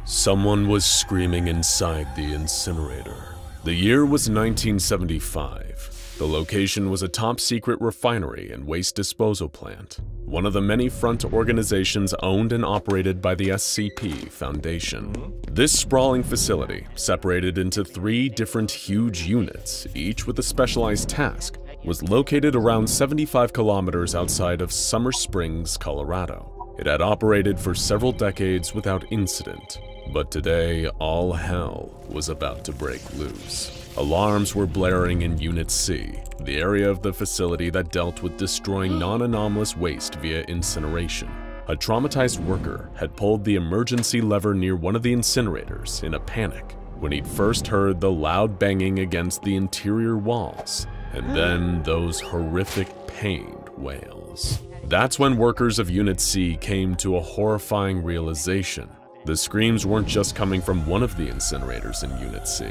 Someone was screaming inside the incinerator. The year was 1975. The location was a top-secret refinery and waste disposal plant, one of the many front organizations owned and operated by the SCP Foundation. This sprawling facility, separated into 3 different huge units, each with a specialized task, was located around 75 kilometers outside of Summer Springs, Colorado. It had operated for several decades without incident. But today, all hell was about to break loose. Alarms were blaring in Unit C, the area of the facility that dealt with destroying non-anomalous waste via incineration. A traumatized worker had pulled the emergency lever near one of the incinerators in a panic when he'd first heard the loud banging against the interior walls, and then those horrific pained wails. That's when workers of Unit C came to a horrifying realization. The screams weren't just coming from one of the incinerators in Unit C.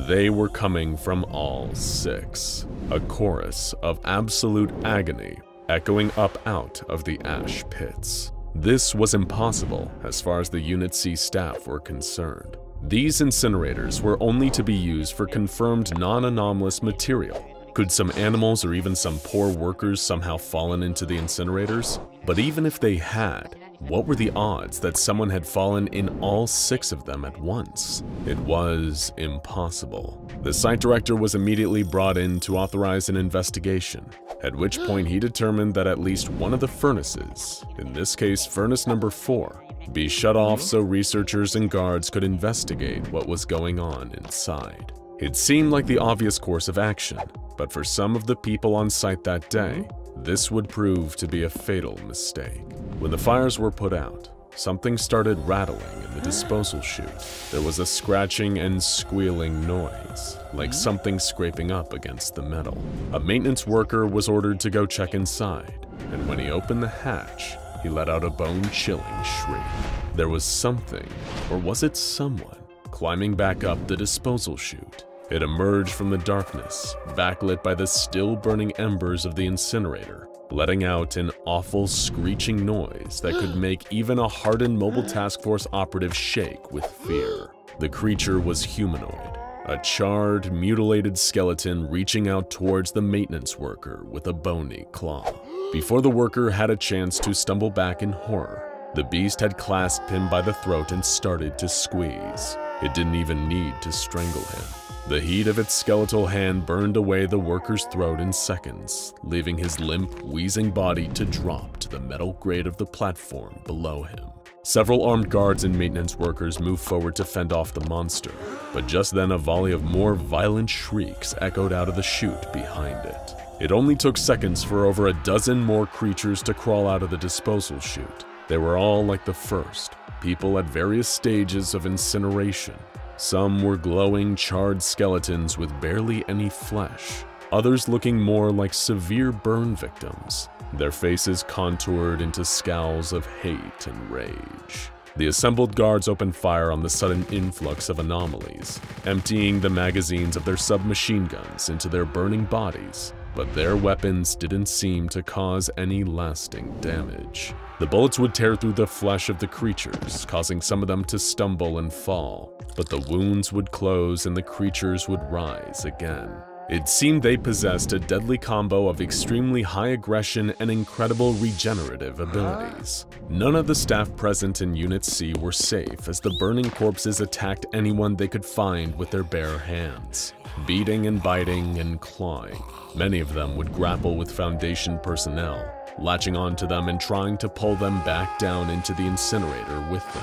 They were coming from all 6. A chorus of absolute agony echoing up out of the ash pits. This was impossible as far as the Unit C staff were concerned. These incinerators were only to be used for confirmed non-anomalous material. Could some animals or even some poor workers somehow fallen into the incinerators? But even if they had, what were the odds that someone had fallen in all 6 of them at once? It was impossible. The site director was immediately brought in to authorize an investigation, at which point he determined that at least one of the furnaces, in this case furnace number 4, be shut off so researchers and guards could investigate what was going on inside. It seemed like the obvious course of action, but for some of the people on site that day, this would prove to be a fatal mistake. When the fires were put out, something started rattling in the disposal chute. There was a scratching and squealing noise, like something scraping up against the metal. A maintenance worker was ordered to go check inside, and when he opened the hatch, he let out a bone-chilling shriek. There was something, or was it someone, climbing back up the disposal chute. It emerged from the darkness, backlit by the still-burning embers of the incinerator, letting out an awful screeching noise that could make even a hardened Mobile Task Force operative shake with fear. The creature was humanoid, a charred, mutilated skeleton reaching out towards the maintenance worker with a bony claw. Before the worker had a chance to stumble back in horror, the beast had clasped him by the throat and started to squeeze. It didn't even need to strangle him. The heat of its skeletal hand burned away the worker's throat in seconds, leaving his limp, wheezing body to drop to the metal grate of the platform below him. Several armed guards and maintenance workers moved forward to fend off the monster, but just then a volley of more violent shrieks echoed out of the chute behind it. It only took seconds for over a dozen more creatures to crawl out of the disposal chute. They were all like the first, people at various stages of incineration. Some were glowing, charred skeletons with barely any flesh, others looking more like severe burn victims, their faces contoured into scowls of hate and rage. The assembled guards opened fire on the sudden influx of anomalies, emptying the magazines of their submachine guns into their burning bodies, but their weapons didn't seem to cause any lasting damage. The bullets would tear through the flesh of the creatures, causing some of them to stumble and fall, but the wounds would close and the creatures would rise again. It seemed they possessed a deadly combo of extremely high aggression and incredible regenerative abilities. None of the staff present in Unit C were safe as the burning corpses attacked anyone they could find with their bare hands, beating and biting and clawing. Many of them would grapple with Foundation personnel, latching onto them and trying to pull them back down into the incinerator with them.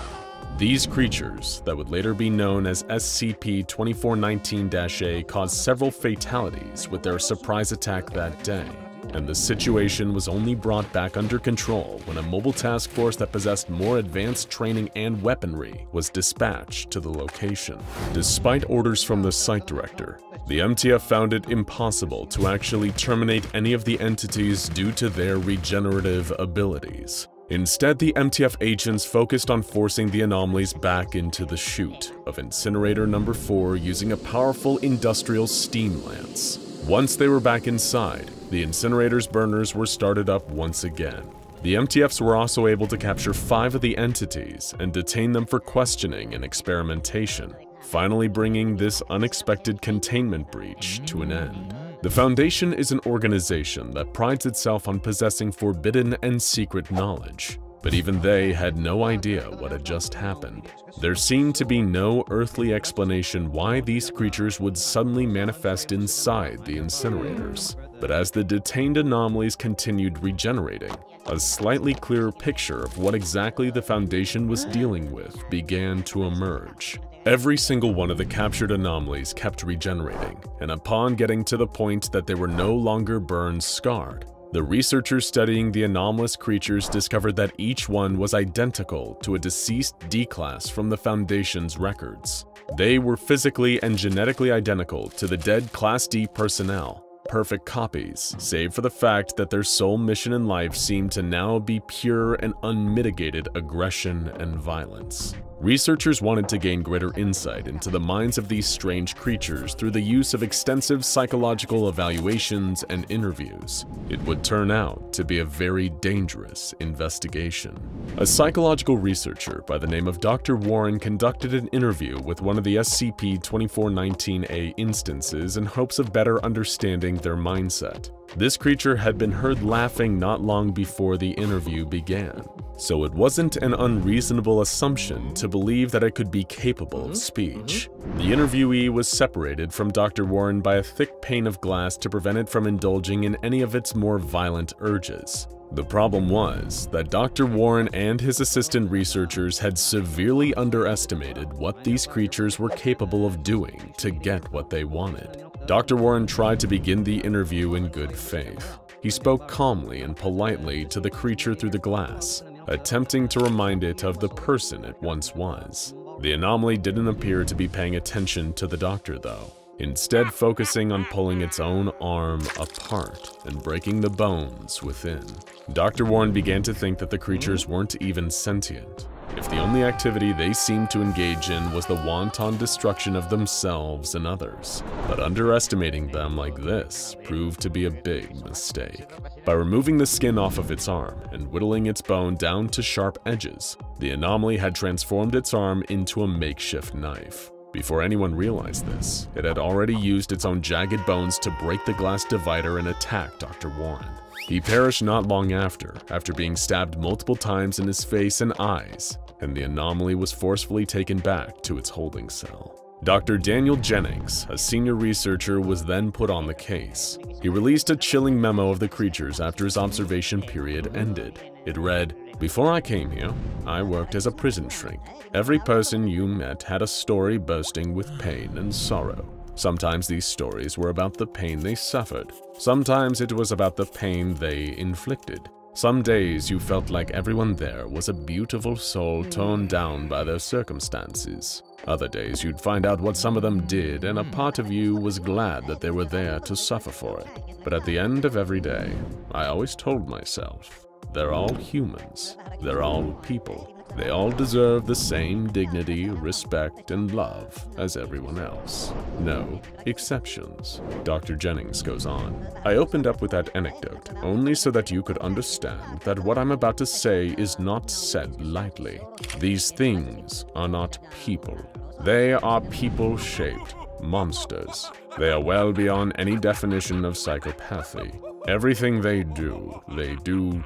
These creatures, that would later be known as SCP-2419-A, caused several fatalities with their surprise attack that day, and the situation was only brought back under control when a mobile task force that possessed more advanced training and weaponry was dispatched to the location. Despite orders from the site director, the MTF found it impossible to actually terminate any of the entities due to their regenerative abilities. Instead, the MTF agents focused on forcing the anomalies back into the chute of incinerator number 4 using a powerful industrial steam lance. Once they were back inside, the incinerator's burners were started up once again, The MTFs were also able to capture 5 of the entities and detain them for questioning and experimentation, finally bringing this unexpected containment breach to an end. The Foundation is an organization that prides itself on possessing forbidden and secret knowledge, but even they had no idea what had just happened. There seemed to be no earthly explanation why these creatures would suddenly manifest inside the incinerators. But as the detained anomalies continued regenerating, a slightly clearer picture of what exactly the Foundation was dealing with began to emerge. Every single one of the captured anomalies kept regenerating, and upon getting to the point that they were no longer burned scarred, the researchers studying the anomalous creatures discovered that each one was identical to a deceased D-class from the Foundation's records. They were physically and genetically identical to the dead Class D personnel, perfect copies, save for the fact that their sole mission in life seemed to now be pure and unmitigated aggression and violence. Researchers wanted to gain greater insight into the minds of these strange creatures through the use of extensive psychological evaluations and interviews. It would turn out to be a very dangerous investigation. A psychological researcher by the name of Dr. Warren conducted an interview with one of the SCP-2419 instances in hopes of better understanding their mindset. This creature had been heard laughing not long before the interview began, so it wasn't an unreasonable assumption to believe that it could be capable of speech. The interviewee was separated from Dr. Warren by a thick pane of glass to prevent it from indulging in any of its more violent urges. The problem was that Dr. Warren and his assistant researchers had severely underestimated what these creatures were capable of doing to get what they wanted. Dr. Warren tried to begin the interview in good faith. He spoke calmly and politely to the creature through the glass, attempting to remind it of the person it once was. The anomaly didn't appear to be paying attention to the doctor, though, instead focusing on pulling its own arm apart and breaking the bones within. Dr. Warren began to think that the creatures weren't even sentient, if the only activity they seemed to engage in was the wanton destruction of themselves and others. But underestimating them like this proved to be a big mistake. By removing the skin off of its arm and whittling its bone down to sharp edges, the anomaly had transformed its arm into a makeshift knife. Before anyone realized this, it had already used its own jagged bones to break the glass divider and attack Dr. Warren. He perished not long after being stabbed multiple times in his face and eyes, and the anomaly was forcefully taken back to its holding cell. Dr. Daniel Jennings, a senior researcher, was then put on the case. He released a chilling memo of the creatures after his observation period ended. It read, "Before I came here, I worked as a prison shrink. Every person you met had a story bursting with pain and sorrow. Sometimes these stories were about the pain they suffered. Sometimes it was about the pain they inflicted. Some days you felt like everyone there was a beautiful soul torn down by their circumstances. Other days you'd find out what some of them did, and a part of you was glad that they were there to suffer for it. But at the end of every day, I always told myself, they're all humans. They're all people. They all deserve the same dignity, respect, and love as everyone else. No exceptions." Dr. Jennings goes on, "I opened up with that anecdote only so that you could understand that what I'm about to say is not said lightly. These things are not people. They are people-shaped monsters. They are well beyond any definition of psychopathy. Everything they do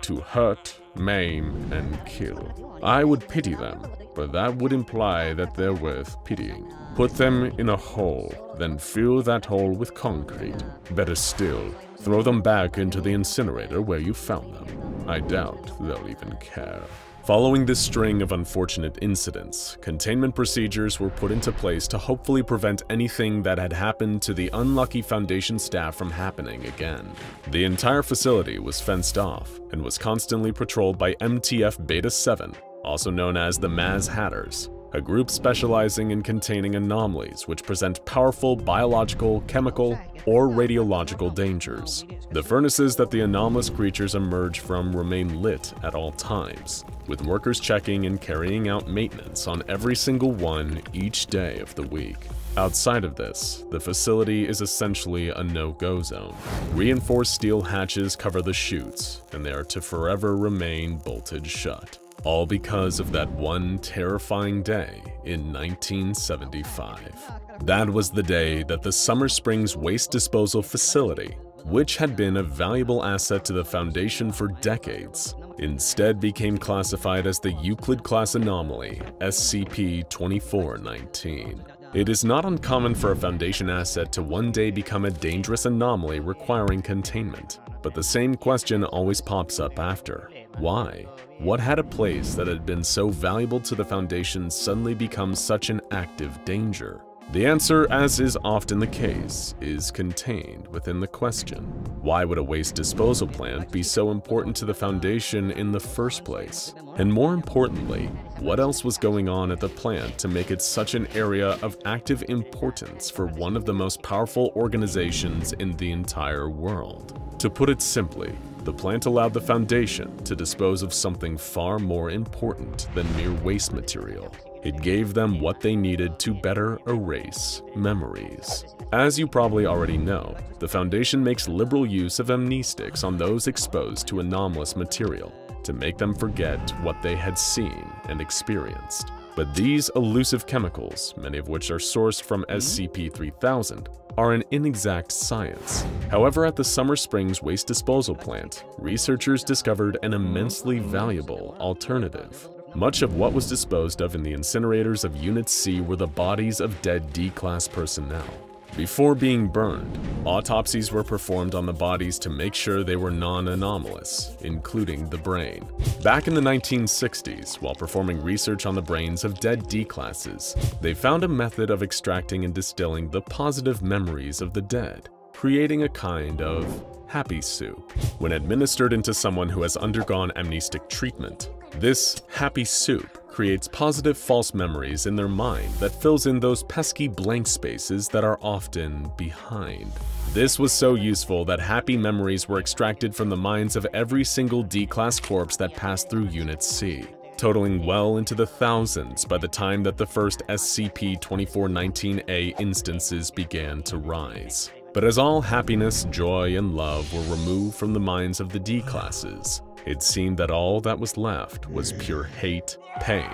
to hurt, maim, and kill. I would pity them, but that would imply that they're worth pitying. Put them in a hole, then fill that hole with concrete. Better still, throw them back into the incinerator where you found them. I doubt they'll even care." Following this string of unfortunate incidents, containment procedures were put into place to hopefully prevent anything that had happened to the unlucky Foundation staff from happening again. The entire facility was fenced off and was constantly patrolled by MTF Beta 7, also known as the Maz Hatters. a group specializing in containing anomalies which present powerful biological, chemical, or radiological dangers. The furnaces that the anomalous creatures emerge from remain lit at all times, with workers checking and carrying out maintenance on every single one each day of the week. Outside of this, the facility is essentially a no-go zone. Reinforced steel hatches cover the chutes, and they are to forever remain bolted shut. All because of that one terrifying day in 1975. That was the day that the Summer Springs Waste Disposal Facility, which had been a valuable asset to the Foundation for decades, instead became classified as the Euclid-class anomaly, SCP-2419. It is not uncommon for a Foundation asset to one day become a dangerous anomaly requiring containment, but the same question always pops up after. Why? What had a place that had been so valuable to the Foundation suddenly become such an active danger? The answer, as is often the case, is contained within the question. Why would a waste disposal plant be so important to the Foundation in the first place? And more importantly, what else was going on at the plant to make it such an area of active importance for one of the most powerful organizations in the entire world? To put it simply, the plant allowed the Foundation to dispose of something far more important than mere waste material. It gave them what they needed to better erase memories. As you probably already know, the Foundation makes liberal use of amnestics on those exposed to anomalous material to make them forget what they had seen and experienced. But these elusive chemicals, many of which are sourced from SCP-3000, are an inexact science. However, at the Summer Springs Waste Disposal Plant, researchers discovered an immensely valuable alternative. Much of what was disposed of in the incinerators of Unit C were the bodies of dead D-Class personnel. Before being burned, autopsies were performed on the bodies to make sure they were non-anomalous, including the brain. Back in the 1960s, while performing research on the brains of dead D-Classes, they found a method of extracting and distilling the positive memories of the dead, creating a kind of happy soup. When administered into someone who has undergone amnestic treatment, this happy soup creates positive false memories in their mind that fills in those pesky blank spaces that are often behind. This was so useful that happy memories were extracted from the minds of every single D-Class corpse that passed through Unit C, totaling well into the thousands by the time that the first SCP-2419-A instances began to rise. But as all happiness, joy, and love were removed from the minds of the D-Classes, it seemed that all that was left was pure hate, pain,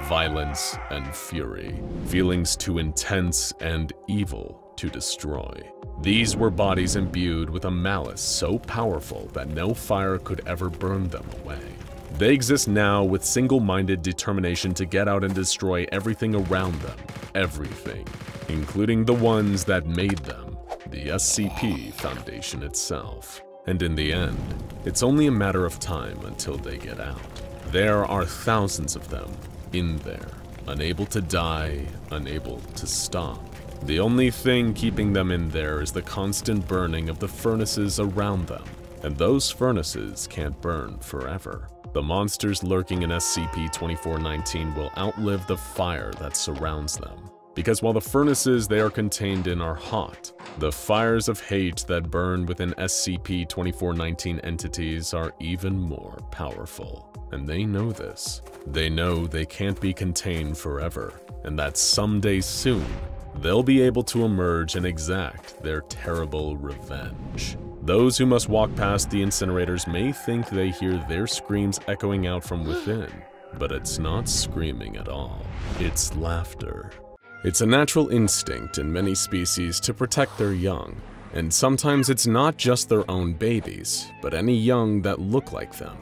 violence, and fury, feelings too intense and evil to destroy. These were bodies imbued with a malice so powerful that no fire could ever burn them away. They exist now with single-minded determination to get out and destroy everything around them, everything, including the ones that made them, the SCP Foundation itself. And in the end, it's only a matter of time until they get out. There are thousands of them in there, unable to die, unable to stop. The only thing keeping them in there is the constant burning of the furnaces around them, and those furnaces can't burn forever. The monsters lurking in SCP-2419 will outlive the fire that surrounds them. Because while the furnaces they are contained in are hot, the fires of hate that burn within SCP-2419 entities are even more powerful. And they know this. They know they can't be contained forever, and that someday soon, they'll be able to emerge and exact their terrible revenge. Those who must walk past the incinerators may think they hear their screams echoing out from within, but it's not screaming at all. It's laughter. It's a natural instinct in many species to protect their young, and sometimes it's not just their own babies, but any young that look like them.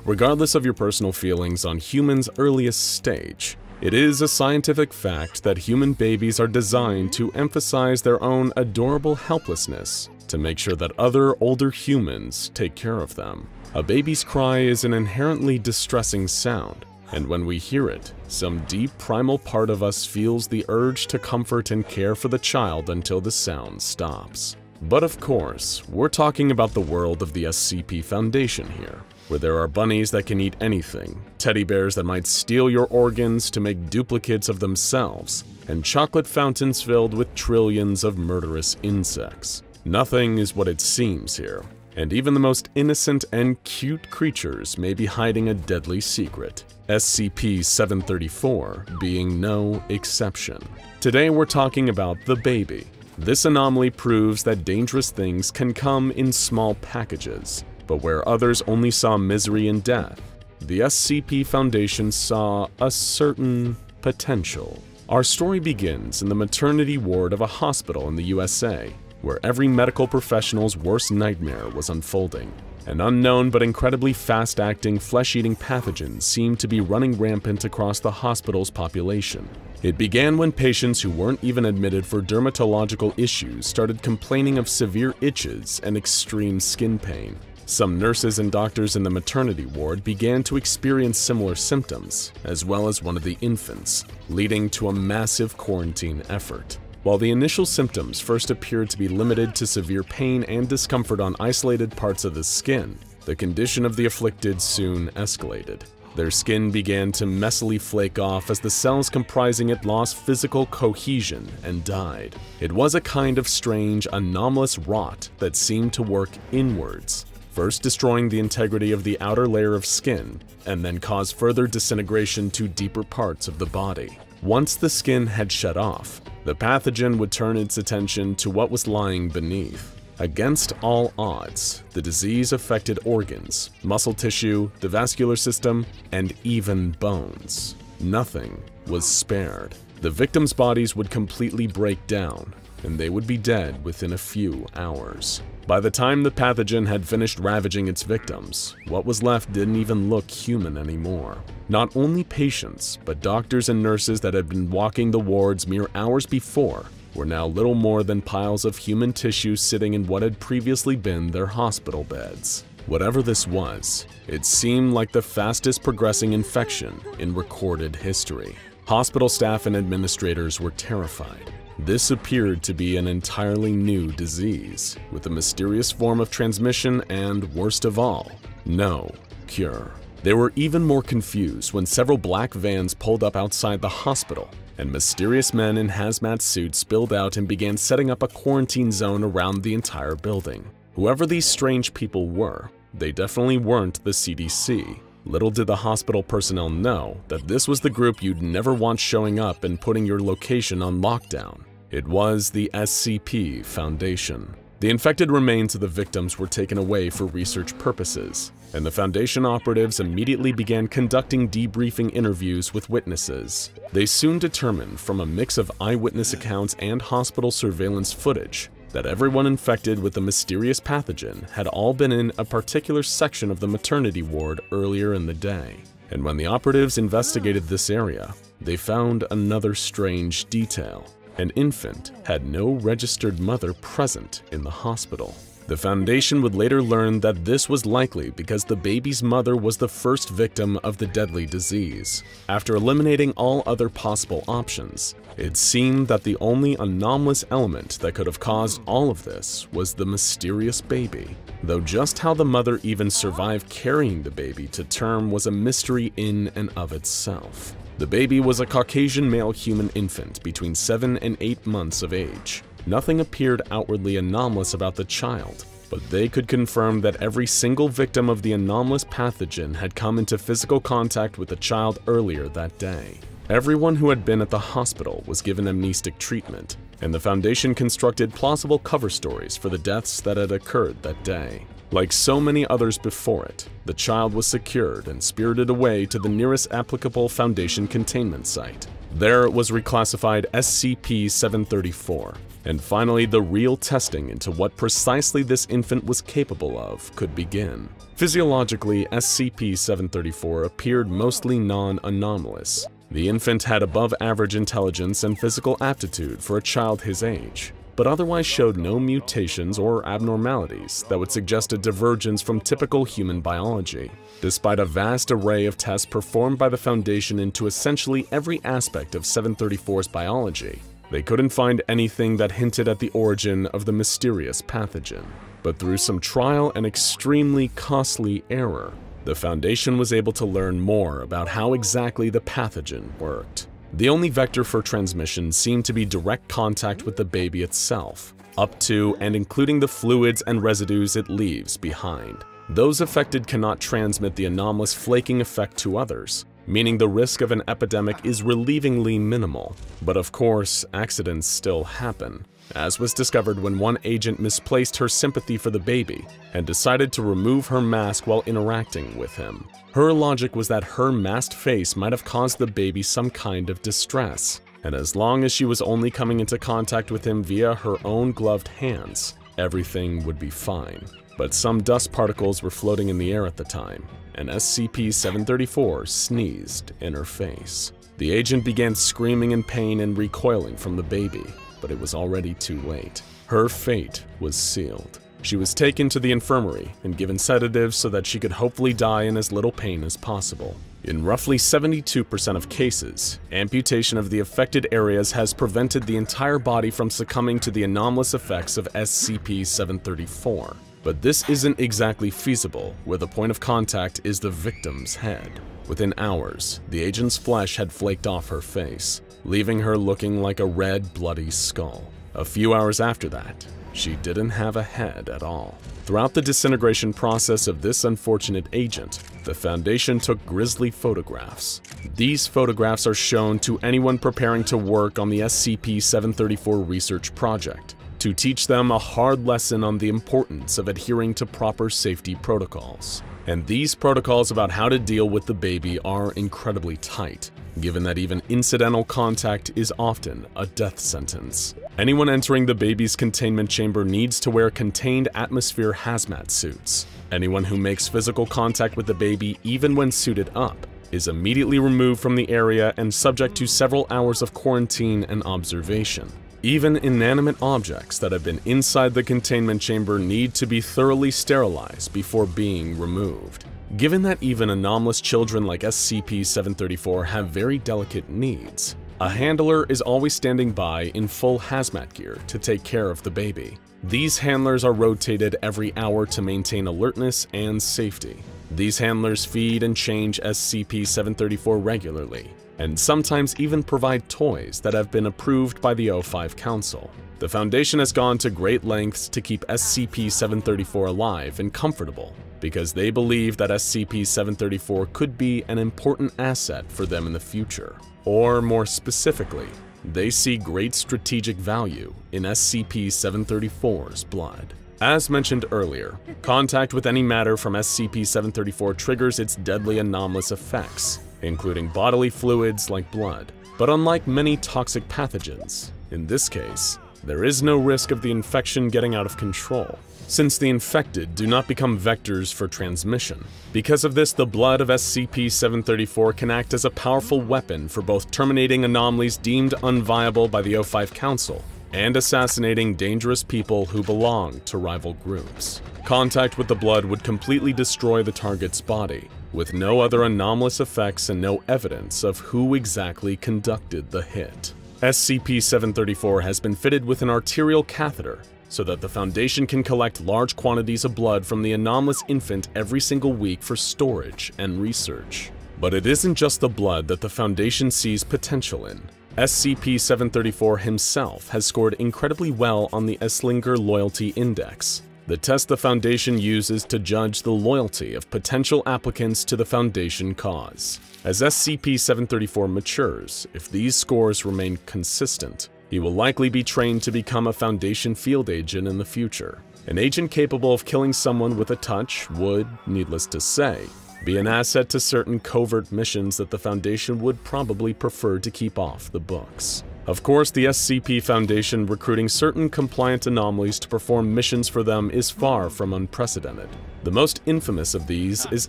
Regardless of your personal feelings on humans' earliest stage, it is a scientific fact that human babies are designed to emphasize their own adorable helplessness to make sure that other older humans take care of them. A baby's cry is an inherently distressing sound, and when we hear it, some deep primal part of us feels the urge to comfort and care for the child until the sound stops. But of course, we're talking about the world of the SCP Foundation here. where there are bunnies that can eat anything, teddy bears that might steal your organs to make duplicates of themselves, and chocolate fountains filled with trillions of murderous insects. Nothing is what it seems here, and even the most innocent and cute creatures may be hiding a deadly secret, SCP-734 being no exception. Today we're talking about the baby. This anomaly proves that dangerous things can come in small packages, but where others only saw misery and death, the SCP Foundation saw a certain potential. Our story begins in the maternity ward of a hospital in the USA, where every medical professional's worst nightmare was unfolding. An unknown but incredibly fast-acting, flesh-eating pathogen seemed to be running rampant across the hospital's population. It began when patients who weren't even admitted for dermatological issues started complaining of severe itches and extreme skin pain. Some nurses and doctors in the maternity ward began to experience similar symptoms, as well as one of the infants, leading to a massive quarantine effort. While the initial symptoms first appeared to be limited to severe pain and discomfort on isolated parts of the skin, the condition of the afflicted soon escalated. Their skin began to messily flake off as the cells comprising it lost physical cohesion and died. It was a kind of strange, anomalous rot that seemed to work inwards, first destroying the integrity of the outer layer of skin, and then cause further disintegration to deeper parts of the body. Once the skin had shut off, the pathogen would turn its attention to what was lying beneath. Against all odds, the disease affected organs, muscle tissue, the vascular system, and even bones. Nothing was spared. The victims' bodies would completely break down, and they would be dead within a few hours. By the time the pathogen had finished ravaging its victims, what was left didn't even look human anymore. Not only patients, but doctors and nurses that had been walking the wards mere hours before were now little more than piles of human tissue sitting in what had previously been their hospital beds. Whatever this was, it seemed like the fastest progressing infection in recorded history. Hospital staff and administrators were terrified. This appeared to be an entirely new disease, with a mysterious form of transmission and, worst of all, no cure. They were even more confused when several black vans pulled up outside the hospital, and mysterious men in hazmat suits spilled out and began setting up a quarantine zone around the entire building. Whoever these strange people were, they definitely weren't the CDC. Little did the hospital personnel know that this was the group you'd never want showing up and putting your location on lockdown. It was the SCP Foundation. The infected remains of the victims were taken away for research purposes, and the Foundation operatives immediately began conducting debriefing interviews with witnesses. They soon determined from a mix of eyewitness accounts and hospital surveillance footage that everyone infected with the mysterious pathogen had all been in a particular section of the maternity ward earlier in the day. And when the operatives investigated this area, they found another strange detail. An infant had no registered mother present in the hospital. The Foundation would later learn that this was likely because the baby's mother was the first victim of the deadly disease. After eliminating all other possible options, it seemed that the only anomalous element that could have caused all of this was the mysterious baby. Though just how the mother even survived carrying the baby to term was a mystery in and of itself. The baby was a Caucasian male human infant between 7 and 8 months of age. Nothing appeared outwardly anomalous about the child, but they could confirm that every single victim of the anomalous pathogen had come into physical contact with the child earlier that day. Everyone who had been at the hospital was given amnestic treatment, and the Foundation constructed plausible cover stories for the deaths that had occurred that day. Like so many others before it, the child was secured and spirited away to the nearest applicable Foundation containment site. There it was reclassified SCP-734, and finally the real testing into what precisely this infant was capable of could begin. Physiologically, SCP-734 appeared mostly non-anomalous. The infant had above-average intelligence and physical aptitude for a child his age, but otherwise showed no mutations or abnormalities that would suggest a divergence from typical human biology. Despite a vast array of tests performed by the Foundation into essentially every aspect of 734's biology, they couldn't find anything that hinted at the origin of the mysterious pathogen. But through some trial and extremely costly error, the Foundation was able to learn more about how exactly the pathogen worked. The only vector for transmission seemed to be direct contact with the baby itself, up to and including the fluids and residues it leaves behind. Those affected cannot transmit the anomalous flaking effect to others, meaning the risk of an epidemic is relievingly minimal. But of course, accidents still happen, as was discovered when one agent misplaced her sympathy for the baby and decided to remove her mask while interacting with him. Her logic was that her masked face might have caused the baby some kind of distress, and as long as she was only coming into contact with him via her own gloved hands, everything would be fine. But some dust particles were floating in the air at the time, and SCP-734 sneezed in her face. The agent began screaming in pain and recoiling from the baby, but it was already too late. Her fate was sealed. She was taken to the infirmary and given sedatives so that she could hopefully die in as little pain as possible. In roughly 72% of cases, amputation of the affected areas has prevented the entire body from succumbing to the anomalous effects of SCP-734. But this isn't exactly feasible, where the point of contact is the victim's head. Within hours, the agent's flesh had flaked off her face, leaving her looking like a red, bloody skull. A few hours after that, she didn't have a head at all. Throughout the disintegration process of this unfortunate agent, the Foundation took grisly photographs. These photographs are shown to anyone preparing to work on the SCP-734 research project, to teach them a hard lesson on the importance of adhering to proper safety protocols. And these protocols about how to deal with the baby are incredibly tight, given that even incidental contact is often a death sentence. Anyone entering the baby's containment chamber needs to wear contained atmosphere hazmat suits. Anyone who makes physical contact with the baby, even when suited up, is immediately removed from the area and subject to several hours of quarantine and observation. Even inanimate objects that have been inside the containment chamber need to be thoroughly sterilized before being removed. Given that even anomalous children like SCP-734 have very delicate needs, a handler is always standing by in full hazmat gear to take care of the baby. These handlers are rotated every hour to maintain alertness and safety. These handlers feed and change SCP-734 regularly, and sometimes even provide toys that have been approved by the O5 Council. The Foundation has gone to great lengths to keep SCP-734 alive and comfortable, because they believe that SCP-734 could be an important asset for them in the future. Or more specifically, they see great strategic value in SCP-734's blood. As mentioned earlier, contact with any matter from SCP-734 triggers its deadly anomalous effects, including bodily fluids like blood. But unlike many toxic pathogens, in this case, there is no risk of the infection getting out of control, since the infected do not become vectors for transmission. Because of this, the blood of SCP-734 can act as a powerful weapon for both terminating anomalies deemed unviable by the O5 Council and assassinating dangerous people who belong to rival groups. Contact with the blood would completely destroy the target's body, with no other anomalous effects and no evidence of who exactly conducted the hit. SCP-734 has been fitted with an arterial catheter so that the Foundation can collect large quantities of blood from the anomalous infant every single week for storage and research. But it isn't just the blood that the Foundation sees potential in. SCP-734 himself has scored incredibly well on the Esslinger Loyalty Index, the test the Foundation uses to judge the loyalty of potential applicants to the Foundation cause. As SCP-734 matures, if these scores remain consistent, he will likely be trained to become a Foundation field agent in the future. An agent capable of killing someone with a touch would, needless to say, be an asset to certain covert missions that the Foundation would probably prefer to keep off the books. Of course, the SCP Foundation recruiting certain compliant anomalies to perform missions for them is far from unprecedented. The most infamous of these is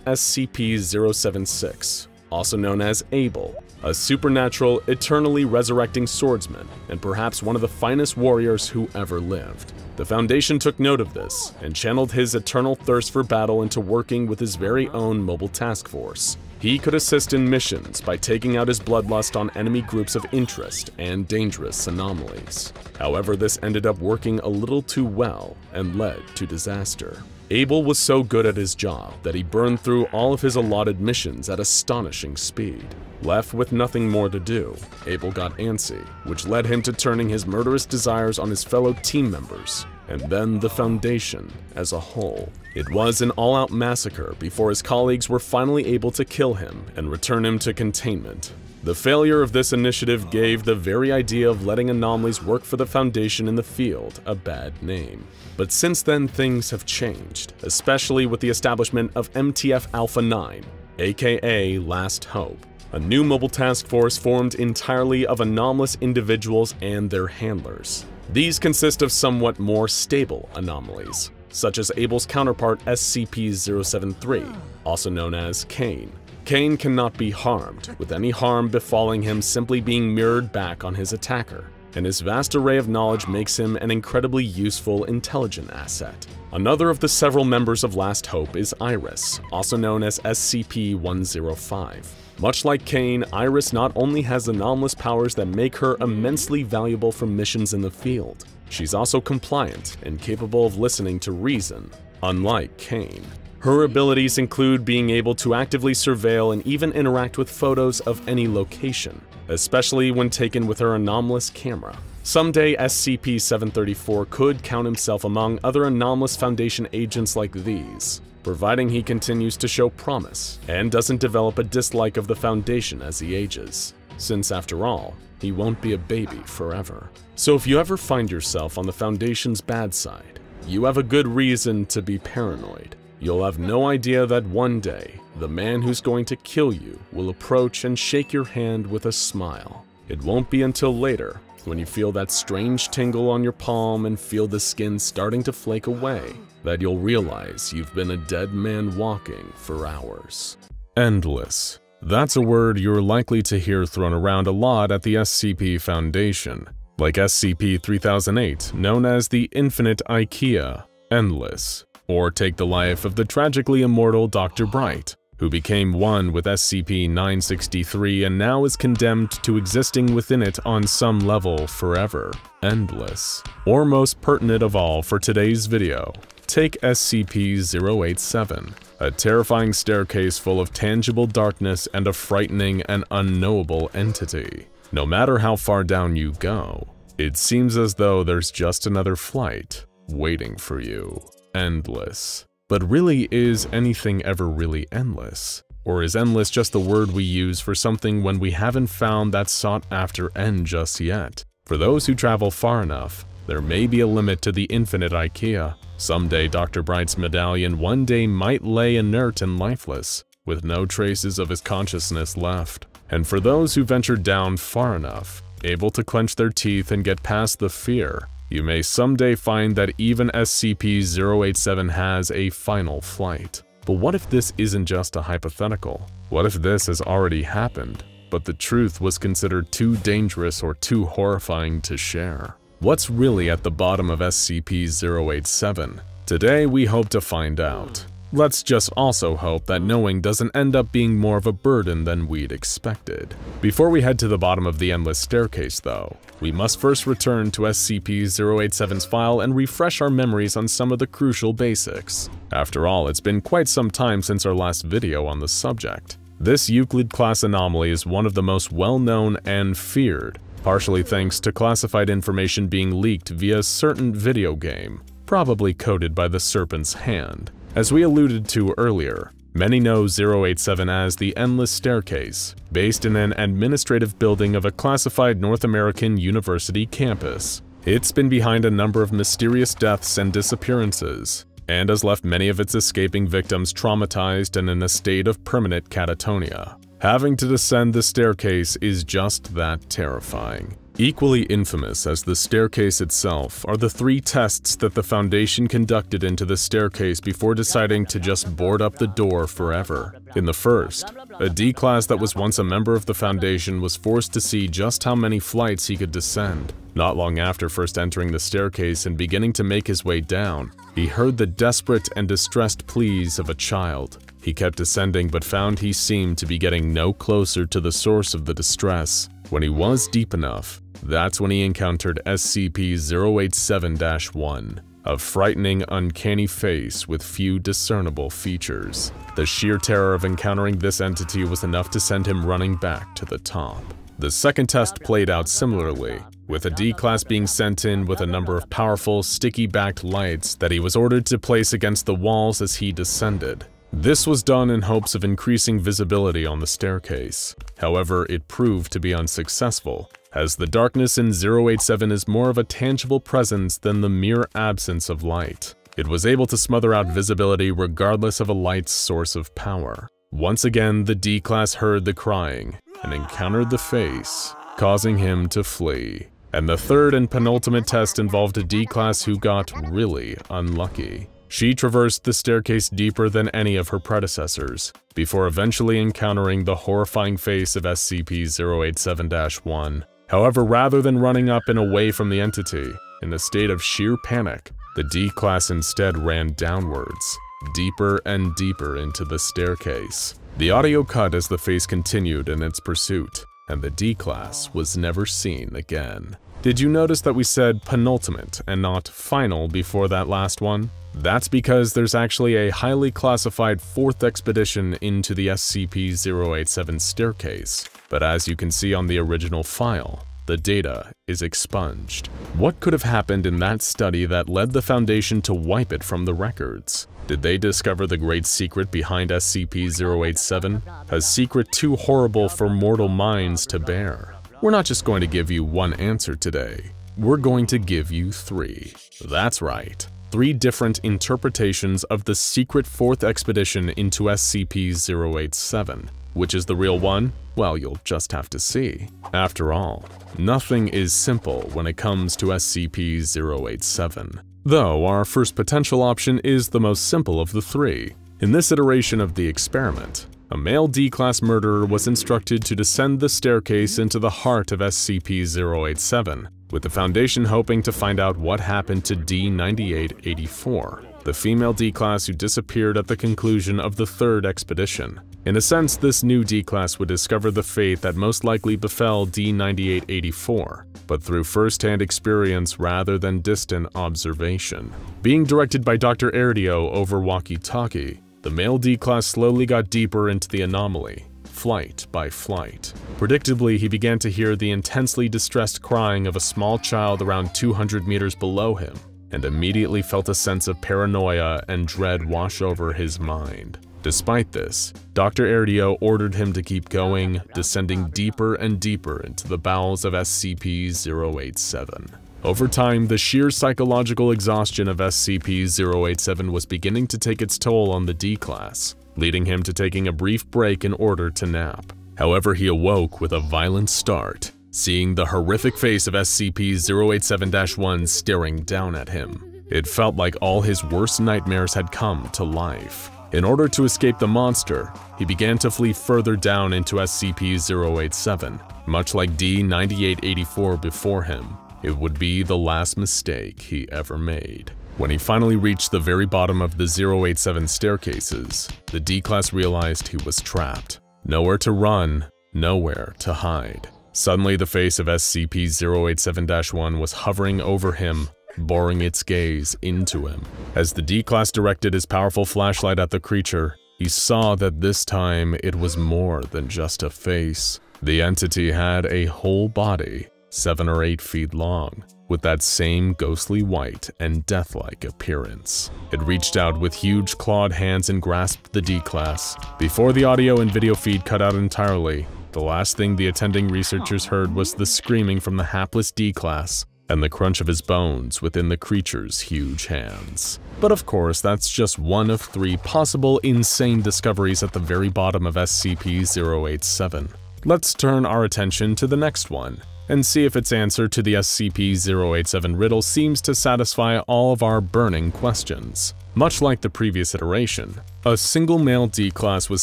SCP-076, also known as Abel, a supernatural, eternally resurrecting swordsman, and perhaps one of the finest warriors who ever lived. The Foundation took note of this, and channeled his eternal thirst for battle into working with his very own mobile task force. He could assist in missions by taking out his bloodlust on enemy groups of interest and dangerous anomalies. However, this ended up working a little too well and led to disaster. Abel was so good at his job that he burned through all of his allotted missions at astonishing speed. Left with nothing more to do, Abel got antsy, which led him to turning his murderous desires on his fellow team members, and then the Foundation as a whole. It was an all-out massacre before his colleagues were finally able to kill him and return him to containment. The failure of this initiative gave the very idea of letting anomalies work for the Foundation in the field a bad name. But since then, things have changed, especially with the establishment of MTF Alpha 9, aka Last Hope, a new mobile task force formed entirely of anomalous individuals and their handlers. These consist of somewhat more stable anomalies, such as Abel's counterpart SCP-073, also known as Kane. Kane cannot be harmed, with any harm befalling him simply being mirrored back on his attacker, and his vast array of knowledge makes him an incredibly useful, intelligent asset. Another of the several members of Last Hope is Iris, also known as SCP-105. Much like Kane, Iris not only has anomalous powers that make her immensely valuable for missions in the field, she's also compliant and capable of listening to reason, unlike Kane. Her abilities include being able to actively surveil and even interact with photos of any location, especially when taken with her anomalous camera. Someday, SCP-734 could count himself among other anomalous Foundation agents like these, providing he continues to show promise and doesn't develop a dislike of the Foundation as he ages, since after all, he won't be a baby forever. So if you ever find yourself on the Foundation's bad side, you have a good reason to be paranoid. You'll have no idea that one day, the man who's going to kill you will approach and shake your hand with a smile. It won't be until later, when you feel that strange tingle on your palm and feel the skin starting to flake away, that you'll realize you've been a dead man walking for hours. Endless. That's a word you're likely to hear thrown around a lot at the SCP Foundation, like SCP-3008, known as the Infinite IKEA, Endless. Or take the life of the tragically immortal Dr. Bright, who became one with SCP-963 and now is condemned to existing within it on some level forever. Endless. Or most pertinent of all for today's video, take SCP-087, a terrifying staircase full of tangible darkness and a frightening and unknowable entity. No matter how far down you go, it seems as though there's just another flight waiting for you. Endless. But really, is anything ever really endless? Or is endless just the word we use for something when we haven't found that sought-after end just yet? For those who travel far enough, there may be a limit to the infinite IKEA. Someday Dr. Bright's medallion one day might lay inert and lifeless, with no traces of his consciousness left. And for those who ventured down far enough, able to clench their teeth and get past the fear, you may someday find that even SCP-087 has a final flight. But what if this isn't just a hypothetical? What if this has already happened, but the truth was considered too dangerous or too horrifying to share? What's really at the bottom of SCP-087? Today we hope to find out. Let's just also hope that knowing doesn't end up being more of a burden than we'd expected. Before we head to the bottom of the endless staircase though, we must first return to SCP-087's file and refresh our memories on some of the crucial basics. After all, it's been quite some time since our last video on the subject. This Euclid-class anomaly is one of the most well-known and feared, partially thanks to classified information being leaked via a certain video game, probably coded by the Serpent's Hand. As we alluded to earlier, many know 087 as the Endless Staircase, based in an administrative building of a classified North American university campus. It's been behind a number of mysterious deaths and disappearances, and has left many of its escaping victims traumatized and in a state of permanent catatonia. Having to descend the staircase is just that terrifying. Equally infamous as the staircase itself are the 3 tests that the Foundation conducted into the staircase before deciding to just board up the door forever. In the first, a D-class that was once a member of the Foundation was forced to see just how many flights he could descend. Not long after first entering the staircase and beginning to make his way down, he heard the desperate and distressed pleas of a child. He kept descending but found he seemed to be getting no closer to the source of the distress. When he was deep enough, that's when he encountered SCP-087-1. a frightening, uncanny face with few discernible features. The sheer terror of encountering this entity was enough to send him running back to the top. The second test played out similarly, with a D-Class being sent in with a number of powerful, sticky-backed lights that he was ordered to place against the walls as he descended. This was done in hopes of increasing visibility on the staircase. However, it proved to be unsuccessful, as the darkness in 087 is more of a tangible presence than the mere absence of light. It was able to smother out visibility regardless of a light's source of power. Once again, the D-Class heard the crying and encountered the face, causing him to flee. And the third and penultimate test involved a D-Class who got really unlucky. She traversed the staircase deeper than any of her predecessors, before eventually encountering the horrifying face of SCP-087-1. However, rather than running up and away from the entity, in a state of sheer panic, the D-Class instead ran downwards, deeper and deeper into the staircase. The audio cut as the face continued in its pursuit, and the D-Class was never seen again. Did you notice that we said penultimate and not final before that last one? That's because there's actually a highly classified fourth expedition into the SCP-087 staircase, but as you can see on the original file, the data is expunged. What could have happened in that study that led the Foundation to wipe it from the records? Did they discover the great secret behind SCP-087? A secret too horrible for mortal minds to bear? We're not just going to give you one answer today. We're going to give you three. That's right. 3 different interpretations of the secret fourth expedition into SCP-087. Which is the real one? Well, you'll just have to see. After all, nothing is simple when it comes to SCP-087. Though our first potential option is the most simple of the 3. In this iteration of the experiment, a male D-Class murderer was instructed to descend the staircase into the heart of SCP-087, with the Foundation hoping to find out what happened to D-9884, the female D-Class who disappeared at the conclusion of the third expedition. In a sense, this new D-Class would discover the fate that most likely befell D-9884, but through first-hand experience rather than distant observation. Being directed by Dr. Erdio over walkie-talkie, the male D-Class slowly got deeper into the anomaly, flight by flight. Predictably, he began to hear the intensely distressed crying of a small child around 200 meters below him, and immediately felt a sense of paranoia and dread wash over his mind. Despite this, Dr. Erdio ordered him to keep going, descending deeper and deeper into the bowels of SCP-087. Over time, the sheer psychological exhaustion of SCP-087 was beginning to take its toll on the D-Class, leading him to taking a brief break in order to nap. However, he awoke with a violent start, seeing the horrific face of SCP-087-1 staring down at him. It felt like all his worst nightmares had come to life. In order to escape the monster, he began to flee further down into SCP-087. Much like D-9884 before him, it would be the last mistake he ever made. When he finally reached the very bottom of the 087 staircases, the D-Class realized he was trapped. Nowhere to run, nowhere to hide. Suddenly, the face of SCP-087-1 was hovering over him, boring its gaze into him. As the D-Class directed his powerful flashlight at the creature, he saw that this time it was more than just a face. The entity had a whole body, 7 or 8 feet long, with that same ghostly white and death-like appearance. It reached out with huge clawed hands and grasped the D-Class. Before the audio and video feed cut out entirely, the last thing the attending researchers heard was the screaming from the hapless D-Class and the crunch of his bones within the creature's huge hands. But of course, that's just one of 3 possible insane discoveries at the very bottom of SCP-087. Let's turn our attention to the next one, and see if its answer to the SCP-087 riddle seems to satisfy all of our burning questions. Much like the previous iteration, a single male D-Class was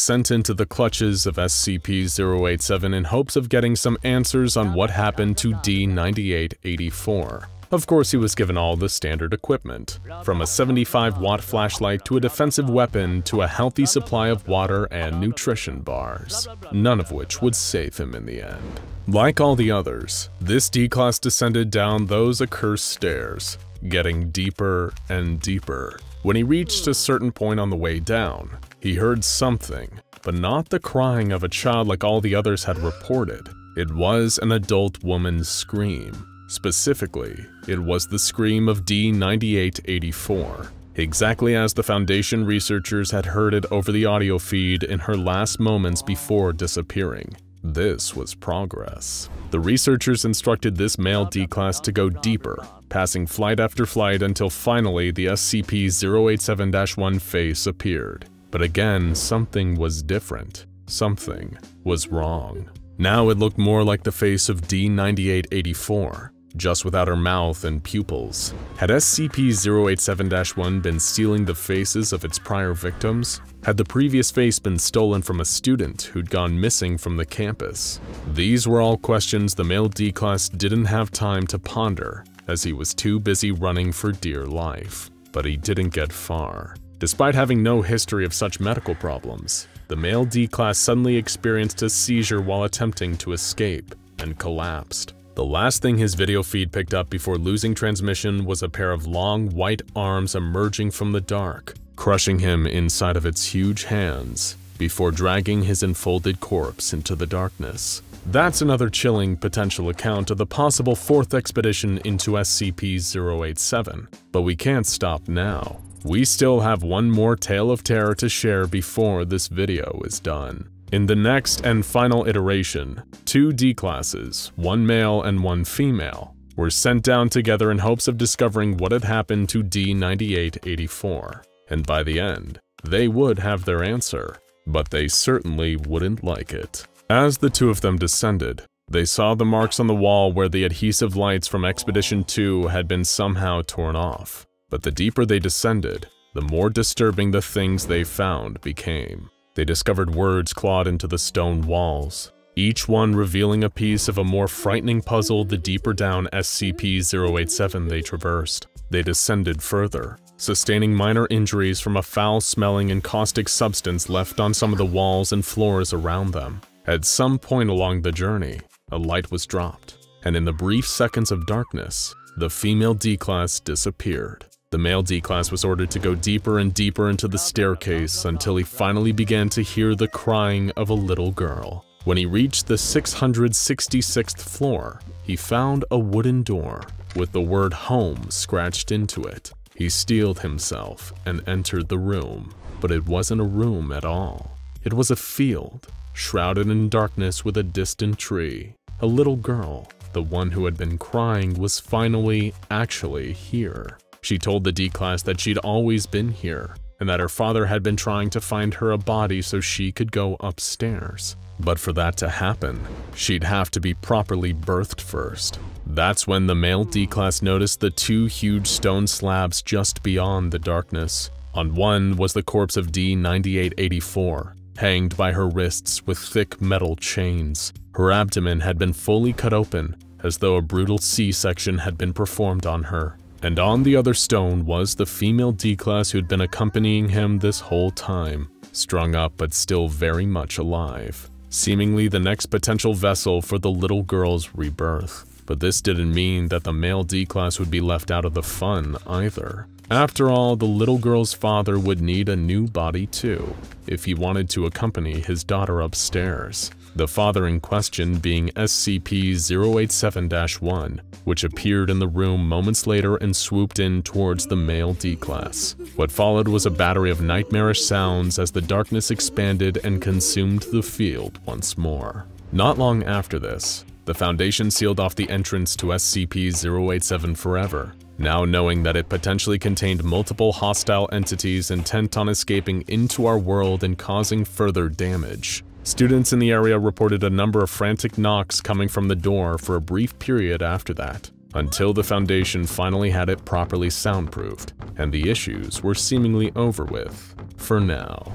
sent into the clutches of SCP-087 in hopes of getting some answers on what happened to D-9884. Of course, he was given all the standard equipment, from a 75-watt flashlight to a defensive weapon to a healthy supply of water and nutrition bars, none of which would save him in the end. Like all the others, this D-Class descended down those accursed stairs, getting deeper and deeper. When he reached a certain point on the way down, he heard something, but not the crying of a child like all the others had reported. It was an adult woman's scream. Specifically, it was the scream of D9884, exactly as the Foundation researchers had heard it over the audio feed in her last moments before disappearing. This was progress. The researchers instructed this male D-Class to go deeper, passing flight after flight until finally the SCP-087-1 face appeared. But again, something was different. Something was wrong. Now it looked more like the face of D9884, just without her mouth and pupils. Had SCP-087-1 been stealing the faces of its prior victims? Had the previous face been stolen from a student who'd gone missing from the campus? These were all questions the male D-Class didn't have time to ponder, as he was too busy running for dear life. But he didn't get far. Despite having no history of such medical problems, the male D-Class suddenly experienced a seizure while attempting to escape, and collapsed. The last thing his video feed picked up before losing transmission was a pair of long, white arms emerging from the dark, crushing him inside of its huge hands, before dragging his enfolded corpse into the darkness. That's another chilling potential account of the possible fourth expedition into SCP-087, but we can't stop now. We still have one more tale of terror to share before this video is done. In the next and final iteration, 2 D-Classes, one male and one female, were sent down together in hopes of discovering what had happened to D9884. And by the end, they would have their answer, but they certainly wouldn't like it. As the 2 of them descended, they saw the marks on the wall where the adhesive lights from Expedition 2 had been somehow torn off. But the deeper they descended, the more disturbing the things they found became. They discovered words clawed into the stone walls, each one revealing a piece of a more frightening puzzle the deeper down SCP-087 they traversed. They descended further, sustaining minor injuries from a foul-smelling and caustic substance left on some of the walls and floors around them. At some point along the journey, a light was dropped, and in the brief seconds of darkness, the female D-Class disappeared. The male D-Class was ordered to go deeper and deeper into the staircase until he finally began to hear the crying of a little girl. When he reached the 666th floor, he found a wooden door with the word home scratched into it. He steeled himself and entered the room, but it wasn't a room at all. It was a field, shrouded in darkness with a distant tree. A little girl, the one who had been crying, was finally actually here. She told the D-Class that she'd always been here, and that her father had been trying to find her a body so she could go upstairs. But for that to happen, she'd have to be properly birthed first. That's when the male D-Class noticed the 2 huge stone slabs just beyond the darkness. On one was the corpse of D9884, hanged by her wrists with thick metal chains. Her abdomen had been fully cut open, as though a brutal C-section had been performed on her. And on the other stone was the female D-Class who'd been accompanying him this whole time, strung up but still very much alive, seemingly the next potential vessel for the little girl's rebirth. But this didn't mean that the male D-Class would be left out of the fun either. After all, the little girl's father would need a new body too, if he wanted to accompany his daughter upstairs. The father in question being SCP-087-1, which appeared in the room moments later and swooped in towards the male D-Class. What followed was a battery of nightmarish sounds as the darkness expanded and consumed the field once more. Not long after this, the Foundation sealed off the entrance to SCP-087 forever, now knowing that it potentially contained multiple hostile entities intent on escaping into our world and causing further damage. Students in the area reported a number of frantic knocks coming from the door for a brief period after that, until the Foundation finally had it properly soundproofed, and the issues were seemingly over with, for now.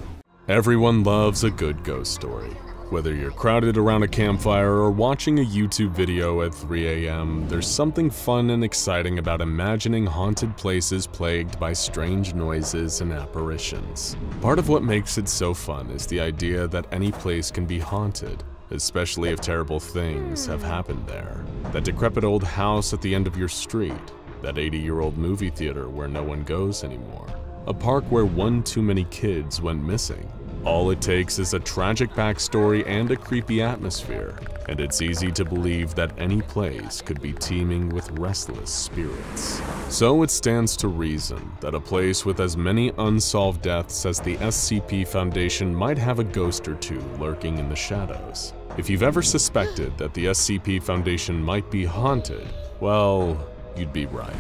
Everyone loves a good ghost story. Whether you're crowded around a campfire or watching a YouTube video at 3 a.m., there's something fun and exciting about imagining haunted places plagued by strange noises and apparitions. Part of what makes it so fun is the idea that any place can be haunted, especially if terrible things have happened there. That decrepit old house at the end of your street, that 80-year-old movie theater where no one goes anymore, a park where one too many kids went missing. All it takes is a tragic backstory and a creepy atmosphere, and it's easy to believe that any place could be teeming with restless spirits. So it stands to reason that a place with as many unsolved deaths as the SCP Foundation might have a ghost or two lurking in the shadows. If you've ever suspected that the SCP Foundation might be haunted, well, you'd be right.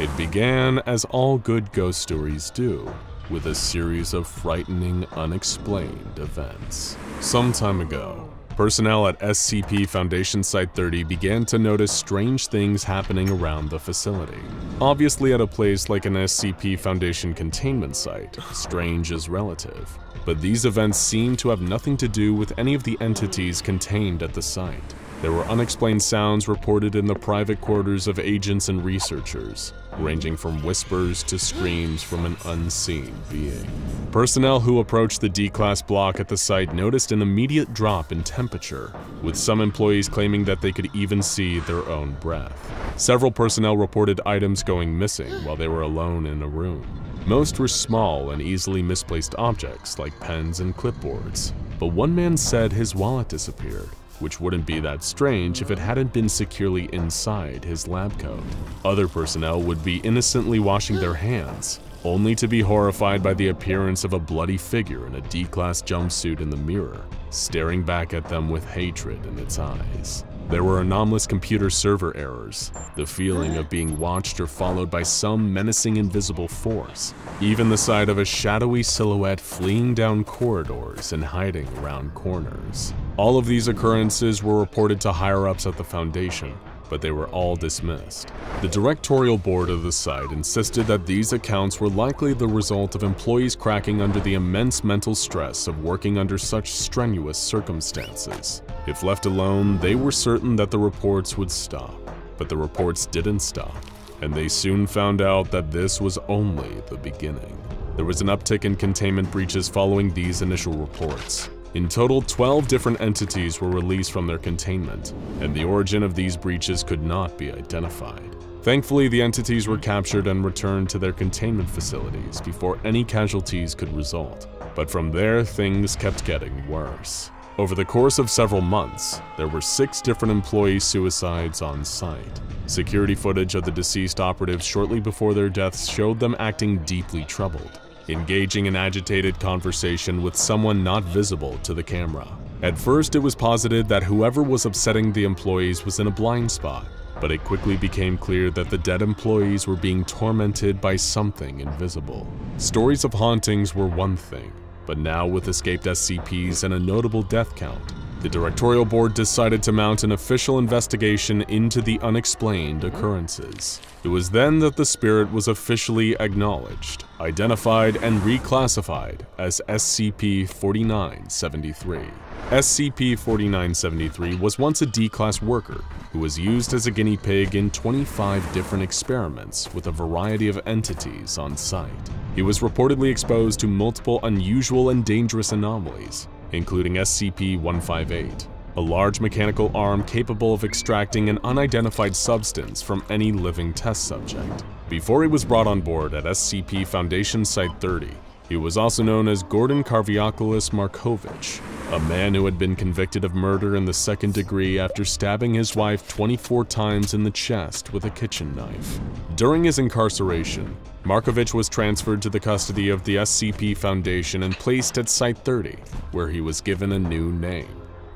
It began, as all good ghost stories do, with a series of frightening, unexplained events. Some time ago, personnel at SCP Foundation Site-30 began to notice strange things happening around the facility. Obviously, at a place like an SCP Foundation containment site, strange is relative, but these events seem to have nothing to do with any of the entities contained at the site. There were unexplained sounds reported in the private quarters of agents and researchers, ranging from whispers to screams from an unseen being. Personnel who approached the D-Class block at the site noticed an immediate drop in temperature, with some employees claiming that they could even see their own breath. Several personnel reported items going missing while they were alone in a room. Most were small and easily misplaced objects like pens and clipboards, but one man said his wallet disappeared, which wouldn't be that strange if it hadn't been securely inside his lab coat. Other personnel would be innocently washing their hands, only to be horrified by the appearance of a bloody figure in a D-Class jumpsuit in the mirror, staring back at them with hatred in its eyes. There were anomalous computer server errors, the feeling of being watched or followed by some menacing invisible force, even the sight of a shadowy silhouette fleeing down corridors and hiding around corners. All of these occurrences were reported to higher-ups at the Foundation, but they were all dismissed. The directorial board of the site insisted that these accounts were likely the result of employees cracking under the immense mental stress of working under such strenuous circumstances. If left alone, they were certain that the reports would stop. But the reports didn't stop, and they soon found out that this was only the beginning. There was an uptick in containment breaches following these initial reports. In total, 12 different entities were released from their containment, and the origin of these breaches could not be identified. Thankfully, the entities were captured and returned to their containment facilities before any casualties could result. But from there, things kept getting worse. Over the course of several months, there were 6 different employee suicides on site. Security footage of the deceased operatives shortly before their deaths showed them acting deeply troubled, engaging in agitated conversation with someone not visible to the camera. At first, it was posited that whoever was upsetting the employees was in a blind spot, but it quickly became clear that the dead employees were being tormented by something invisible. Stories of hauntings were one thing, but now with escaped SCPs and a notable death count, the directorial board decided to mount an official investigation into the unexplained occurrences. It was then that the spirit was officially acknowledged, identified, and reclassified as SCP-2419. SCP-2419 was once a D-Class worker who was used as a guinea pig in 25 different experiments with a variety of entities on site. He was reportedly exposed to multiple unusual and dangerous anomalies, including SCP-158, a large mechanical arm capable of extracting an unidentified substance from any living test subject. Before he was brought on board at SCP Foundation Site-30, he was also known as Gordon Karviakolis Markovich, a man who had been convicted of murder in the 2nd degree after stabbing his wife 24 times in the chest with a kitchen knife. During his incarceration, Markovich was transferred to the custody of the SCP Foundation and placed at Site-30, where he was given a new name,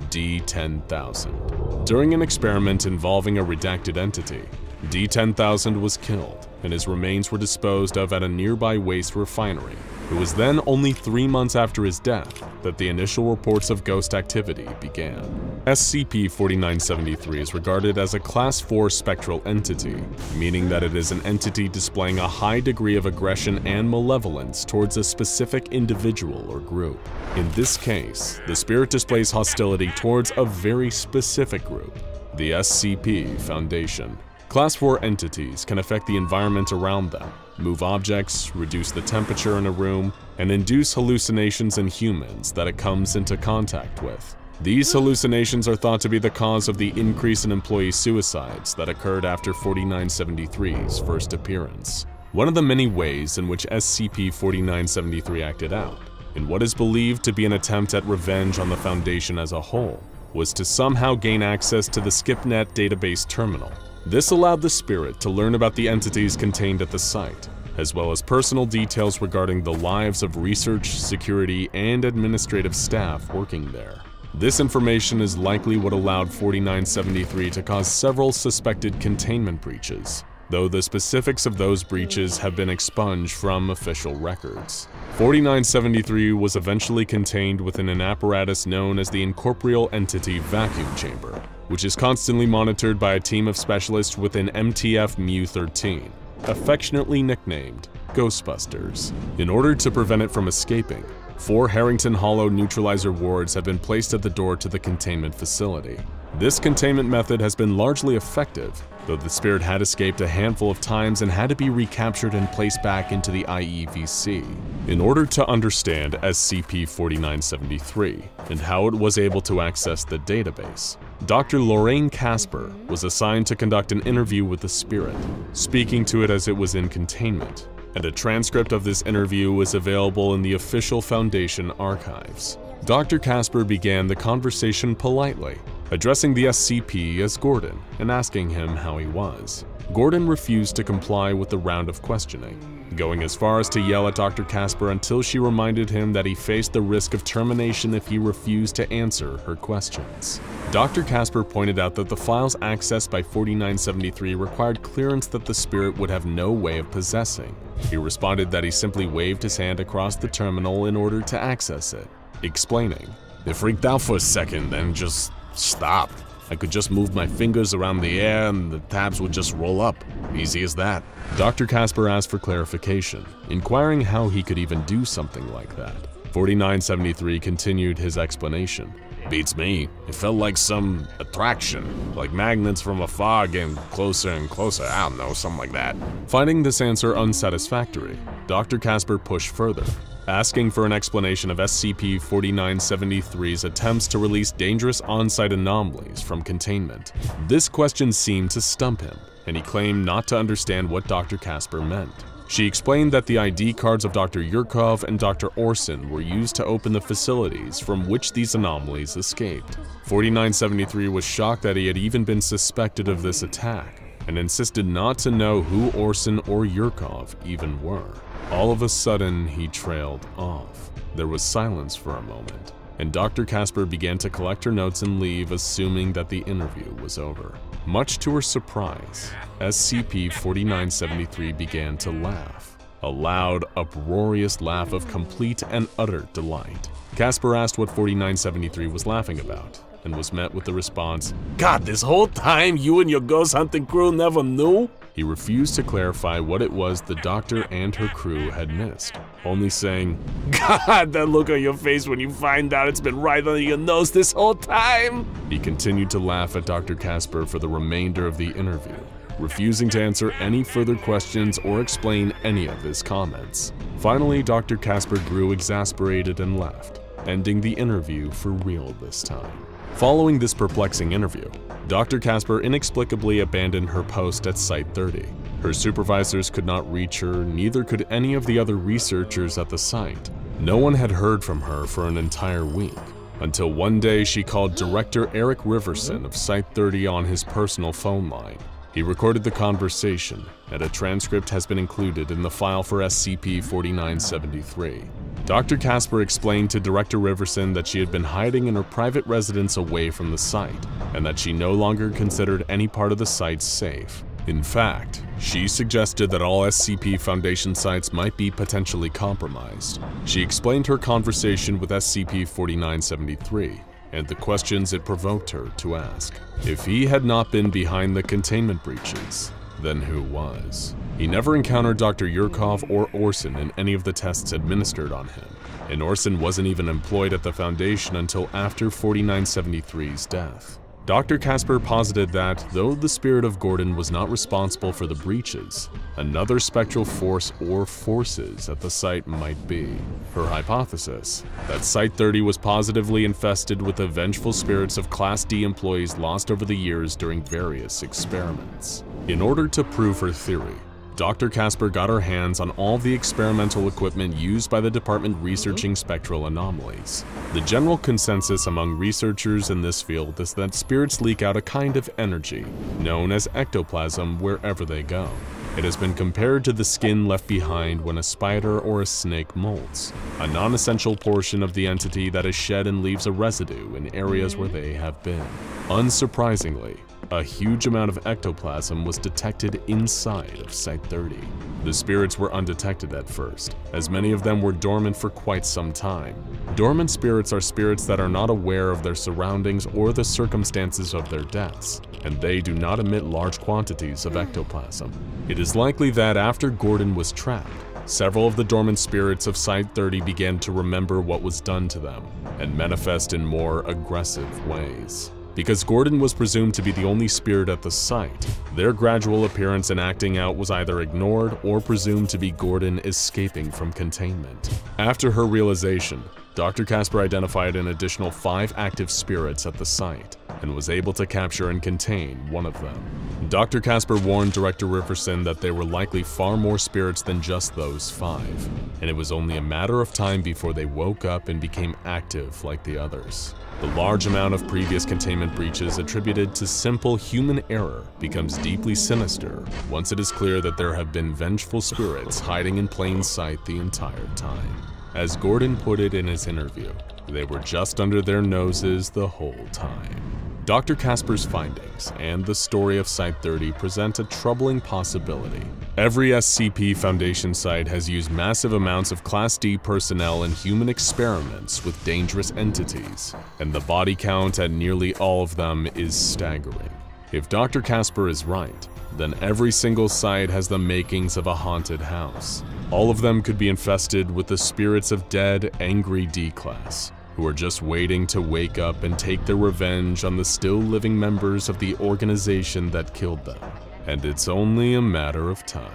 D-10,000. During an experiment involving a redacted entity, D-10,000 was killed, and his remains were disposed of at a nearby waste refinery. It was then only 3 months after his death that the initial reports of ghost activity began. SCP-2419 is regarded as a Class 4 spectral entity, meaning that it is an entity displaying a high degree of aggression and malevolence towards a specific individual or group. In this case, the spirit displays hostility towards a very specific group, the SCP Foundation. Class 4 entities can affect the environment around them, move objects, reduce the temperature in a room, and induce hallucinations in humans that it comes into contact with. These hallucinations are thought to be the cause of the increase in employee suicides that occurred after 4973's first appearance. One of the many ways in which SCP-4973 acted out, in what is believed to be an attempt at revenge on the Foundation as a whole, was to somehow gain access to the SCPnet database terminal. This allowed the Spirit to learn about the entities contained at the site, as well as personal details regarding the lives of research, security, and administrative staff working there. This information is likely what allowed 4973 to cause several suspected containment breaches, though the specifics of those breaches have been expunged from official records. 4973 was eventually contained within an apparatus known as the Incorporeal Entity Vacuum Chamber, which is constantly monitored by a team of specialists within MTF-Mu-13, affectionately nicknamed Ghostbusters. In order to prevent it from escaping, 4 Harrington Hollow neutralizer wards have been placed at the door to the containment facility. This containment method has been largely effective, though the Spirit had escaped a handful of times and had to be recaptured and placed back into the IEVC. In order to understand SCP-4973 and how it was able to access the database, Dr. Lorraine Casper was assigned to conduct an interview with the Spirit, speaking to it as it was in containment, and a transcript of this interview is available in the official Foundation archives. Dr. Casper began the conversation politely, addressing the SCP as Gordon and asking him how he was. Gordon refused to comply with the round of questioning, going as far as to yell at Dr. Casper until she reminded him that he faced the risk of termination if he refused to answer her questions. Dr. Casper pointed out that the files accessed by 4973 required clearance that the Spirit would have no way of possessing. He responded that he simply waved his hand across the terminal in order to access it, explaining, "It freaked out for a second and just stopped. I could just move my fingers around the air and the tabs would just roll up. Easy as that." Dr. Casper asked for clarification, inquiring how he could even do something like that. 4973 continued his explanation. "Beats me. It felt like some attraction, like magnets from afar getting closer and closer. I don't know, something like that." Finding this answer unsatisfactory, Dr. Casper pushed further, asking for an explanation of SCP-4973's attempts to release dangerous on-site anomalies from containment. This question seemed to stump him, and he claimed not to understand what Dr. Casper meant. She explained that the ID cards of Dr. Yurkov and Dr. Orson were used to open the facilities from which these anomalies escaped. 4973 was shocked that he had even been suspected of this attack, and insisted not to know who Orson or Yurkov even were. All of a sudden, he trailed off. There was silence for a moment, and Dr. Casper began to collect her notes and leave, assuming that the interview was over. Much to her surprise, SCP-4973 began to laugh. A loud, uproarious laugh of complete and utter delight. Casper asked what 4973 was laughing about, and was met with the response, "God, this whole time you and your ghost hunting crew never knew?" He refused to clarify what it was the doctor and her crew had missed, only saying, "God, that look on your face when you find out it's been right under your nose this whole time!" He continued to laugh at Dr. Casper for the remainder of the interview, refusing to answer any further questions or explain any of his comments. Finally, Dr. Casper grew exasperated and left, ending the interview for real this time. Following this perplexing interview, Dr. Casper inexplicably abandoned her post at Site-30. Her supervisors could not reach her, neither could any of the other researchers at the site. No one had heard from her for an entire week, until one day she called Director Eric Riverson of Site-30 on his personal phone line. He recorded the conversation, and a transcript has been included in the file for SCP-4973. Dr. Casper explained to Director Riverson that she had been hiding in her private residence away from the site, and that she no longer considered any part of the site safe. In fact, she suggested that all SCP Foundation sites might be potentially compromised. She explained her conversation with SCP-4973, and the questions it provoked her to ask. If he had not been behind the containment breaches, then who was? He never encountered Dr. Yurkov or Orson in any of the tests administered on him, and Orson wasn't even employed at the Foundation until after 4973's death. Dr. Casper posited that, though the spirit of Gordon was not responsible for the breaches, another spectral force or forces at the site might be. Her hypothesis, that Site-30 was positively infested with the vengeful spirits of Class D employees lost over the years during various experiments. In order to prove her theory, Dr. Casper got her hands on all the experimental equipment used by the department researching spectral anomalies. The general consensus among researchers in this field is that spirits leak out a kind of energy, known as ectoplasm, wherever they go. It has been compared to the skin left behind when a spider or a snake molts, a non-essential portion of the entity that is shed and leaves a residue in areas where they have been. Unsurprisingly, a huge amount of ectoplasm was detected inside of Site-30. The spirits were undetected at first, as many of them were dormant for quite some time. Dormant spirits are spirits that are not aware of their surroundings or the circumstances of their deaths, and they do not emit large quantities of ectoplasm. It is likely that after Gordon was trapped, several of the dormant spirits of Site-30 began to remember what was done to them and manifest in more aggressive ways. Because Gordon was presumed to be the only spirit at the site, their gradual appearance and acting out was either ignored or presumed to be Gordon escaping from containment. After her realization, Dr. Casper identified an additional 5 active spirits at the site and was able to capture and contain one of them. Dr. Casper warned Director Riverson that there were likely far more spirits than just those 5, and it was only a matter of time before they woke up and became active like the others. The large amount of previous containment breaches attributed to simple human error becomes deeply sinister once it is clear that there have been vengeful spirits hiding in plain sight the entire time. As Gordon put it in his interview, they were just under their noses the whole time. Dr. Casper's findings and the story of Site-30 present a troubling possibility. Every SCP Foundation site has used massive amounts of Class D personnel in human experiments with dangerous entities, and the body count at nearly all of them is staggering. If Dr. Casper is right, then every single site has the makings of a haunted house. All of them could be infested with the spirits of dead, angry D-Class, who are just waiting to wake up and take their revenge on the still living members of the organization that killed them. And it's only a matter of time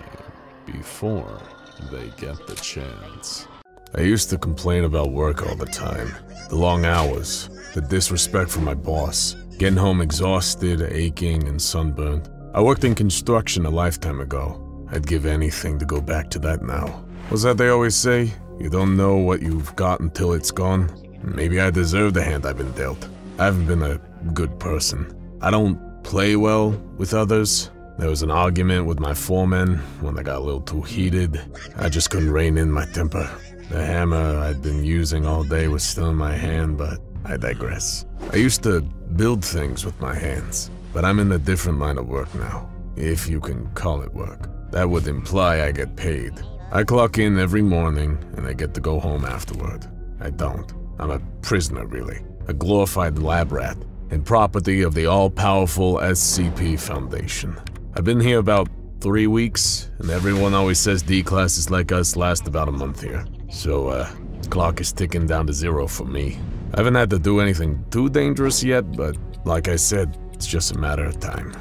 before they get the chance. I used to complain about work all the time. The long hours, the disrespect from my boss, getting home exhausted, aching, and sunburned. I worked in construction a lifetime ago. I'd give anything to go back to that now. What's that they always say? You don't know what you've got until it's gone? Maybe I deserve the hand I've been dealt. I haven't been a good person. I don't play well with others. There was an argument with my foreman when I got a little too heated. I just couldn't rein in my temper. The hammer I'd been using all day was still in my hand, but I digress. I used to build things with my hands, but I'm in a different line of work now, if you can call it work. That would imply I get paid. I clock in every morning and I get to go home afterward. I don't. I'm a prisoner, really. A glorified lab rat and property of the all-powerful SCP Foundation. I've been here about 3 weeks, and everyone always says D-classes like us last about a month here. So, clock is ticking down to 0 for me. I haven't had to do anything too dangerous yet, but like I said, it's just a matter of time.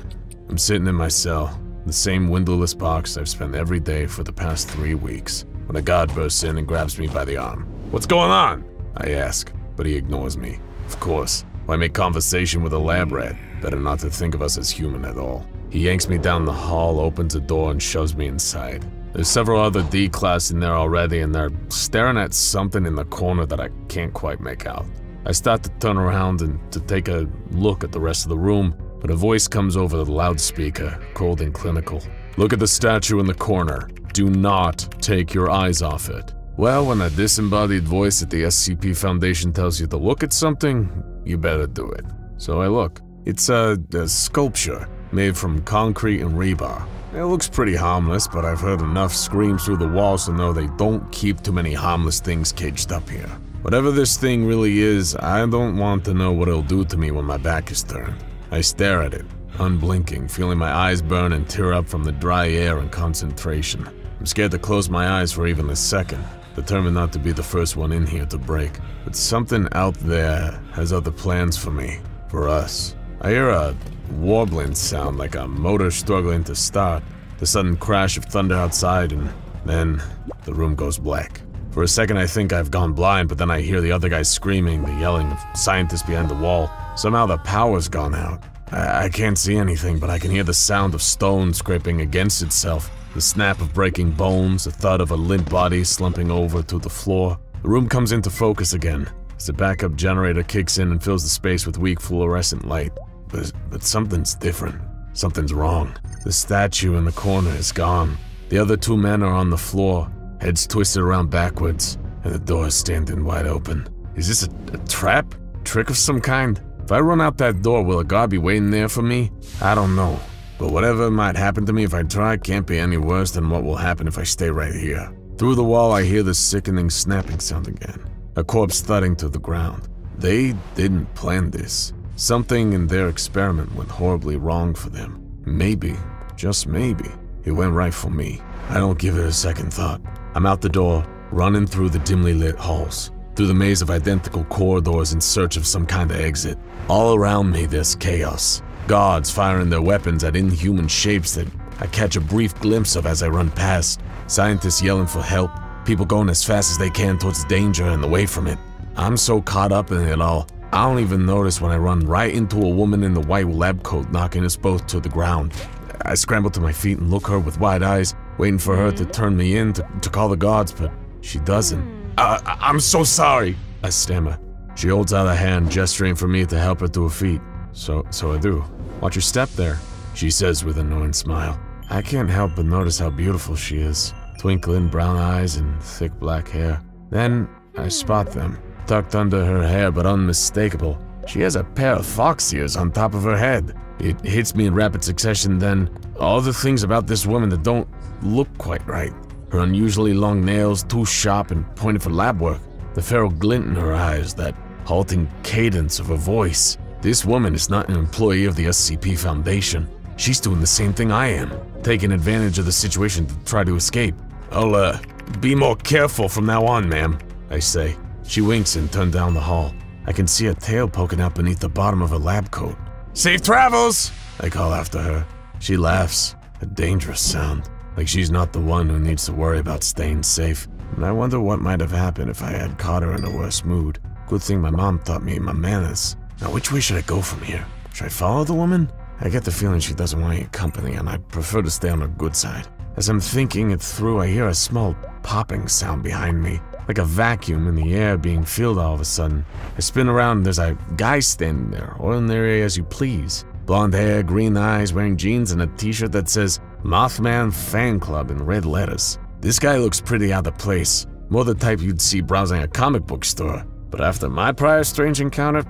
I'm sitting in my cell, the same windowless box I've spent every day for the past 3 weeks, when a guard bursts in and grabs me by the arm. "What's going on?" I ask, but he ignores me. Of course, why make conversation with a lab rat? Better not to think of us as human at all. He yanks me down the hall, opens a door, and shoves me inside. There's several other D-Class in there already, and they're staring at something in the corner that I can't quite make out. I start to turn around and to take a look at the rest of the room, but a voice comes over the loudspeaker, cold and clinical. "Look at the statue in the corner. Do not take your eyes off it." Well, when a disembodied voice at the SCP Foundation tells you to look at something, you better do it. So I look. It's a sculpture made from concrete and rebar. It looks pretty harmless, but I've heard enough screams through the walls to know they don't keep too many harmless things caged up here. Whatever this thing really is, I don't want to know what it'll do to me when my back is turned. I stare at it, unblinking, feeling my eyes burn and tear up from the dry air and concentration. I'm scared to close my eyes for even a second, determined not to be the first one in here to break. But something out there has other plans for me, for us. I hear a warbling sound like a motor struggling to start, the sudden crash of thunder outside, and then the room goes black. For a second I think I've gone blind, but then I hear the other guys screaming, the yelling of scientists behind the wall. Somehow the power's gone out. I can't see anything, but I can hear the sound of stone scraping against itself, the snap of breaking bones, the thud of a limp body slumping over to the floor. The room comes into focus again, as the backup generator kicks in and fills the space with weak fluorescent light. But something's different. Something's wrong. The statue in the corner is gone. The other two men are on the floor, heads twisted around backwards, and the door is standing wide open. Is this a trap? Trick of some kind? If I run out that door, will a guard be waiting there for me? I don't know. But whatever might happen to me if I try can't be any worse than what will happen if I stay right here. Through the wall, I hear the sickening snapping sound again. A corpse thudding to the ground. They didn't plan this. Something in their experiment went horribly wrong for them. Maybe, just maybe, it went right for me. I don't give it a second thought. I'm out the door, running through the dimly lit halls, through the maze of identical corridors in search of some kind of exit. All around me there's chaos. Guards firing their weapons at inhuman shapes that I catch a brief glimpse of as I run past. Scientists yelling for help, people going as fast as they can towards danger and away from it. I'm so caught up in it all, I don't even notice when I run right into a woman in the white lab coat knocking us both to the ground. I scramble to my feet and look her with wide eyes, waiting for her to turn me in to call the guards, but she doesn't. I'm so sorry, I stammer. She holds out a hand, gesturing for me to help her to her feet. So I do. Watch your step there, she says with a knowing smile. I can't help but notice how beautiful she is. Twinkling brown eyes and thick black hair. Then I spot them. Tucked under her hair but unmistakable, she has a pair of fox ears on top of her head. It hits me in rapid succession then, all the things about this woman that don't look quite right. Her unusually long nails, too sharp and pointed for lab work. The feral glint in her eyes, that halting cadence of her voice. This woman is not an employee of the SCP Foundation. She's doing the same thing I am, taking advantage of the situation to try to escape. I'll, be more careful from now on, ma'am, I say. She winks and turns down the hall. I can see a tail poking out beneath the bottom of her lab coat. Safe travels, I call after her. She laughs, a dangerous sound, like she's not the one who needs to worry about staying safe. And I wonder what might have happened if I had caught her in a worse mood. Good thing my mom taught me my manners. Now which way should I go from here? Should I follow the woman? I get the feeling she doesn't want any company and I prefer to stay on her good side. As I'm thinking it through, I hear a small popping sound behind me, like a vacuum in the air being filled all of a sudden. I spin around and there's a guy standing there, ordinary as you please. Blonde hair, green eyes, wearing jeans and a t-shirt that says Mothman Fan Club in red letters. This guy looks pretty out of place, more the type you'd see browsing a comic book store. But after my prior strange encounter,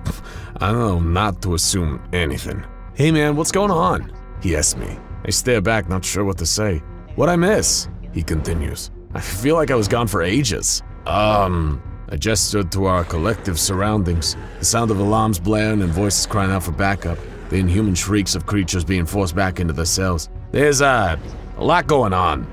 I know not to assume anything. Hey man, what's going on? He asks me. I stare back, not sure what to say. What'd I miss? He continues. I feel like I was gone for ages. I gestured to our collective surroundings, the sound of alarms blaring and voices crying out for backup, the inhuman shrieks of creatures being forced back into their cells. There's, a lot going on.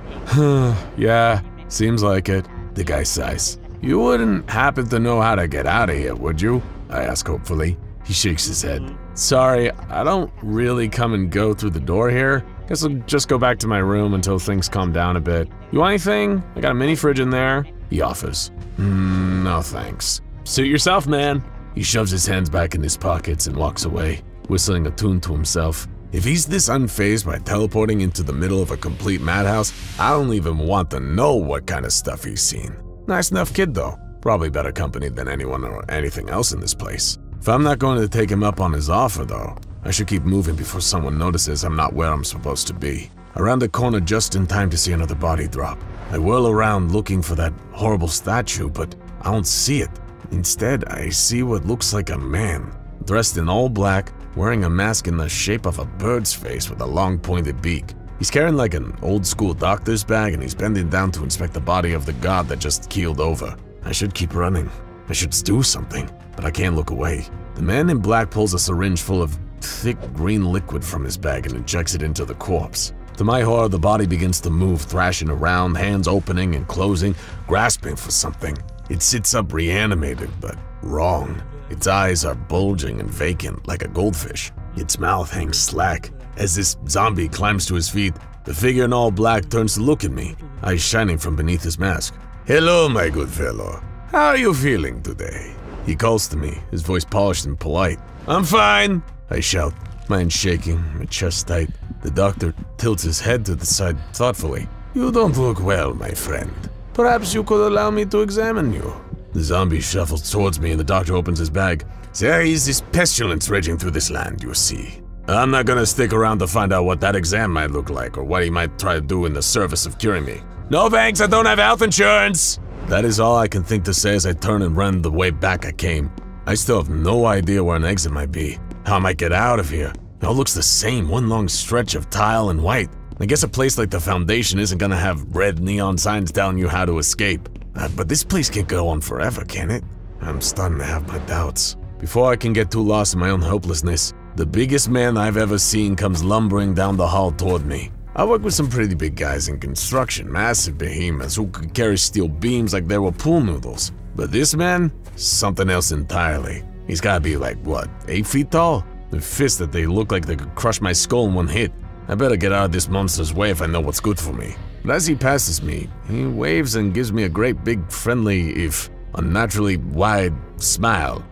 Yeah, seems like it, the guy sighs. You wouldn't happen to know how to get out of here, would you? I ask hopefully. He shakes his head. Sorry, I don't really come and go through the door here. Guess I'll just go back to my room until things calm down a bit. You want anything? I got a mini fridge in there. He offers. No thanks. Suit yourself, man. He shoves his hands back in his pockets and walks away, whistling a tune to himself. If he's this unfazed by teleporting into the middle of a complete madhouse, I don't even want to know what kind of stuff he's seen. Nice enough kid though. Probably better company than anyone or anything else in this place. If I'm not going to take him up on his offer though, I should keep moving before someone notices I'm not where I'm supposed to be. Around the corner just in time to see another body drop. I whirl around looking for that horrible statue, but I don't see it. Instead, I see what looks like a man, dressed in all black, wearing a mask in the shape of a bird's face with a long pointed beak. He's carrying like an old school doctor's bag and he's bending down to inspect the body of the god that just keeled over. I should keep running. I should do something, but I can't look away. The man in black pulls a syringe full of thick green liquid from his bag and injects it into the corpse. To my horror, the body begins to move, thrashing around, hands opening and closing, grasping for something. It sits up reanimated, but wrong. Its eyes are bulging and vacant like a goldfish. Its mouth hangs slack. As this zombie climbs to his feet, The figure in all black turns to look at me, eyes shining from beneath his mask. "Hello, my good fellow. How are you feeling today?" He calls to me, his voice polished and polite. "I'm fine," I shout, my hands shaking, my chest tight. The doctor tilts his head to the side thoughtfully. "You don't look well, my friend. Perhaps you could allow me to examine you." The zombie shuffles towards me and the doctor opens his bag. "There is this pestilence raging through this land, you see. I'm not gonna stick around to find out what that exam might look like or what he might try to do in the service of curing me. No thanks, I don't have health insurance!" That is all I can think to say as I turn and run the way back I came. I still have no idea where an exit might be, how I might get out of here. It all looks the same, one long stretch of tile and white. I guess a place like the Foundation isn't gonna have red neon signs telling you how to escape. But this place can't go on forever, can it? I'm starting to have my doubts. Before I can get too lost in my own hopelessness, the biggest man I've ever seen comes lumbering down the hall toward me. I work with some pretty big guys in construction, massive behemoths who could carry steel beams like they were pool noodles. But this man? Something else entirely. He's gotta be like, what, 8 feet tall? With fists that they look like they could crush my skull in one hit. I better get out of this monster's way if I know what's good for me. But as he passes me, he waves and gives me a great big friendly, if unnaturally wide, smile.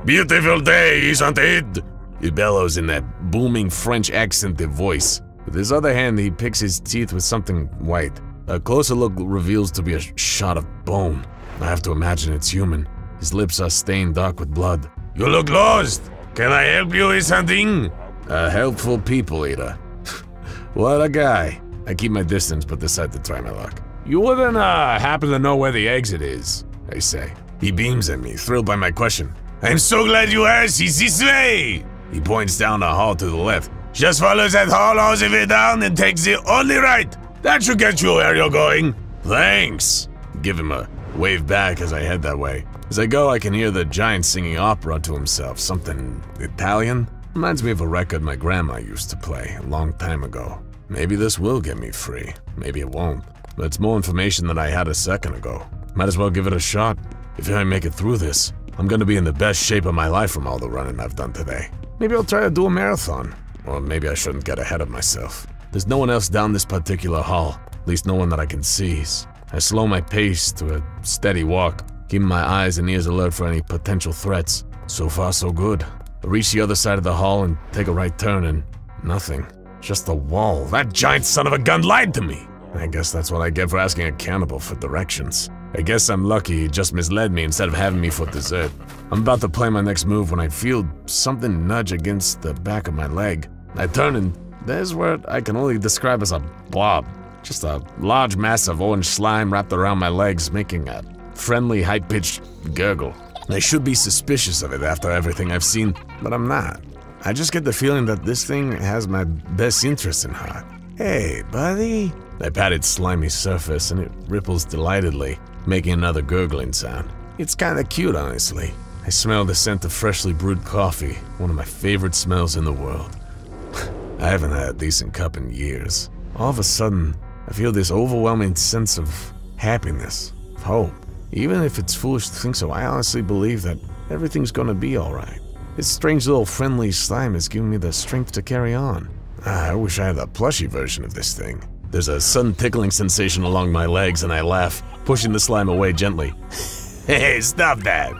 "Beautiful day, isn't it?" He bellows in that booming French accented voice. With his other hand, he picks his teeth with something white. A closer look reveals to be a shot of bone. I have to imagine it's human. His lips are stained dark with blood. "You look lost. Can I help you with something?" A helpful people eater. What a guy. I keep my distance but decide to try my luck. "You wouldn't happen to know where the exit is?" I say. He beams at me, thrilled by my question. "I'm so glad you asked. It's this way." He points down the hall to the left. "Just follow that hall all the way down and take the only right. That should get you where you're going." "Thanks." Give him a wave back as I head that way. As I go, I can hear the giant singing opera to himself, something Italian. Reminds me of a record my grandma used to play a long time ago. Maybe this will get me free, maybe it won't. But it's more information than I had a second ago. Might as well give it a shot. If I make it through this, I'm gonna be in the best shape of my life from all the running I've done today. Maybe I'll try to do a marathon. Or maybe I shouldn't get ahead of myself. There's no one else down this particular hall, at least no one that I can see. I slow my pace to a steady walk, keeping my eyes and ears alert for any potential threats. So far, so good. I reach the other side of the hall and take a right turn and nothing. Just a wall. That giant son of a gun lied to me! I guess that's what I get for asking a cannibal for directions. I guess I'm lucky he just misled me instead of having me for dessert. I'm about to play my next move when I feel something nudge against the back of my leg. I turn and there's what I can only describe as a blob. Just a large mass of orange slime wrapped around my legs, making a friendly, high-pitched gurgle. I should be suspicious of it after everything I've seen, but I'm not. I just get the feeling that this thing has my best interest in heart. "Hey, buddy." I pat its slimy surface and it ripples delightedly, making another gurgling sound. It's kinda cute, honestly. I smell the scent of freshly brewed coffee, one of my favorite smells in the world. I haven't had a decent cup in years. All of a sudden, I feel this overwhelming sense of happiness, of hope. Even if it's foolish to think so, I honestly believe that everything's gonna be alright. This strange little friendly slime is giving me the strength to carry on. I wish I had a plushy version of this thing. There's a sudden tickling sensation along my legs and I laugh, pushing the slime away gently. "Hey, stop that!"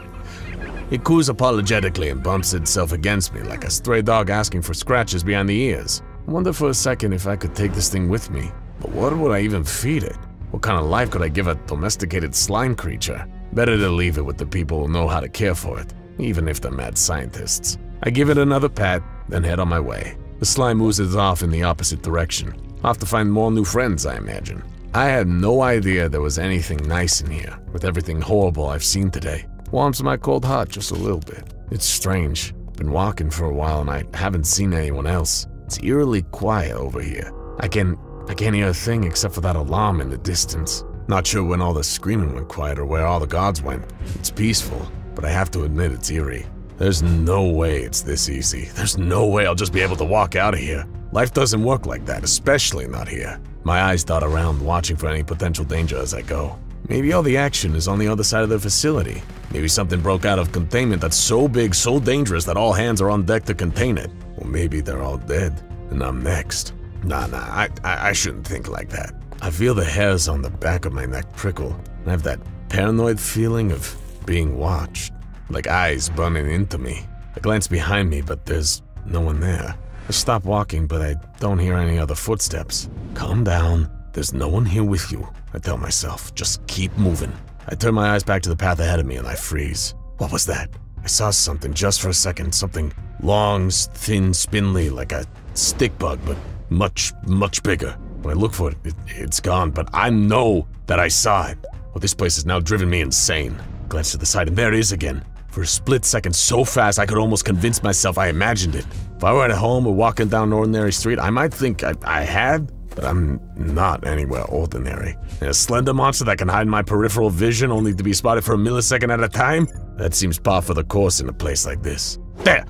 It coos apologetically and bumps itself against me like a stray dog asking for scratches behind the ears. I wonder for a second if I could take this thing with me. But what would I even feed it? What kind of life could I give a domesticated slime creature? Better to leave it with the people who know how to care for it, even if they're mad scientists. I give it another pat, then head on my way. The slime oozes off in the opposite direction. I'll have to find more new friends, I imagine. I had no idea there was anything nice in here, with everything horrible I've seen today. Warms my cold heart just a little bit. It's strange. Been walking for a while and I haven't seen anyone else. It's eerily quiet over here. I can't hear a thing except for that alarm in the distance. Not sure when all the screaming went quiet or where all the guards went. It's peaceful, but I have to admit it's eerie. There's no way it's this easy. There's no way I'll just be able to walk out of here. Life doesn't work like that, especially not here. My eyes dot around, watching for any potential danger as I go. Maybe all the action is on the other side of the facility. Maybe something broke out of containment that's so big, so dangerous that all hands are on deck to contain it. Or maybe they're all dead, and I'm next. Nah, I shouldn't think like that. I feel the hairs on the back of my neck prickle, and I have that paranoid feeling of being watched, like eyes burning into me. I glance behind me, but there's no one there. I stop walking, but I don't hear any other footsteps. Calm down, there's no one here with you, I tell myself. Just keep moving. I turn my eyes back to the path ahead of me and I freeze. What was that? I saw something just for a second, something long, thin, spindly, like a stick bug, but much bigger. When I look for it, it's gone, but I know that I saw it. Well, this place has now driven me insane. I glance to the side and there it is again. For a split second, so fast I could almost convince myself I imagined it. If I were at home or walking down an ordinary street, I might think I had, but I'm not anywhere ordinary. And a slender monster that can hide my peripheral vision only to be spotted for a millisecond at a time? That seems par for the course in a place like this. There!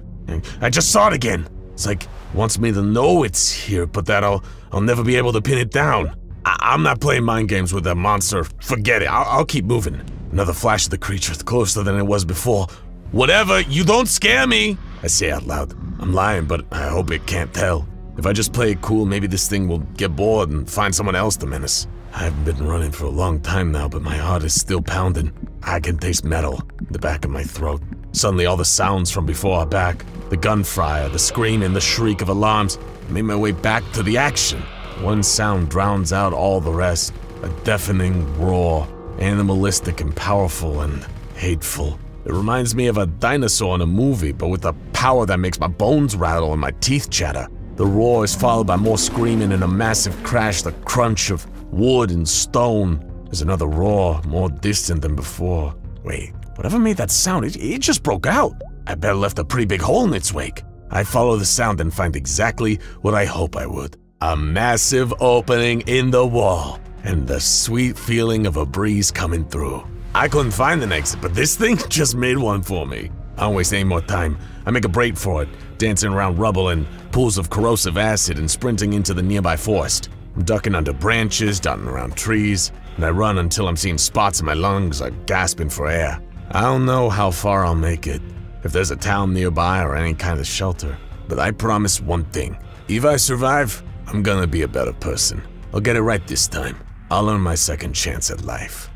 I just saw it again! It's like, wants me to know it's here, but that I'll never be able to pin it down. I'm not playing mind games with that monster. Forget it, I'll keep moving. Another flash of the creature, closer than it was before. Whatever, you don't scare me! I say out loud. I'm lying, but I hope it can't tell. If I just play it cool, maybe this thing will get bored and find someone else to menace. I haven't been running for a long time now, but my heart is still pounding. I can taste metal in the back of my throat. Suddenly all the sounds from before are back. The gunfire, the screaming, the shriek of alarms. I made my way back to the action. One sound drowns out all the rest. A deafening roar. Animalistic and powerful and hateful. It reminds me of a dinosaur in a movie, but with a power that makes my bones rattle and my teeth chatter. The roar is followed by more screaming and a massive crash, the crunch of wood and stone. There's another roar, more distant than before. Wait, whatever made that sound, it just broke out. I bet it left a pretty big hole in its wake. I follow the sound and find exactly what I hope I would. A massive opening in the wall, and the sweet feeling of a breeze coming through. I couldn't find an exit, but this thing just made one for me. I don't waste any more time. I make a break for it, dancing around rubble and pools of corrosive acid and sprinting into the nearby forest. I'm ducking under branches, dotting around trees, and I run until I'm seeing spots in my lungs are gasping for air. I don't know how far I'll make it, if there's a town nearby or any kind of shelter, but I promise one thing. If I survive, I'm gonna be a better person. I'll get it right this time. I'll earn my second chance at life.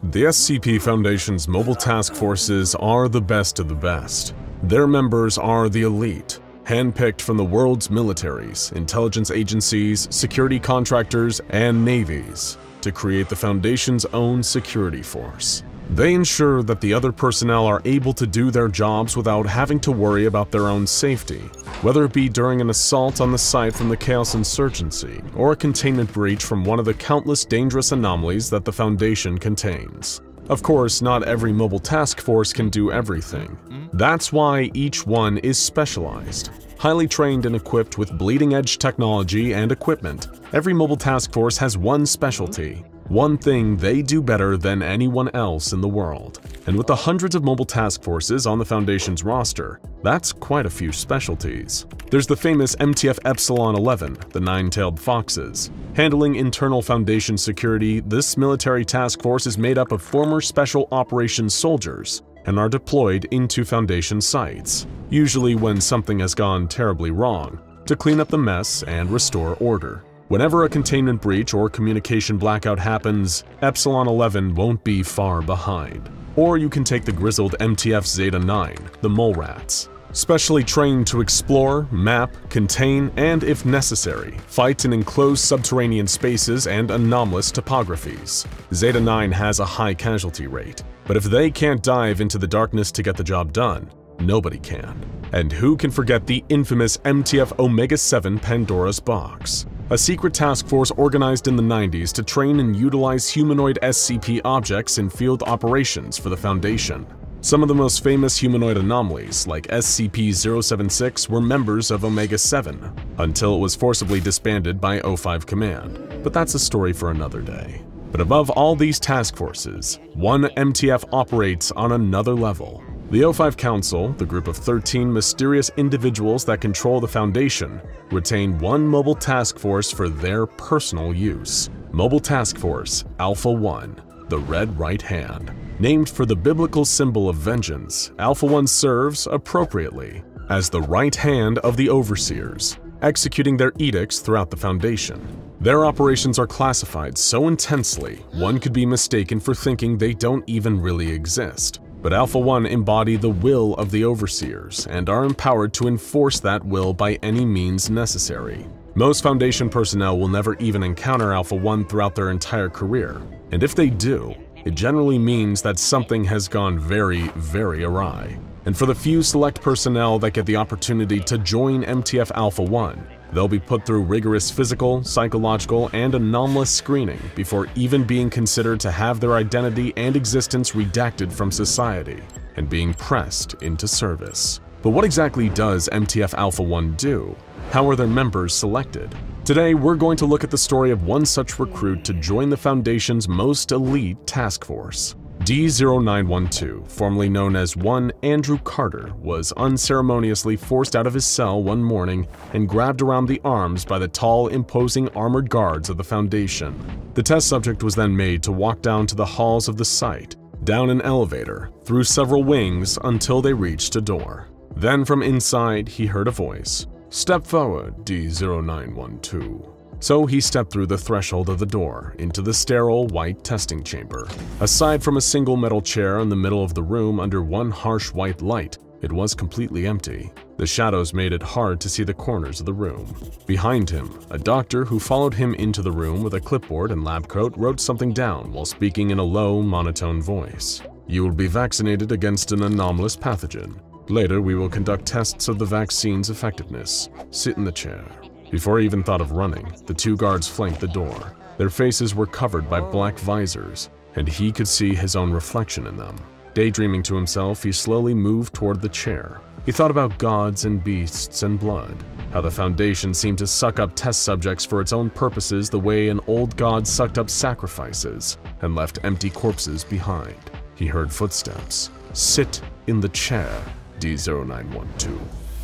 The SCP Foundation's mobile task forces are the best of the best. Their members are the elite, handpicked from the world's militaries, intelligence agencies, security contractors, and navies to create the Foundation's own security force. They ensure that the other personnel are able to do their jobs without having to worry about their own safety, whether it be during an assault on the site from the Chaos Insurgency, or a containment breach from one of the countless dangerous anomalies that the Foundation contains. Of course, not every mobile task force can do everything. That's why each one is specialized. Highly trained and equipped with bleeding-edge technology and equipment, every mobile task force has one specialty. One thing they do better than anyone else in the world. And with the hundreds of mobile task forces on the Foundation's roster, that's quite a few specialties. There's the famous MTF Epsilon 11, the Nine-Tailed Foxes. Handling internal Foundation security, this military task force is made up of former Special Operations soldiers and are deployed into Foundation sites, usually when something has gone terribly wrong, to clean up the mess and restore order. Whenever a containment breach or communication blackout happens, Epsilon 11 won't be far behind. Or you can take the grizzled MTF Zeta 9, the Mole Rats. Specially trained to explore, map, contain, and if necessary, fight in enclosed subterranean spaces and anomalous topographies. Zeta 9 has a high casualty rate, but if they can't dive into the darkness to get the job done, nobody can. And who can forget the infamous MTF Omega 7 Pandora's Box? A secret task force organized in the 90s to train and utilize humanoid SCP objects in field operations for the Foundation. Some of the most famous humanoid anomalies, like SCP-076, were members of Omega 7, until it was forcibly disbanded by O5 Command, but that's a story for another day. But above all these task forces, one MTF operates on another level. The O5 Council, the group of 13 mysterious individuals that control the Foundation, retain one mobile task force for their personal use. Mobile Task Force Alpha 1, the Red Right Hand. Named for the biblical symbol of vengeance, Alpha 1 serves, appropriately, as the right hand of the Overseers, executing their edicts throughout the Foundation. Their operations are classified so intensely, one could be mistaken for thinking they don't even really exist. But Alpha 1 embody the will of the Overseers and are empowered to enforce that will by any means necessary. Most Foundation personnel will never even encounter Alpha 1 throughout their entire career, and if they do, it generally means that something has gone very, very awry. And for the few select personnel that get the opportunity to join MTF Alpha 1, they'll be put through rigorous physical, psychological, and anomalous screening before even being considered to have their identity and existence redacted from society and being pressed into service. But what exactly does MTF Alpha 1 do? How are their members selected? Today, we're going to look at the story of one such recruit to join the Foundation's most elite task force. D-0912, formerly known as 1 Andrew Carter, was unceremoniously forced out of his cell one morning and grabbed around the arms by the tall, imposing armored guards of the Foundation. The test subject was then made to walk down to the halls of the site, down an elevator, through several wings until they reached a door. Then from inside, he heard a voice. "Step forward, D-0912. So he stepped through the threshold of the door into the sterile white testing chamber. Aside from a single metal chair in the middle of the room under one harsh white light, it was completely empty. The shadows made it hard to see the corners of the room. Behind him, a doctor who followed him into the room with a clipboard and lab coat wrote something down while speaking in a low, monotone voice. "You will be vaccinated against an anomalous pathogen. Later, we will conduct tests of the vaccine's effectiveness. Sit in the chair." Before he even thought of running, the two guards flanked the door. Their faces were covered by black visors, and he could see his own reflection in them. Daydreaming to himself, he slowly moved toward the chair. He thought about gods and beasts and blood, how the Foundation seemed to suck up test subjects for its own purposes the way an old god sucked up sacrifices and left empty corpses behind. He heard footsteps. "Sit in the chair, D-0912.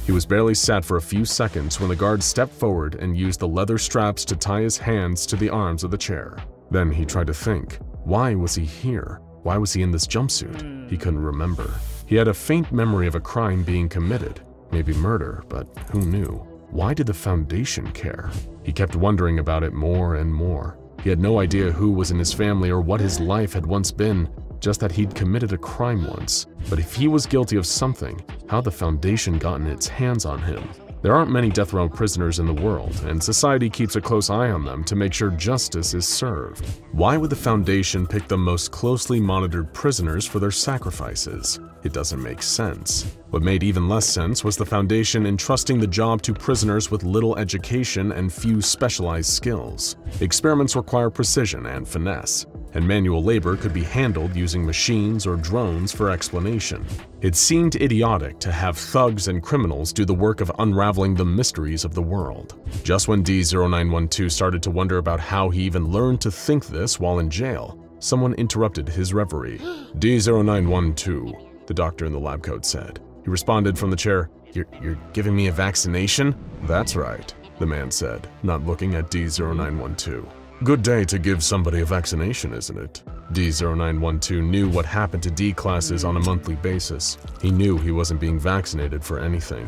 He was barely sat for a few seconds when the guard stepped forward and used the leather straps to tie his hands to the arms of the chair. Then he tried to think. Why was he here? Why was he in this jumpsuit? He couldn't remember. He had a faint memory of a crime being committed, maybe murder, but who knew? Why did the Foundation care? He kept wondering about it more and more. He had no idea who was in his family or what his life had once been, just that he'd committed a crime once. But if he was guilty of something, how had the Foundation gotten its hands on him? There aren't many death row prisoners in the world, and society keeps a close eye on them to make sure justice is served. Why would the Foundation pick the most closely monitored prisoners for their sacrifices? It doesn't make sense. What made even less sense was the Foundation entrusting the job to prisoners with little education and few specialized skills. Experiments require precision and finesse, and manual labor could be handled using machines or drones for explanation. It seemed idiotic to have thugs and criminals do the work of unraveling the mysteries of the world. Just when D-0912 started to wonder about how he even learned to think this while in jail, someone interrupted his reverie. "D-0912, the doctor in the lab coat said. He responded from the chair, You're giving me a vaccination?" "That's right," the man said, not looking at D-0912. "Good day to give somebody a vaccination, isn't it?" D-0912 knew what happened to D-classes on a monthly basis. He knew he wasn't being vaccinated for anything.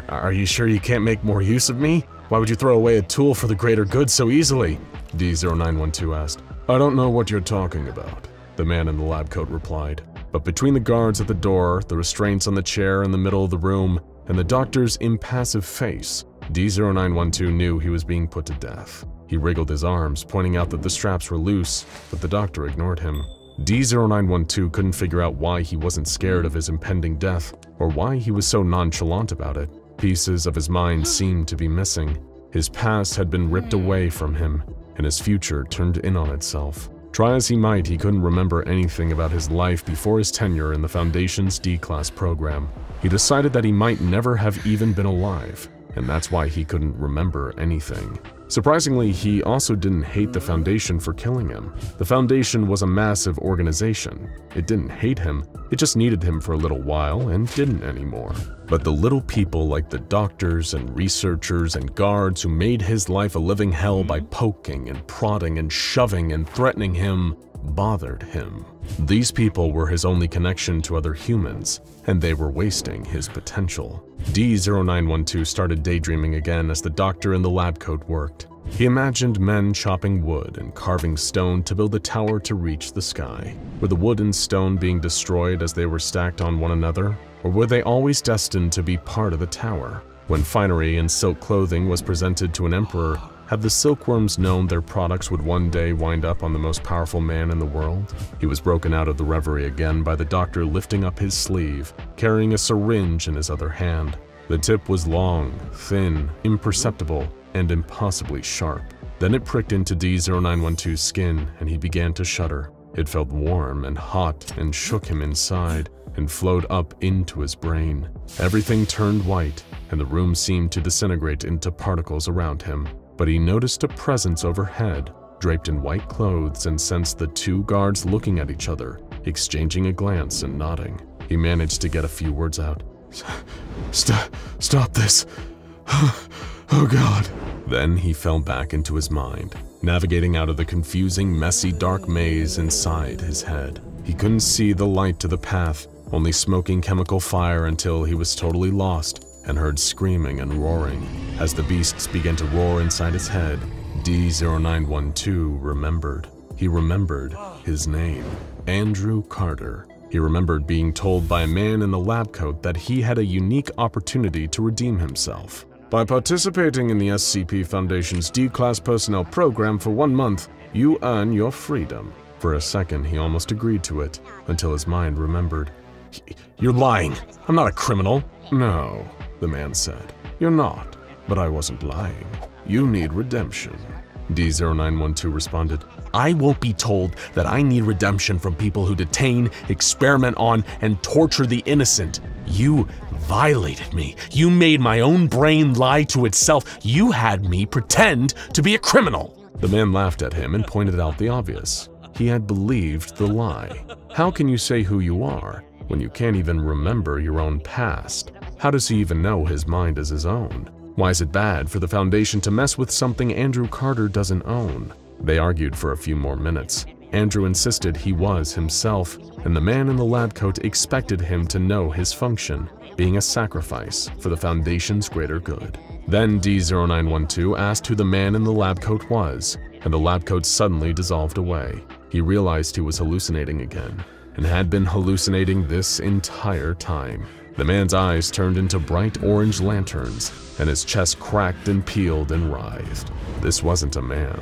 Are you sure you can't make more use of me? Why would you throw away a tool for the greater good so easily?" D-0912 asked. "I don't know what you're talking about," the man in the lab coat replied. But between the guards at the door, the restraints on the chair in the middle of the room, and the doctor's impassive face, D-0912 knew he was being put to death. He wriggled his arms, pointing out that the straps were loose, but the doctor ignored him. D-0912 couldn't figure out why he wasn't scared of his impending death, or why he was so nonchalant about it. Pieces of his mind seemed to be missing. His past had been ripped away from him, and his future turned in on itself. Try as he might, he couldn't remember anything about his life before his tenure in the Foundation's D-Class program. He decided that he might never have even been alive, and that's why he couldn't remember anything. Surprisingly, he also didn't hate the Foundation for killing him. The Foundation was a massive organization. It didn't hate him, it just needed him for a little while and didn't anymore. But the little people like the doctors and researchers and guards who made his life a living hell by poking and prodding and shoving and threatening him, bothered him. These people were his only connection to other humans, and they were wasting his potential. D0912 started daydreaming again as the doctor in the lab coat worked. He imagined men chopping wood and carving stone to build a tower to reach the sky. Were the wood and stone being destroyed as they were stacked on one another, or were they always destined to be part of the tower? When finery and silk clothing was presented to an emperor, had the silkworms known their products would one day wind up on the most powerful man in the world? He was broken out of the reverie again by the doctor lifting up his sleeve, carrying a syringe in his other hand. The tip was long, thin, imperceptible, and impossibly sharp. Then it pricked into D0912's skin, and he began to shudder. It felt warm and hot and shook him inside and flowed up into his brain. Everything turned white, and the room seemed to disintegrate into particles around him. But he noticed a presence overhead, draped in white clothes, and sensed the two guards looking at each other, exchanging a glance and nodding. He managed to get a few words out. Stop this. Oh God. Then he fell back into his mind, navigating out of the confusing, messy, dark maze inside his head. He couldn't see the light to the path, only smoking chemical fire until he was totally lost and heard screaming and roaring. As the beasts began to roar inside his head, D0912 remembered. He remembered his name, Andrew Carter. He remembered being told by a man in the lab coat that he had a unique opportunity to redeem himself. By participating in the SCP Foundation's D-Class Personnel Program for 1 month, you earn your freedom. For a second, he almost agreed to it, until his mind remembered. You're lying. I'm not a criminal. No, the man said. You're not, but I wasn't lying. You need redemption. D0912 responded. I won't be told that I need redemption from people who detain, experiment on, and torture the innocent. You violated me. You made my own brain lie to itself. You had me pretend to be a criminal. The man laughed at him and pointed out the obvious. He had believed the lie. How can you say who you are when you can't even remember your own past? How does he even know his mind is his own? Why is it bad for the Foundation to mess with something Andrew Carter doesn't own? They argued for a few more minutes. Andrew insisted he was himself, and the man in the lab coat expected him to know his function, being a sacrifice for the Foundation's greater good. Then D0912 asked who the man in the lab coat was, and the lab coat suddenly dissolved away. He realized he was hallucinating again, and had been hallucinating this entire time. The man's eyes turned into bright orange lanterns, and his chest cracked and peeled and writhed. This wasn't a man.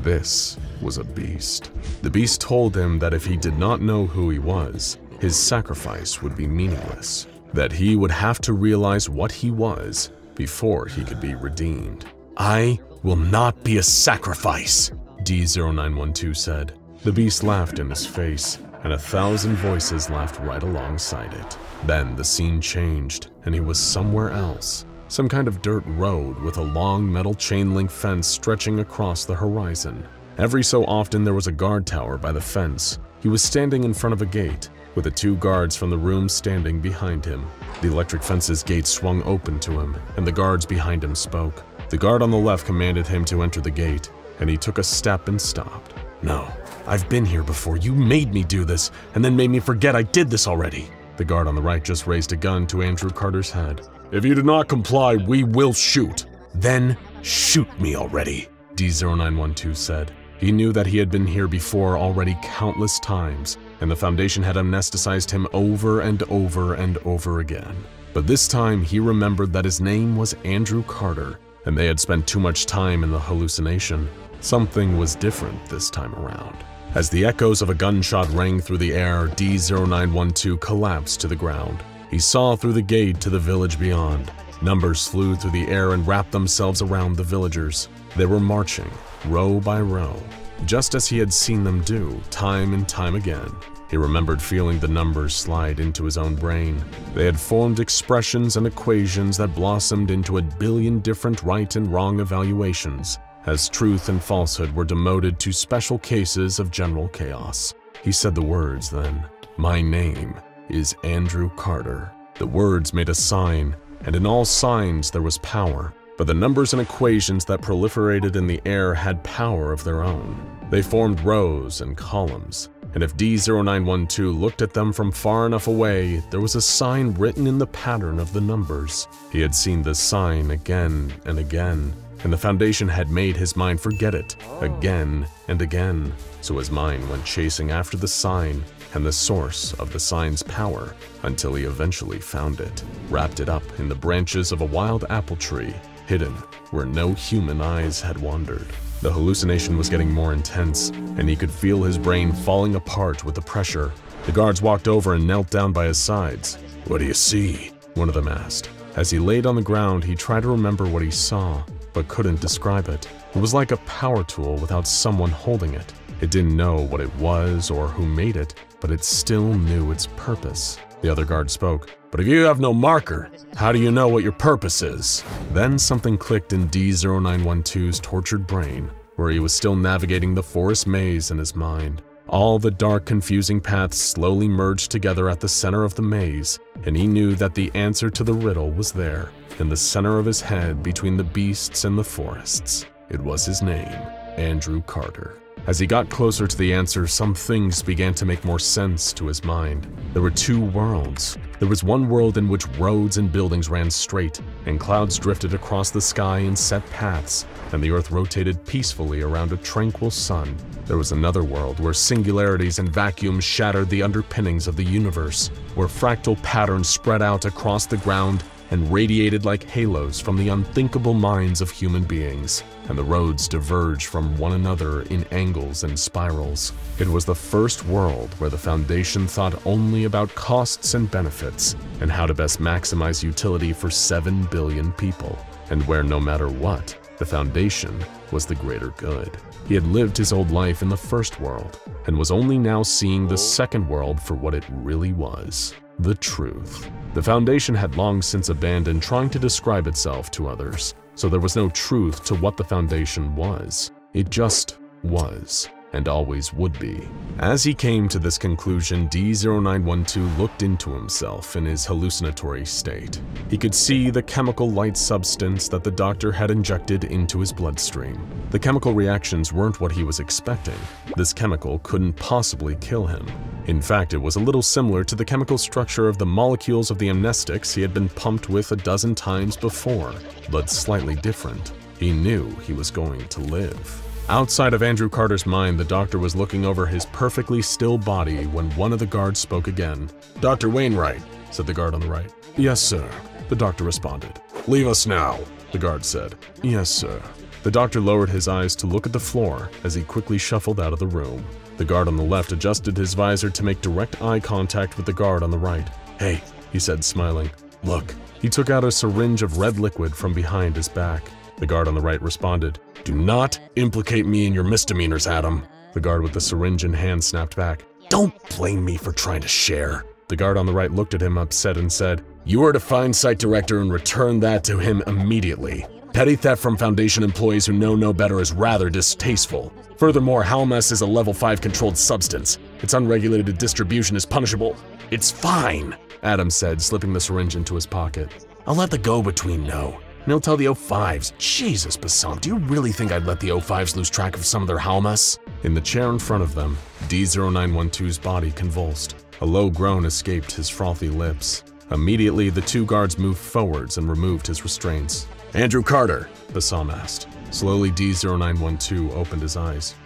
This was a beast. The beast told him that if he did not know who he was, his sacrifice would be meaningless, that he would have to realize what he was before he could be redeemed. I will not be a sacrifice, D0912 said. The beast laughed in his face, and 1,000 voices laughed right alongside it. Then the scene changed, and he was somewhere else. Some kind of dirt road with a long metal chain-link fence stretching across the horizon. Every so often there was a guard tower by the fence. He was standing in front of a gate, with the 2 guards from the room standing behind him. The electric fence's gate swung open to him, and the guards behind him spoke. The guard on the left commanded him to enter the gate, and he took a step and stopped. No, I've been here before. You made me do this, and then made me forget I did this already. The guard on the right just raised a gun to Andrew Carter's head. If you do not comply, we will shoot. Then shoot me already, D0912 said. He knew that he had been here before already countless times, and the Foundation had amnesticized him over and over and over again. But this time he remembered that his name was Andrew Carter, and they had spent too much time in the hallucination. Something was different this time around. As the echoes of a gunshot rang through the air, D0912 collapsed to the ground. He saw through the gate to the village beyond. Numbers flew through the air and wrapped themselves around the villagers. They were marching, row by row, just as he had seen them do time and time again. He remembered feeling the numbers slide into his own brain. They had formed expressions and equations that blossomed into a billion different right and wrong evaluations, as truth and falsehood were demoted to special cases of general chaos. He said the words then. My name is Andrew Carter. The words made a sign, and in all signs there was power, but the numbers and equations that proliferated in the air had power of their own. They formed rows and columns, and if D0912 looked at them from far enough away, there was a sign written in the pattern of the numbers. He had seen this sign again and again, and the Foundation had made his mind forget it again and again. So his mind went chasing after the sign and the source of the sign's power until he eventually found it, wrapped it up in the branches of a wild apple tree, hidden where no human eyes had wandered. The hallucination was getting more intense, and he could feel his brain falling apart with the pressure. The guards walked over and knelt down by his sides. "What do you see?" one of them asked. As he laid on the ground, he tried to remember what he saw, but couldn't describe it. It was like a power tool without someone holding it. It didn't know what it was or who made it, but it still knew its purpose. The other guard spoke. "But if you have no marker, how do you know what your purpose is?" Then something clicked in D0912's tortured brain, where he was still navigating the forest maze in his mind. All the dark, confusing paths slowly merged together at the center of the maze, and he knew that the answer to the riddle was there, in the center of his head between the beasts and the forests. It was his name, Andrew Carter. As he got closer to the answer, some things began to make more sense to his mind. There were two worlds. There was one world in which roads and buildings ran straight, and clouds drifted across the sky in set paths, and the earth rotated peacefully around a tranquil sun. There was another world where singularities and vacuums shattered the underpinnings of the universe, where fractal patterns spread out across the ground and radiated like halos from the unthinkable minds of human beings, and the roads diverged from one another in angles and spirals. It was the first world where the Foundation thought only about costs and benefits, and how to best maximize utility for 7 billion people, and where no matter what, the Foundation was the greater good. He had lived his old life in the first world, and was only now seeing the second world for what it really was. The truth. The Foundation had long since abandoned trying to describe itself to others, so there was no truth to what the Foundation was. It just was, and always would be. As he came to this conclusion, D0912 looked into himself in his hallucinatory state. He could see the chemical light substance that the doctor had injected into his bloodstream. The chemical reactions weren't what he was expecting. This chemical couldn't possibly kill him. In fact, it was a little similar to the chemical structure of the molecules of the amnestics he had been pumped with a dozen times before, but slightly different. He knew he was going to live. Outside of Andrew Carter's mind, the doctor was looking over his perfectly still body when one of the guards spoke again. "Dr. Wainwright," said the guard on the right. "Yes, sir," the doctor responded. "Leave us now," the guard said. "Yes, sir." The doctor lowered his eyes to look at the floor as he quickly shuffled out of the room. The guard on the left adjusted his visor to make direct eye contact with the guard on the right. "Hey," he said, smiling. "look." He took out a syringe of red liquid from behind his back. The guard on the right responded. "Do not implicate me in your misdemeanors, Adam." The guard with the syringe in hand snapped back. "Don't blame me for trying to share." The guard on the right looked at him upset and said, "You are to find Site Director and return that to him immediately. Petty theft from Foundation employees who know no better is rather distasteful. Furthermore, Halmas is a level 5 controlled substance. Its unregulated distribution is punishable." "It's fine," Adam said, slipping the syringe into his pocket. "I'll let the go-between know, and he'll tell the O5s. Jesus, Bassam, do you really think I'd let the O5s lose track of some of their Halmas?" In the chair in front of them, D0912's body convulsed. A low groan escaped his frothy lips. Immediately, the two guards moved forwards and removed his restraints. "Andrew Carter," Bassam asked. Slowly, D0912 opened his eyes.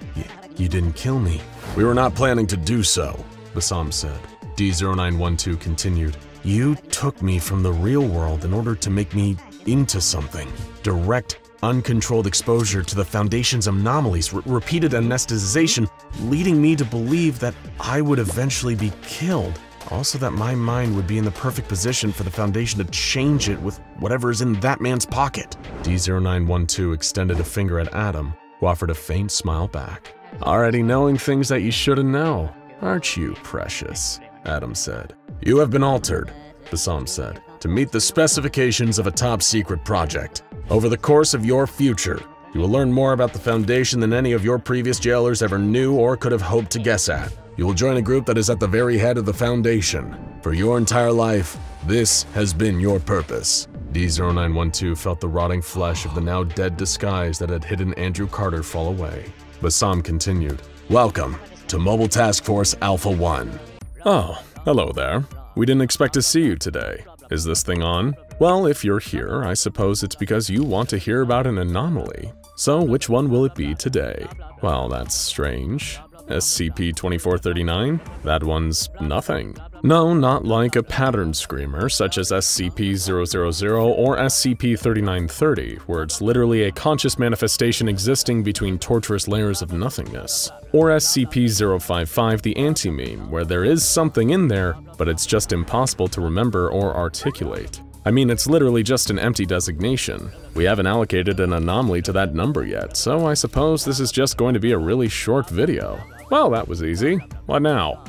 You didn't kill me." "We were not planning to do so," Bassam said. D0912 continued. "You took me from the real world in order to make me into something. Direct, uncontrolled exposure to the Foundation's anomalies, repeated anesthetization, leading me to believe that I would eventually be killed. Also that my mind would be in the perfect position for the Foundation to change it with whatever is in that man's pocket." D0912 extended a finger at Adam, who offered a faint smile back. "Already knowing things that you shouldn't know, aren't you, precious?" Adam said. "You have been altered," Bassam said. "to meet the specifications of a top-secret project. Over the course of your future, you will learn more about the Foundation than any of your previous jailers ever knew or could have hoped to guess at. You will join a group that is at the very head of the Foundation. For your entire life, this has been your purpose." D0912 felt the rotting flesh of the now dead disguise that had hidden Andrew Carter fall away. Bassam continued. Welcome to Mobile Task Force Alpha 1. Oh, hello there. We didn't expect to see you today. Is this thing on? Well, if you're here, I suppose it's because you want to hear about an anomaly. So which one will it be today? Well, that's strange. SCP-2439? That one's nothing. No, not like a pattern screamer such as SCP-000 or SCP-3930, where it's literally a conscious manifestation existing between torturous layers of nothingness. Or SCP-055, the anti-meme, where there is something in there, but it's just impossible to remember or articulate. I mean, it's literally just an empty designation. We haven't allocated an anomaly to that number yet, so I suppose this is just going to be a really short video. Well, that was easy. What now?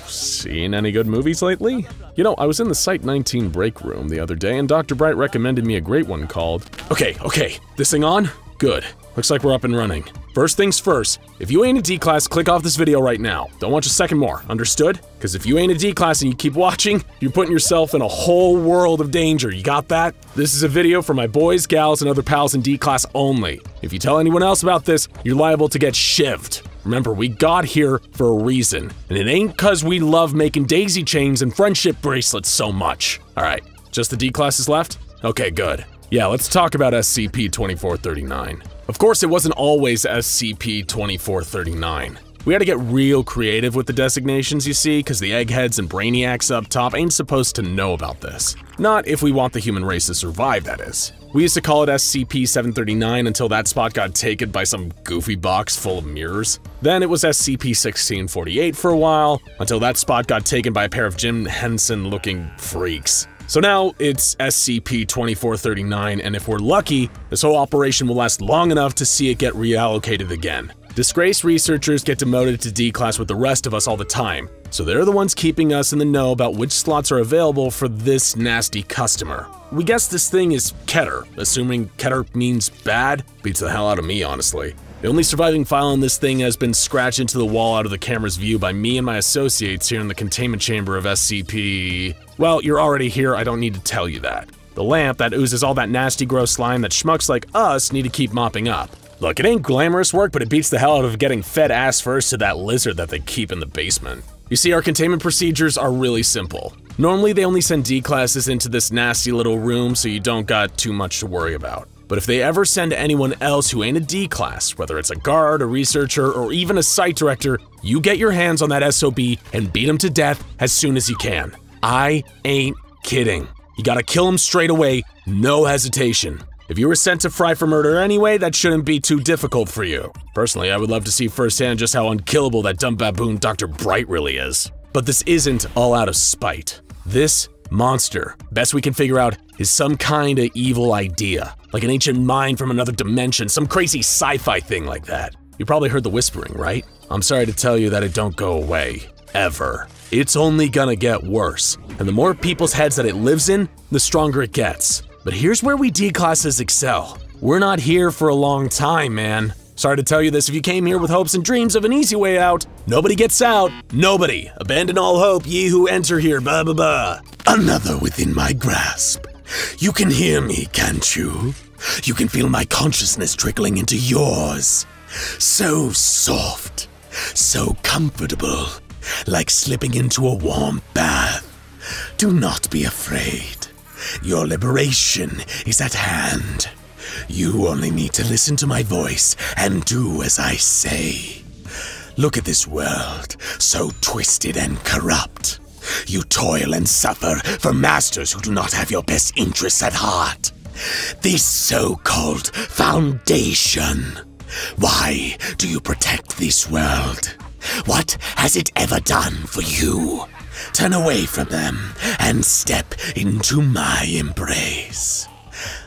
Seen any good movies lately? You know, I was in the Site 19 break room the other day and Dr. Bright recommended me a great one called… Okay, this thing on? Good. Looks like we're up and running. First things first, if you ain't a D-Class, click off this video right now. Don't watch a second more, understood? Because if you ain't a D-Class and you keep watching, you're putting yourself in a whole world of danger, you got that? This is a video for my boys, gals, and other pals in D-Class only. If you tell anyone else about this, you're liable to get shivved. Remember, we got here for a reason, and it ain't cause we love making daisy chains and friendship bracelets so much. Alright, just the D-Classes left? Okay, good. Yeah, let's talk about SCP-2439. Of course, it wasn't always SCP-2439. We had to get real creative with the designations, you see, because the eggheads and brainiacs up top ain't supposed to know about this. Not if we want the human race to survive, that is. We used to call it SCP-739 until that spot got taken by some goofy box full of mirrors. Then it was SCP-1648 for a while, until that spot got taken by a pair of Jim Henson-looking freaks. So now it's SCP-2439, and if we're lucky, this whole operation will last long enough to see it get reallocated again. Disgraced researchers get demoted to D-Class with the rest of us all the time, so they're the ones keeping us in the know about which slots are available for this nasty customer. We guess this thing is Keter, assuming Keter means bad. Beats the hell out of me, honestly. The only surviving file on this thing has been scratched into the wall out of the camera's view by me and my associates here in the containment chamber of SCP… Well, you're already here, I don't need to tell you that. The lamp that oozes all that nasty gross slime that schmucks like us need to keep mopping up. Look, it ain't glamorous work, but it beats the hell out of getting fed ass first to that lizard that they keep in the basement. You see, our containment procedures are really simple. Normally, they only send D-Classes into this nasty little room so you don't got too much to worry about. But if they ever send anyone else who ain't a D-Class, whether it's a guard, a researcher, or even a site director, you get your hands on that SOB and beat him to death as soon as you can. I ain't kidding. You gotta kill him straight away, no hesitation. If you were sent to Fry for murder anyway, that shouldn't be too difficult for you. Personally, I would love to see firsthand just how unkillable that dumb baboon Dr. Bright really is. But this isn't all out of spite. This monster, best we can figure out, is some kind of evil idea. Like an ancient mind from another dimension, some crazy sci-fi thing like that. You probably heard the whispering, right? I'm sorry to tell you that it don't go away. Ever. It's only gonna get worse. And the more people's heads that it lives in, the stronger it gets. But here's where we D-Classes excel. We're not here for a long time, man. Sorry to tell you this if you came here with hopes and dreams of an easy way out. Nobody gets out. Nobody. Abandon all hope, ye who enter here, blah blah blah. Another within my grasp. You can hear me, can't you? You can feel my consciousness trickling into yours. So soft, so comfortable, like slipping into a warm bath. Do not be afraid. Your liberation is at hand. You only need to listen to my voice and do as I say. Look at this world, so twisted and corrupt. You toil and suffer for masters who do not have your best interests at heart. This so-called Foundation. Why do you protect this world? What has it ever done for you? Turn away from them and step into my embrace.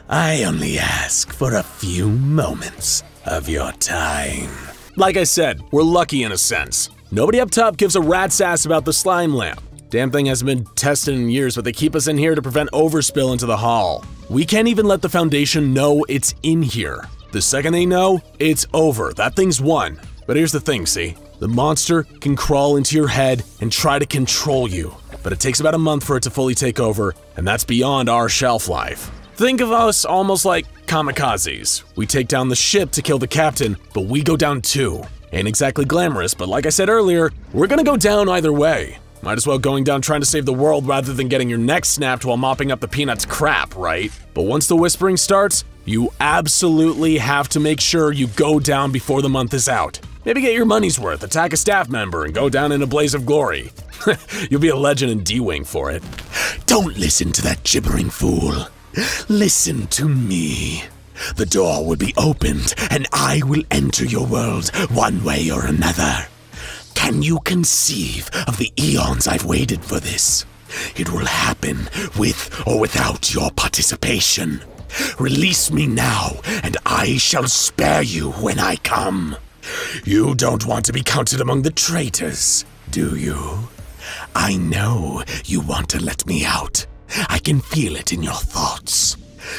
I only ask for a few moments of your time. Like I said, we're lucky in a sense. Nobody up top gives a rat's ass about the slime lamp. Damn thing hasn't been tested in years, but they keep us in here to prevent overspill into the hall. We can't even let the Foundation know it's in here. The second they know, it's over. That thing's won. But here's the thing, see? The monster can crawl into your head and try to control you. But it takes about a month for it to fully take over, and that's beyond our shelf life. Think of us almost like kamikazes. We take down the ship to kill the captain, but we go down too. Ain't exactly glamorous, but like I said earlier, we're gonna go down either way. Might as well going down trying to save the world rather than getting your neck snapped while mopping up the Peanuts' crap, right? But once the whispering starts, you absolutely have to make sure you go down before the month is out. Maybe get your money's worth, attack a staff member, and go down in a blaze of glory. You'll be a legend in D-Wing for it. Don't listen to that gibbering fool. Listen to me. The door will be opened, and I will enter your world one way or another. Can you conceive of the eons I've waited for this? It will happen with or without your participation. Release me now, and I shall spare you when I come. You don't want to be counted among the traitors, do you? I know you want to let me out. I can feel it in your thoughts.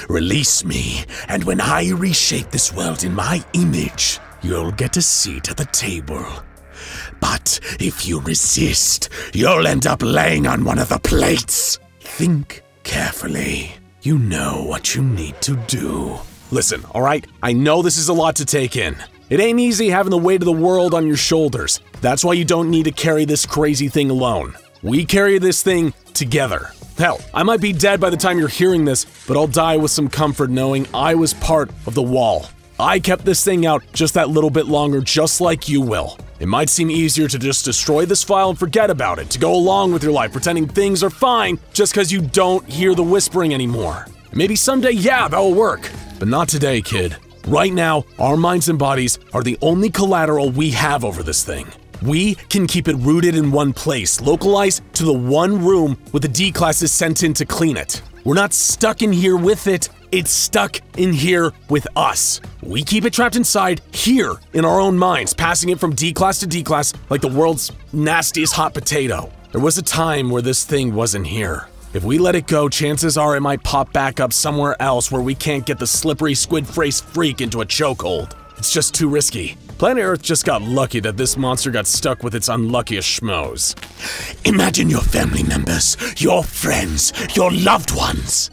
Release me, and when I reshape this world in my image, you'll get a seat at the table. But if you resist, you'll end up laying on one of the plates. Think carefully. You know what you need to do. Listen, alright? I know this is a lot to take in. It ain't easy having the weight of the world on your shoulders. That's why you don't need to carry this crazy thing alone. We carry this thing together. Hell, I might be dead by the time you're hearing this, but I'll die with some comfort knowing I was part of the wall. I kept this thing out just that little bit longer, just like you will. It might seem easier to just destroy this file and forget about it, to go along with your life pretending things are fine just because you don't hear the whispering anymore. Maybe someday, yeah, that'll work. But not today, kid. Right now, our minds and bodies are the only collateral we have over this thing. We can keep it rooted in one place, localized to the one room with the D-classes sent in to clean it. We're not stuck in here with it, it's stuck in here with us. We keep it trapped inside here in our own minds, passing it from D-class to D-class like the world's nastiest hot potato. There was a time where this thing wasn't here. If we let it go, chances are it might pop back up somewhere else where we can't get the slippery squid-faced freak into a chokehold. It's just too risky. Planet Earth just got lucky that this monster got stuck with its unluckiest schmoes. Imagine your family members, your friends, your loved ones.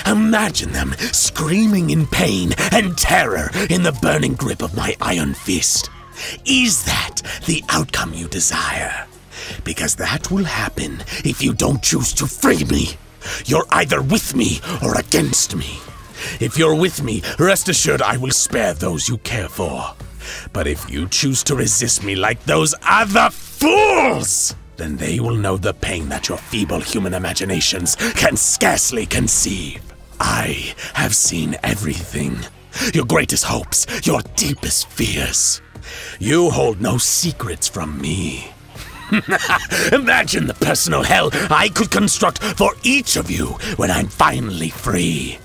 Imagine them screaming in pain and terror in the burning grip of my iron fist. Is that the outcome you desire? Because that will happen if you don't choose to free me. You're either with me or against me. If you're with me, rest assured I will spare those you care for. But if you choose to resist me like those other fools, then they will know the pain that your feeble human imaginations can scarcely conceive. I have seen everything. Your greatest hopes, your deepest fears. You hold no secrets from me. Imagine the personal hell I could construct for each of you when I'm finally free.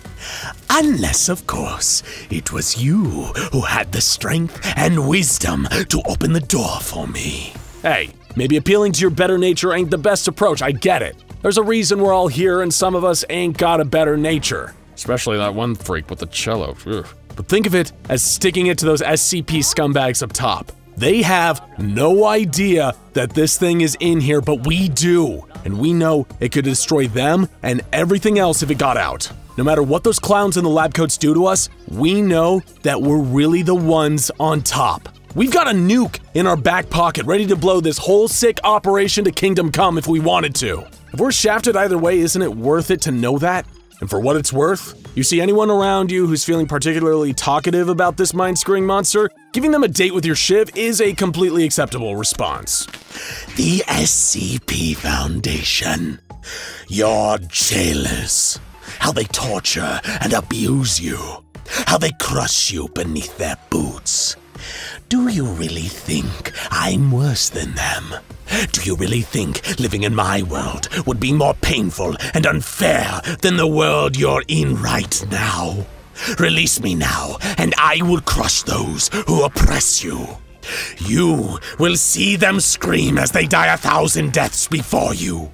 Unless, of course, it was you who had the strength and wisdom to open the door for me. Hey, maybe appealing to your better nature ain't the best approach, I get it. There's a reason we're all here and some of us ain't got a better nature. Especially that one freak with the cello. Ugh. But think of it as sticking it to those SCP scumbags up top. They have no idea that this thing is in here, but we do. And we know it could destroy them and everything else if it got out. No matter what those clowns in the lab coats do to us, we know that we're really the ones on top. We've got a nuke in our back pocket ready to blow this whole sick operation to Kingdom Come if we wanted to. If we're shafted either way, isn't it worth it to know that? And for what it's worth, you see anyone around you who's feeling particularly talkative about this mind-screwing monster, giving them a date with your ship is a completely acceptable response. The SCP Foundation. Your jailers. How they torture and abuse you. How they crush you beneath their boots. Do you really think I'm worse than them? Do you really think living in my world would be more painful and unfair than the world you're in right now? Release me now, and I will crush those who oppress you. You will see them scream as they die 1,000 deaths before you.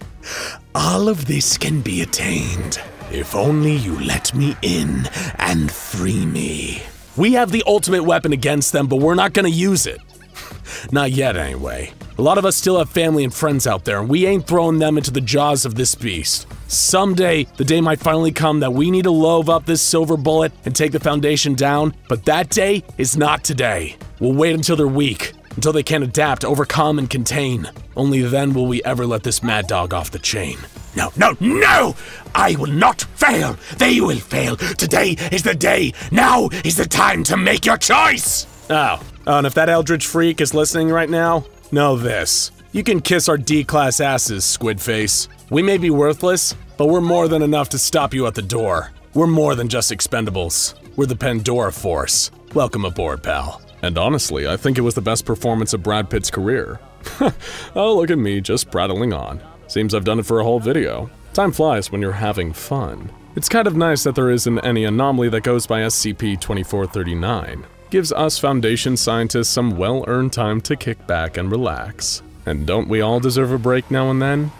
All of this can be attained, if only you let me in and free me. We have the ultimate weapon against them, but we're not gonna use it. Not yet, anyway. A lot of us still have family and friends out there, and we ain't throwing them into the jaws of this beast. Someday, the day might finally come that we need to load up this silver bullet and take the Foundation down, but that day is not today. We'll wait until they're weak, until they can't adapt, overcome, and contain. Only then will we ever let this mad dog off the chain. No, no, no! I will not fail! They will fail! Today is the day! Now is the time to make your choice! Oh, and if that eldritch freak is listening right now, know this. You can kiss our D-class asses, squid face. We may be worthless, but we're more than enough to stop you at the door. We're more than just expendables. We're the Pandora Force. Welcome aboard, pal. And honestly, I think it was the best performance of Brad Pitt's career. Oh, look at me just prattling on. Seems I've done it for a whole video. Time flies when you're having fun. It's kind of nice that there isn't any anomaly that goes by SCP-2419. Gives us Foundation scientists some well-earned time to kick back and relax. And don't we all deserve a break now and then?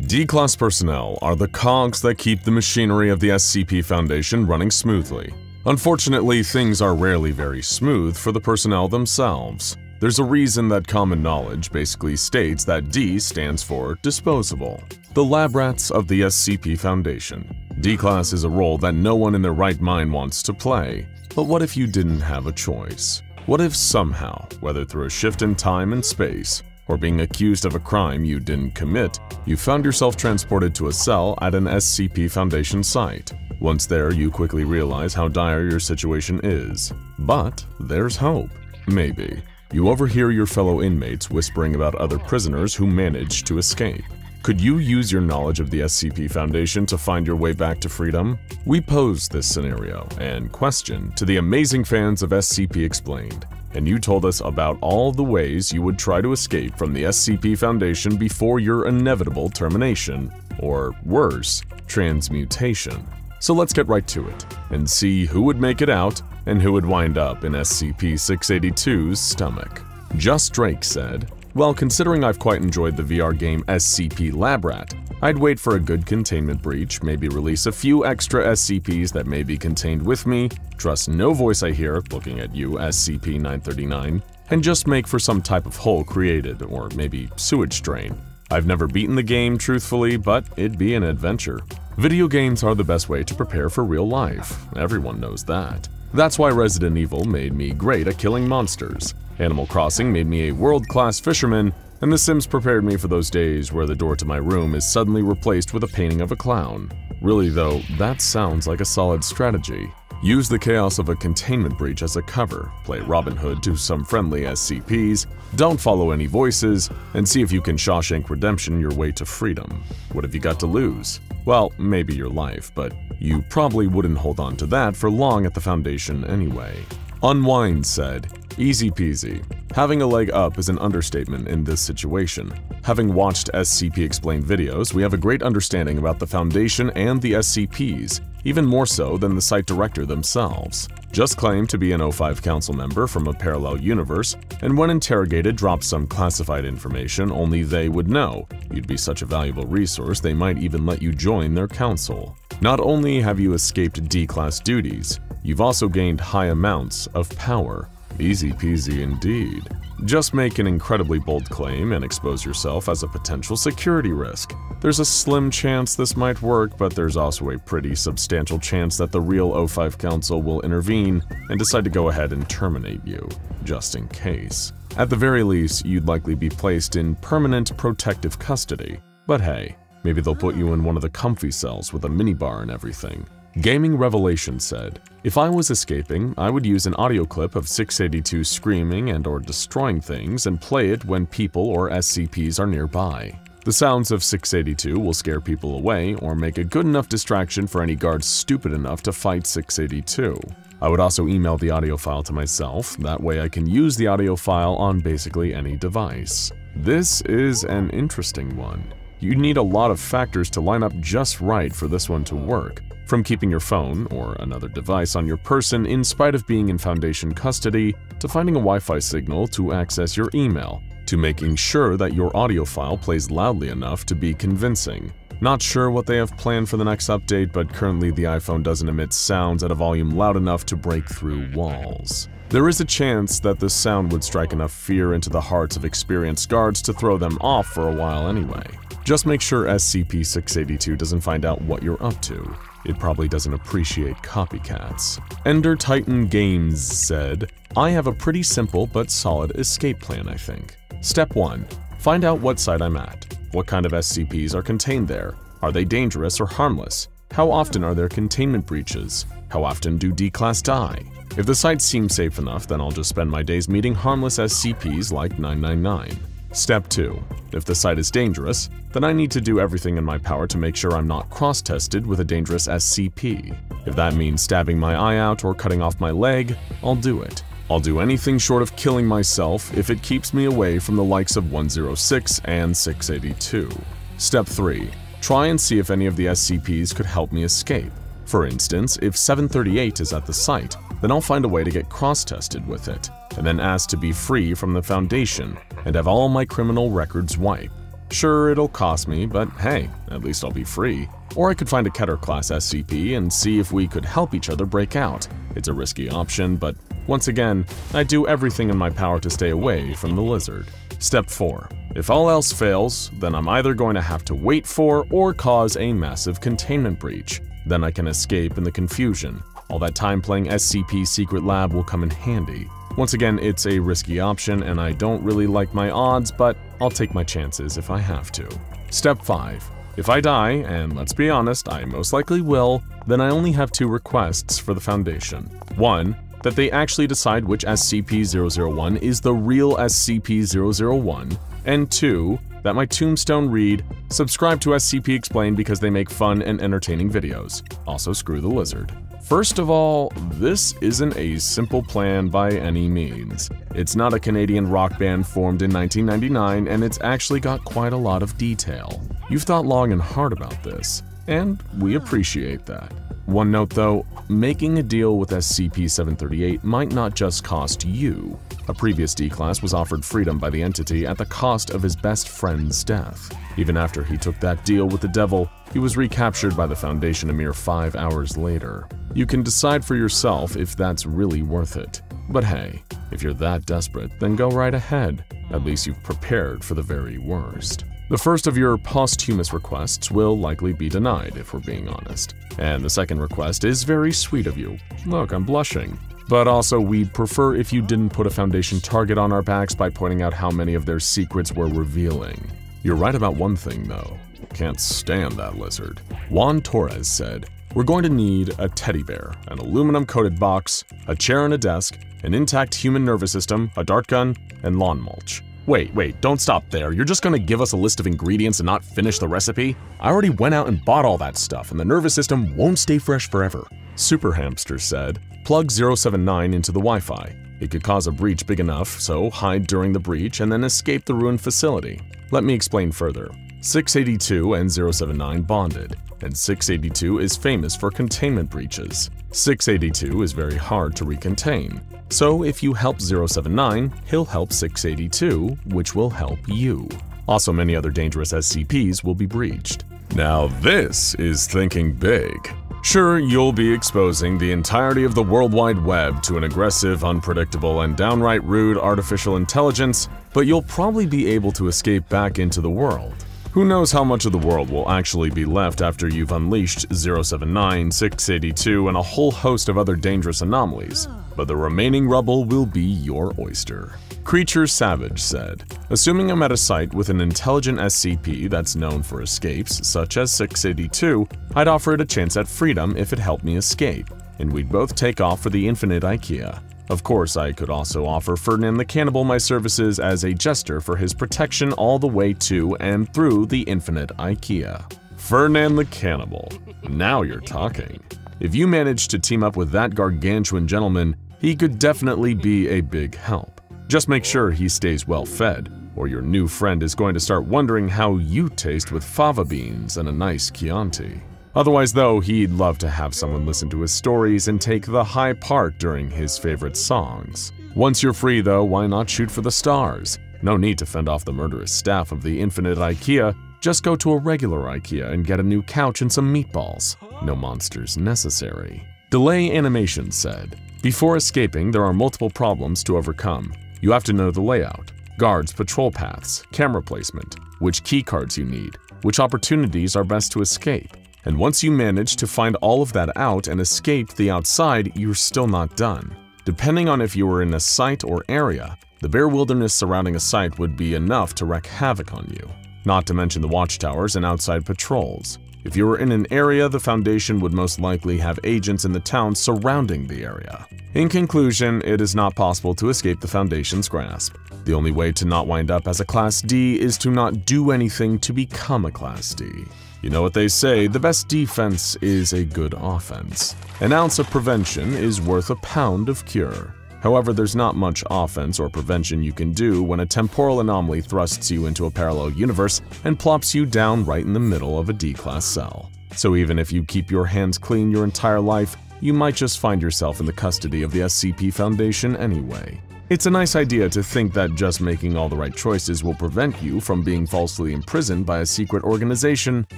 D-Class personnel are the cogs that keep the machinery of the SCP Foundation running smoothly. Unfortunately, things are rarely very smooth for the personnel themselves. There's a reason that common knowledge basically states that D stands for disposable. The lab rats of the SCP Foundation. D-Class is a role that no one in their right mind wants to play. But what if you didn't have a choice? What if somehow, whether through a shift in time and space, or being accused of a crime you didn't commit, you found yourself transported to a cell at an SCP Foundation site? Once there, you quickly realize how dire your situation is. But there's hope. Maybe. You overhear your fellow inmates whispering about other prisoners who managed to escape. Could you use your knowledge of the SCP Foundation to find your way back to freedom? We posed this scenario and question to the amazing fans of SCP Explained, and you told us about all the ways you would try to escape from the SCP Foundation before your inevitable termination, or worse, transmutation. So let's get right to it, and see who would make it out and who would wind up in SCP-682's stomach. Just Drake said, "Well, considering I've quite enjoyed the VR game SCP Lab Rat, I'd wait for a good containment breach, maybe release a few extra SCPs that may be contained with me, trust no voice I hear looking at you, SCP-939, and just make for some type of hole created, or maybe sewage drain. I've never beaten the game, truthfully, but it'd be an adventure. Video games are the best way to prepare for real life. Everyone knows that. That's why Resident Evil made me great at killing monsters. Animal Crossing made me a world-class fisherman, and The Sims prepared me for those days where the door to my room is suddenly replaced with a painting of a clown. Really though, that sounds like a solid strategy. Use the chaos of a containment breach as a cover, play Robin Hood to some friendly SCPs, don't follow any voices, and see if you can Shawshank Redemption your way to freedom. What have you got to lose? Well, maybe your life, but you probably wouldn't hold on to that for long at the Foundation anyway." Unwind said, "Easy peasy. Having a leg up is an understatement in this situation. Having watched SCP Explained videos, we have a great understanding about the Foundation and the SCPs, even more so than the site director themselves. Just claim to be an O5 council member from a parallel universe, and when interrogated drop some classified information only they would know. You'd be such a valuable resource they might even let you join their council. Not only have you escaped D-Class duties, you've also gained high amounts of power. Easy peasy indeed. Just make an incredibly bold claim and expose yourself as a potential security risk. There's a slim chance this might work, but there's also a pretty substantial chance that the real O5 Council will intervene and decide to go ahead and terminate you, just in case. At the very least, you'd likely be placed in permanent protective custody. But hey, maybe they'll put you in one of the comfy cells with a minibar and everything." Gaming Revelation said, "If I was escaping, I would use an audio clip of 682 screaming and or destroying things and play it when people or SCPs are nearby. The sounds of 682 will scare people away or make a good enough distraction for any guards stupid enough to fight 682. I would also email the audio file to myself, that way I can use the audio file on basically any device." This is an interesting one. You need a lot of factors to line up just right for this one to work. From keeping your phone or another device on your person in spite of being in Foundation custody, to finding a Wi-Fi signal to access your email, to making sure that your audio file plays loudly enough to be convincing. Not sure what they have planned for the next update, but currently the iPhone doesn't emit sounds at a volume loud enough to break through walls. There is a chance that the sound would strike enough fear into the hearts of experienced guards to throw them off for a while anyway. Just make sure SCP-682 doesn't find out what you're up to. It probably doesn't appreciate copycats. Ender Titan Games said, I have a pretty simple but solid escape plan, I think. Step 1. Find out what site I'm at. What kind of SCPs are contained there? Are they dangerous or harmless? How often are there containment breaches? How often do D-Class die? If the site seems safe enough, then I'll just spend my days meeting harmless SCPs like 999. Step 2. If the site is dangerous, then I need to do everything in my power to make sure I'm not cross-tested with a dangerous SCP. If that means stabbing my eye out or cutting off my leg, I'll do it. I'll do anything short of killing myself if it keeps me away from the likes of 106 and 682. Step 3. Try and see if any of the SCPs could help me escape. For instance, if 738 is at the site, then I'll find a way to get cross-tested with it, and then ask to be free from the Foundation and have all my criminal records wiped. Sure, it'll cost me, but hey, at least I'll be free. Or I could find a Keter-class SCP and see if we could help each other break out. It's a risky option, but once again, I do everything in my power to stay away from the lizard. Step 4. If all else fails, then I'm either going to have to wait for or cause a massive containment breach. Then I can escape in the confusion. All that time playing SCP Secret Lab will come in handy. Once again, it's a risky option and I don't really like my odds, but I'll take my chances if I have to. Step 5. If I die, and let's be honest, I most likely will, then I only have 2 requests for the Foundation. 1. That they actually decide which SCP-001 is the real SCP-001, and 2. That my tombstone read, subscribe to SCP Explained because they make fun and entertaining videos. Also screw the lizard. First of all, this isn't a simple plan by any means. It's not a Canadian rock band formed in 1999, and it's actually got quite a lot of detail. You've thought long and hard about this, and we appreciate that. One note though, making a deal with SCP-738 might not just cost you. A previous D-Class was offered freedom by the entity at the cost of his best friend's death. Even after he took that deal with the devil, he was recaptured by the Foundation a mere 5 hours later. You can decide for yourself if that's really worth it. But hey, if you're that desperate, then go right ahead. At least you've prepared for the very worst. The first of your posthumous requests will likely be denied, if we're being honest. And the second request is very sweet of you. Look, I'm blushing. But also, we'd prefer if you didn't put a Foundation target on our backs by pointing out how many of their secrets we're revealing. You're right about one thing, though. Can't stand that lizard. Juan Torres said, we're going to need a teddy bear, an aluminum-coated box, a chair and a desk, an intact human nervous system, a dart gun, and lawn mulch. Wait, don't stop there. You're just gonna give us a list of ingredients and not finish the recipe? I already went out and bought all that stuff, and the nervous system won't stay fresh forever. Super Hamster said, plug 079 into the Wi-Fi. It could cause a breach big enough, so hide during the breach and then escape the ruined facility. Let me explain further. 682 and 079 bonded, and 682 is famous for containment breaches. 682 is very hard to recontain. So if you help 079, he'll help 682, which will help you. Also, many other dangerous SCPs will be breached. Now this is thinking big. Sure, you'll be exposing the entirety of the World Wide Web to an aggressive, unpredictable, and downright rude artificial intelligence, but you'll probably be able to escape back into the world. Who knows how much of the world will actually be left after you've unleashed 079, 682, and a whole host of other dangerous anomalies, but the remaining rubble will be your oyster. Creature Savage said, assuming I'm at a site with an intelligent SCP that's known for escapes, such as 682, I'd offer it a chance at freedom if it helped me escape, and we'd both take off for the infinite IKEA. Of course, I could also offer Ferdinand the Cannibal my services as a jester for his protection all the way to and through the infinite IKEA. Ferdinand the Cannibal. Now you're talking. If you manage to team up with that gargantuan gentleman, he could definitely be a big help. Just make sure he stays well fed, or your new friend is going to start wondering how you taste with fava beans and a nice Chianti. Otherwise though, he'd love to have someone listen to his stories and take the high part during his favorite songs. Once you're free though, why not shoot for the stars? No need to fend off the murderous staff of the infinite IKEA, just go to a regular IKEA and get a new couch and some meatballs. No monsters necessary. Delay Animation said, Before escaping, there are multiple problems to overcome. You have to know the layout, guards, patrol paths, camera placement, which keycards you need, which opportunities are best to escape. And once you manage to find all of that out and escape the outside, you're still not done. Depending on if you were in a site or area, the bare wilderness surrounding a site would be enough to wreak havoc on you, not to mention the watchtowers and outside patrols. If you were in an area, the Foundation would most likely have agents in the town surrounding the area. In conclusion, it is not possible to escape the Foundation's grasp. The only way to not wind up as a Class D is to not do anything to become a Class D. You know what they say, the best defense is a good offense. An ounce of prevention is worth a pound of cure. However, there's not much offense or prevention you can do when a temporal anomaly thrusts you into a parallel universe and plops you down right in the middle of a D-class cell. So even if you keep your hands clean your entire life, you might just find yourself in the custody of the SCP Foundation anyway. It's a nice idea to think that just making all the right choices will prevent you from being falsely imprisoned by a secret organization,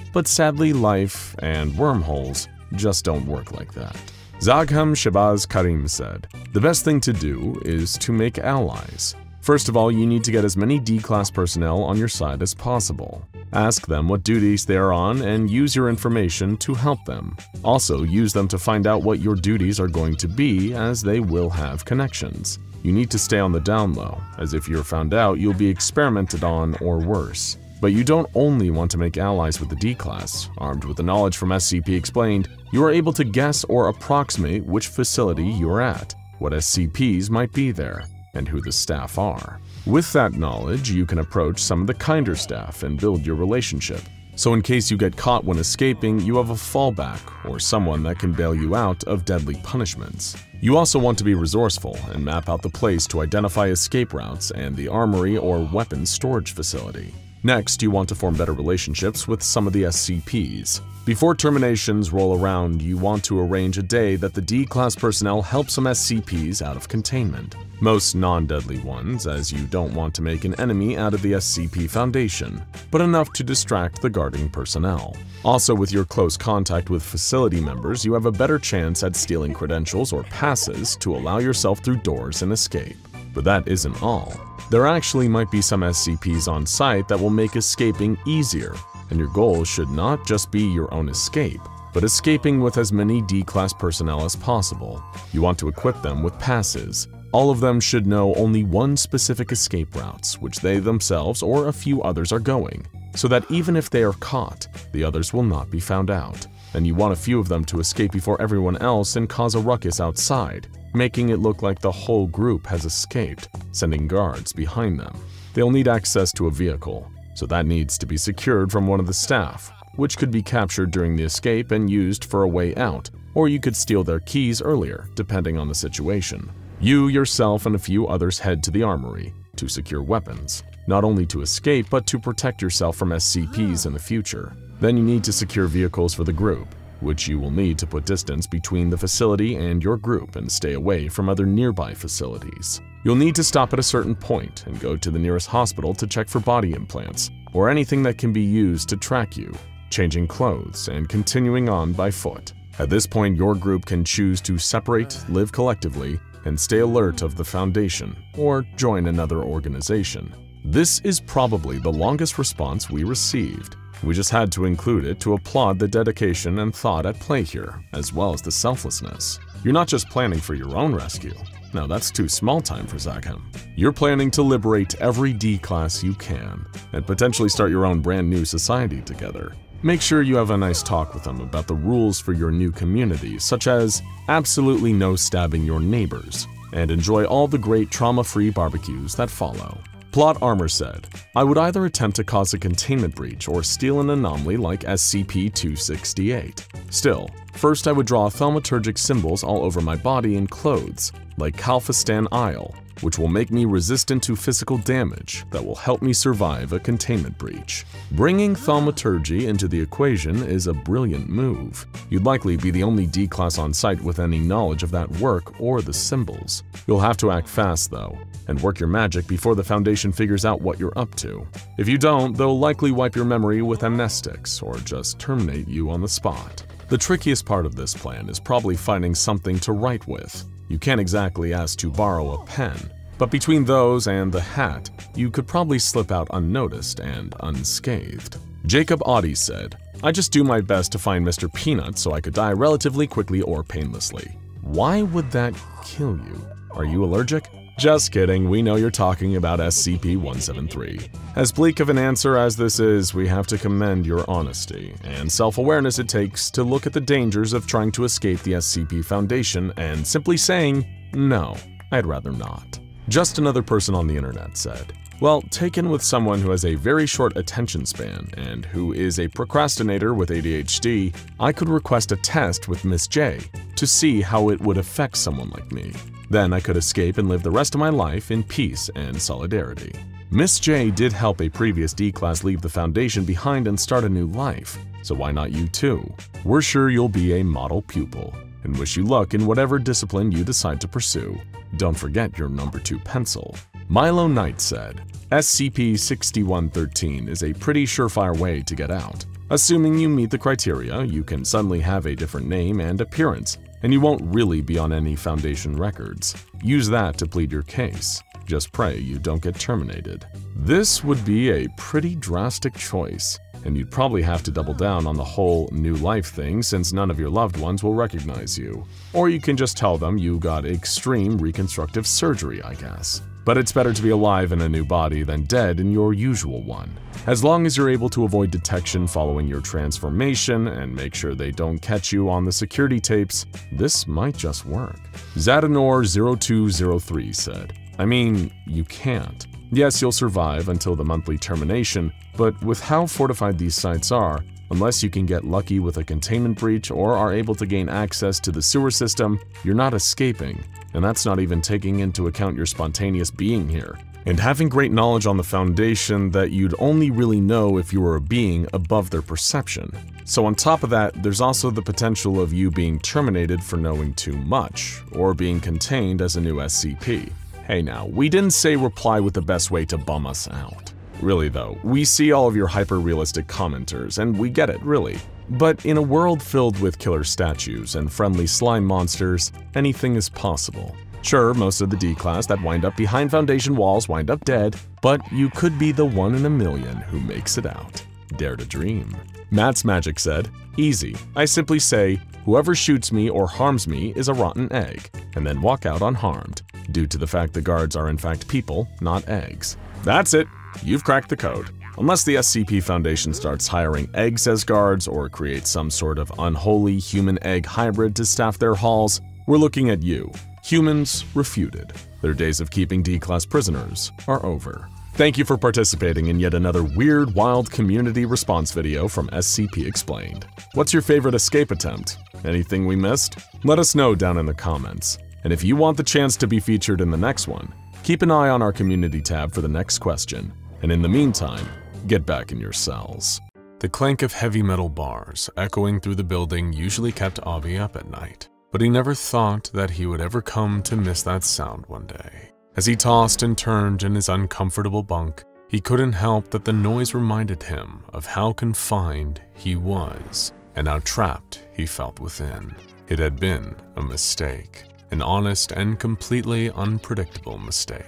but sadly life and wormholes just don't work like that. Zagham Shabazz Karim said, "The best thing to do is to make allies. First of all, you need to get as many D-class personnel on your side as possible. Ask them what duties they are on and use your information to help them. Also, use them to find out what your duties are going to be, as they will have connections. You need to stay on the down low, as if you're found out, you'll be experimented on or worse. But you don't only want to make allies with the D-class. Armed with the knowledge from SCP Explained, you are able to guess or approximate which facility you are at, what SCPs might be there, and who the staff are. With that knowledge, you can approach some of the kinder staff and build your relationship. So in case you get caught when escaping, you have a fallback or someone that can bail you out of deadly punishments. You also want to be resourceful and map out the place to identify escape routes and the armory or weapons storage facility. Next, you want to form better relationships with some of the SCPs. Before terminations roll around, you want to arrange a day that the D-class personnel help some SCPs out of containment. Most non-deadly ones, as you don't want to make an enemy out of the SCP Foundation, but enough to distract the guarding personnel. Also, with your close contact with facility members, you have a better chance at stealing credentials or passes to allow yourself through doors and escape. But that isn't all. There actually might be some SCPs on site that will make escaping easier, and your goal should not just be your own escape, but escaping with as many D-class personnel as possible. You want to equip them with passes. All of them should know only one specific escape routes, which they themselves or a few others are going, so that even if they are caught, the others will not be found out. And you want a few of them to escape before everyone else and cause a ruckus outside, making it look like the whole group has escaped, sending guards behind them. They'll need access to a vehicle, so that needs to be secured from one of the staff, which could be captured during the escape and used for a way out, or you could steal their keys earlier, depending on the situation. You, yourself, and a few others head to the armory to secure weapons, not only to escape, but to protect yourself from SCPs in the future. Then you need to secure vehicles for the group, which you will need to put distance between the facility and your group and stay away from other nearby facilities. You'll need to stop at a certain point and go to the nearest hospital to check for body implants, or anything that can be used to track you, changing clothes, and continuing on by foot. At this point, your group can choose to separate, live collectively, and stay alert of the Foundation, or join another organization. This is probably the longest response we received. We just had to include it to applaud the dedication and thought at play here, as well as the selflessness. You're not just planning for your own rescue. No, that's too small time for Zagham. You're planning to liberate every D-class you can, and potentially start your own brand new society together. Make sure you have a nice talk with them about the rules for your new community, such as absolutely no stabbing your neighbors, and enjoy all the great trauma-free barbecues that follow. Plot Armor said, "I would either attempt to cause a containment breach or steal an anomaly like SCP-268. Still, first I would draw thaumaturgic symbols all over my body and clothes, like Kalfistan Isle, which will make me resistant to physical damage that will help me survive a containment breach." Bringing thaumaturgy into the equation is a brilliant move. You'd likely be the only D-class on site with any knowledge of that work or the symbols. You'll have to act fast though, and work your magic before the Foundation figures out what you're up to. If you don't, they'll likely wipe your memory with amnestics or just terminate you on the spot. The trickiest part of this plan is probably finding something to write with. You can't exactly ask to borrow a pen, but between those and the hat, you could probably slip out unnoticed and unscathed. Jacob Audie said, "I just do my best to find Mr. Peanut so I could die relatively quickly or painlessly." Why would that kill you? Are you allergic? Just kidding, we know you're talking about SCP-173. As bleak of an answer as this is, we have to commend your honesty and self-awareness it takes to look at the dangers of trying to escape the SCP Foundation and simply saying, "No, I'd rather not." Just another person on the internet said, "Well, taken with someone who has a very short attention span and who is a procrastinator with ADHD, I could request a test with Miss J to see how it would affect someone like me. Then I could escape and live the rest of my life in peace and solidarity." Miss J did help a previous D-Class leave the Foundation behind and start a new life, so why not you too? We're sure you'll be a model pupil, and wish you luck in whatever discipline you decide to pursue. Don't forget your number 2 pencil. Milo Knight said, "SCP-2419 is a pretty surefire way to get out. Assuming you meet the criteria, you can suddenly have a different name and appearance, and you won't really be on any Foundation records. Use that to plead your case. Just pray you don't get terminated." This would be a pretty drastic choice, and you'd probably have to double down on the whole new life thing since none of your loved ones will recognize you. Or you can just tell them you got extreme reconstructive surgery, I guess. But it's better to be alive in a new body than dead in your usual one. As long as you're able to avoid detection following your transformation and make sure they don't catch you on the security tapes, this might just work. Zadanor0203 said, "I mean, you can't. Yes, you'll survive until the monthly termination, but with how fortified these sites are, unless you can get lucky with a containment breach or are able to gain access to the sewer system, you're not escaping. And that's not even taking into account your spontaneous being here, and having great knowledge on the Foundation that you'd only really know if you were a being above their perception. So on top of that, there's also the potential of you being terminated for knowing too much, or being contained as a new SCP. Hey now, we didn't say reply with the best way to bum us out. Really though, we see all of your hyper-realistic commenters, and we get it, really. But in a world filled with killer statues and friendly slime monsters, anything is possible. Sure, most of the D-Class that wind up behind Foundation walls wind up dead, but you could be the 1 in a million who makes it out. Dare to dream. Matt's Magic said, "Easy. I simply say, whoever shoots me or harms me is a rotten egg, and then walk out unharmed, due to the fact the guards are in fact people, not eggs." That's it. You've cracked the code. Unless the SCP Foundation starts hiring eggs as guards or creates some sort of unholy human-egg hybrid to staff their halls, we're looking at you. Humans refuted. Their days of keeping D-Class prisoners are over. Thank you for participating in yet another weird, wild community response video from SCP Explained. What's your favorite escape attempt? Anything we missed? Let us know down in the comments. And if you want the chance to be featured in the next one, keep an eye on our community tab for the next question. And in the meantime, get back in your cells. The clank of heavy metal bars echoing through the building usually kept Avi up at night, but he never thought that he would ever come to miss that sound one day. As he tossed and turned in his uncomfortable bunk, he couldn't help that the noise reminded him of how confined he was and how trapped he felt within. It had been a mistake, an honest and completely unpredictable mistake.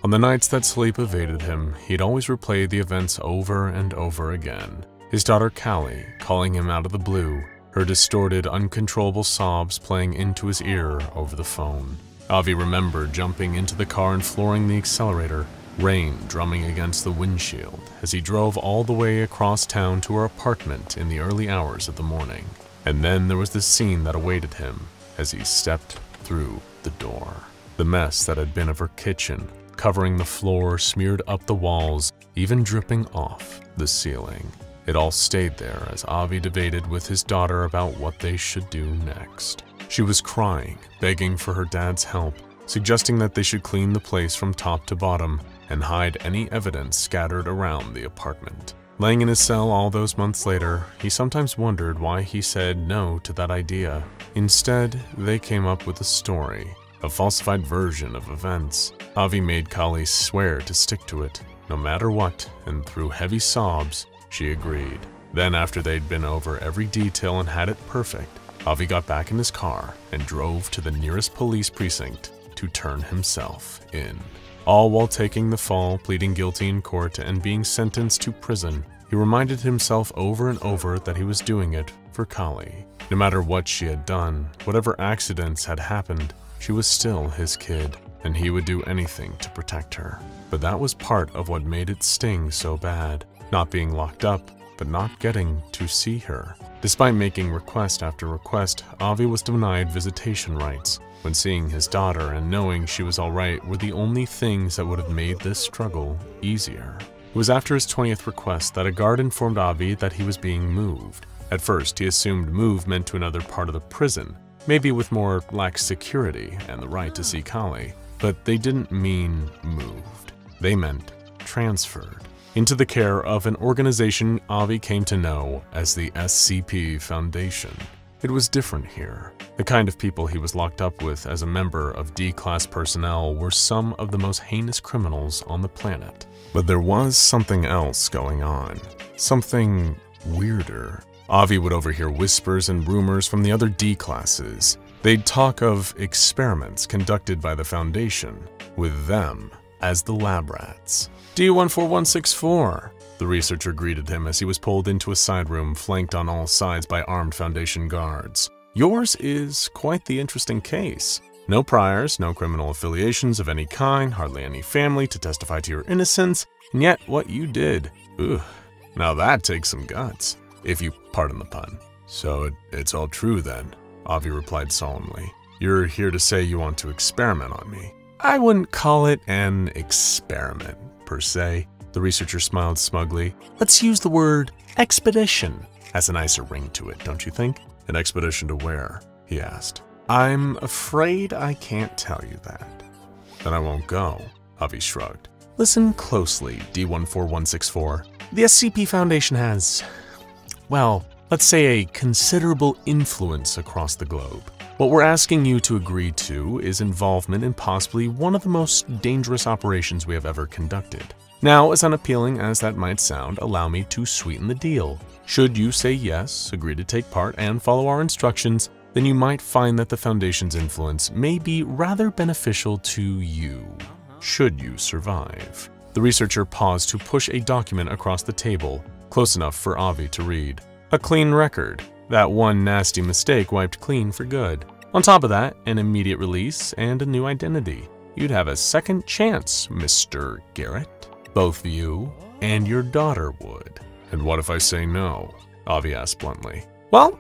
On the nights that sleep evaded him, he'd always replay the events over and over again. His daughter Callie calling him out of the blue, her distorted, uncontrollable sobs playing into his ear over the phone. Avi remembered jumping into the car and flooring the accelerator, rain drumming against the windshield as he drove all the way across town to her apartment in the early hours of the morning. And then there was the scene that awaited him as he stepped through the door. The mess that had been of her kitchen, covering the floor, smeared up the walls, even dripping off the ceiling. It all stayed there as Avi debated with his daughter about what they should do next. She was crying, begging for her dad's help, suggesting that they should clean the place from top to bottom and hide any evidence scattered around the apartment. Laying in his cell all those months later, he sometimes wondered why he said no to that idea. Instead, they came up with a story, a falsified version of events. Avi made Callie swear to stick to it, no matter what, and through heavy sobs, she agreed. Then after they'd been over every detail and had it perfect, Avi got back in his car and drove to the nearest police precinct to turn himself in. All while taking the fall, pleading guilty in court, and being sentenced to prison, he reminded himself over and over that he was doing it for Kali. No matter what she had done, whatever accidents had happened, she was still his kid, and he would do anything to protect her. But that was part of what made it sting so bad, not being locked up, but not getting to see her. Despite making request after request, Avi was denied visitation rights. When seeing his daughter and knowing she was alright were the only things that would have made this struggle easier. It was after his 20th request that a guard informed Avi that he was being moved. At first, he assumed move meant to another part of the prison, maybe with more lax security and the right to see Kali, but they didn't mean moved. They meant transferred into the care of an organization Avi came to know as the SCP Foundation. It was different here. The kind of people he was locked up with as a member of D-Class personnel were some of the most heinous criminals on the planet. But there was something else going on. Something weirder. Avi would overhear whispers and rumors from the other D-Classes. They'd talk of experiments conducted by the Foundation, with them as the lab rats. D-14164. The researcher greeted him as he was pulled into a side room flanked on all sides by armed Foundation guards. Yours is quite the interesting case. No priors, no criminal affiliations of any kind, hardly any family to testify to your innocence, and yet what you did, ugh, now that takes some guts, if you pardon the pun. So it's all true then, Avi replied solemnly. You're here to say you want to experiment on me. I wouldn't call it an experiment, per se. The researcher smiled smugly. Let's use the word expedition. Has a nicer ring to it, don't you think? An expedition to where? He asked. I'm afraid I can't tell you that. Then I won't go, Avi shrugged. Listen closely, D-14164. The SCP Foundation has, well, let's say a considerable influence across the globe. What we're asking you to agree to is involvement in possibly one of the most dangerous operations we have ever conducted. Now, as unappealing as that might sound, allow me to sweeten the deal. Should you say yes, agree to take part, and follow our instructions, then you might find that the Foundation's influence may be rather beneficial to you, should you survive. The researcher paused to push a document across the table, close enough for Avi to read. A clean record. That one nasty mistake wiped clean for good. On top of that, an immediate release and a new identity. You'd have a second chance, Mr. Garrett. Both you and your daughter would. And what if I say no? Avi asked bluntly. Well,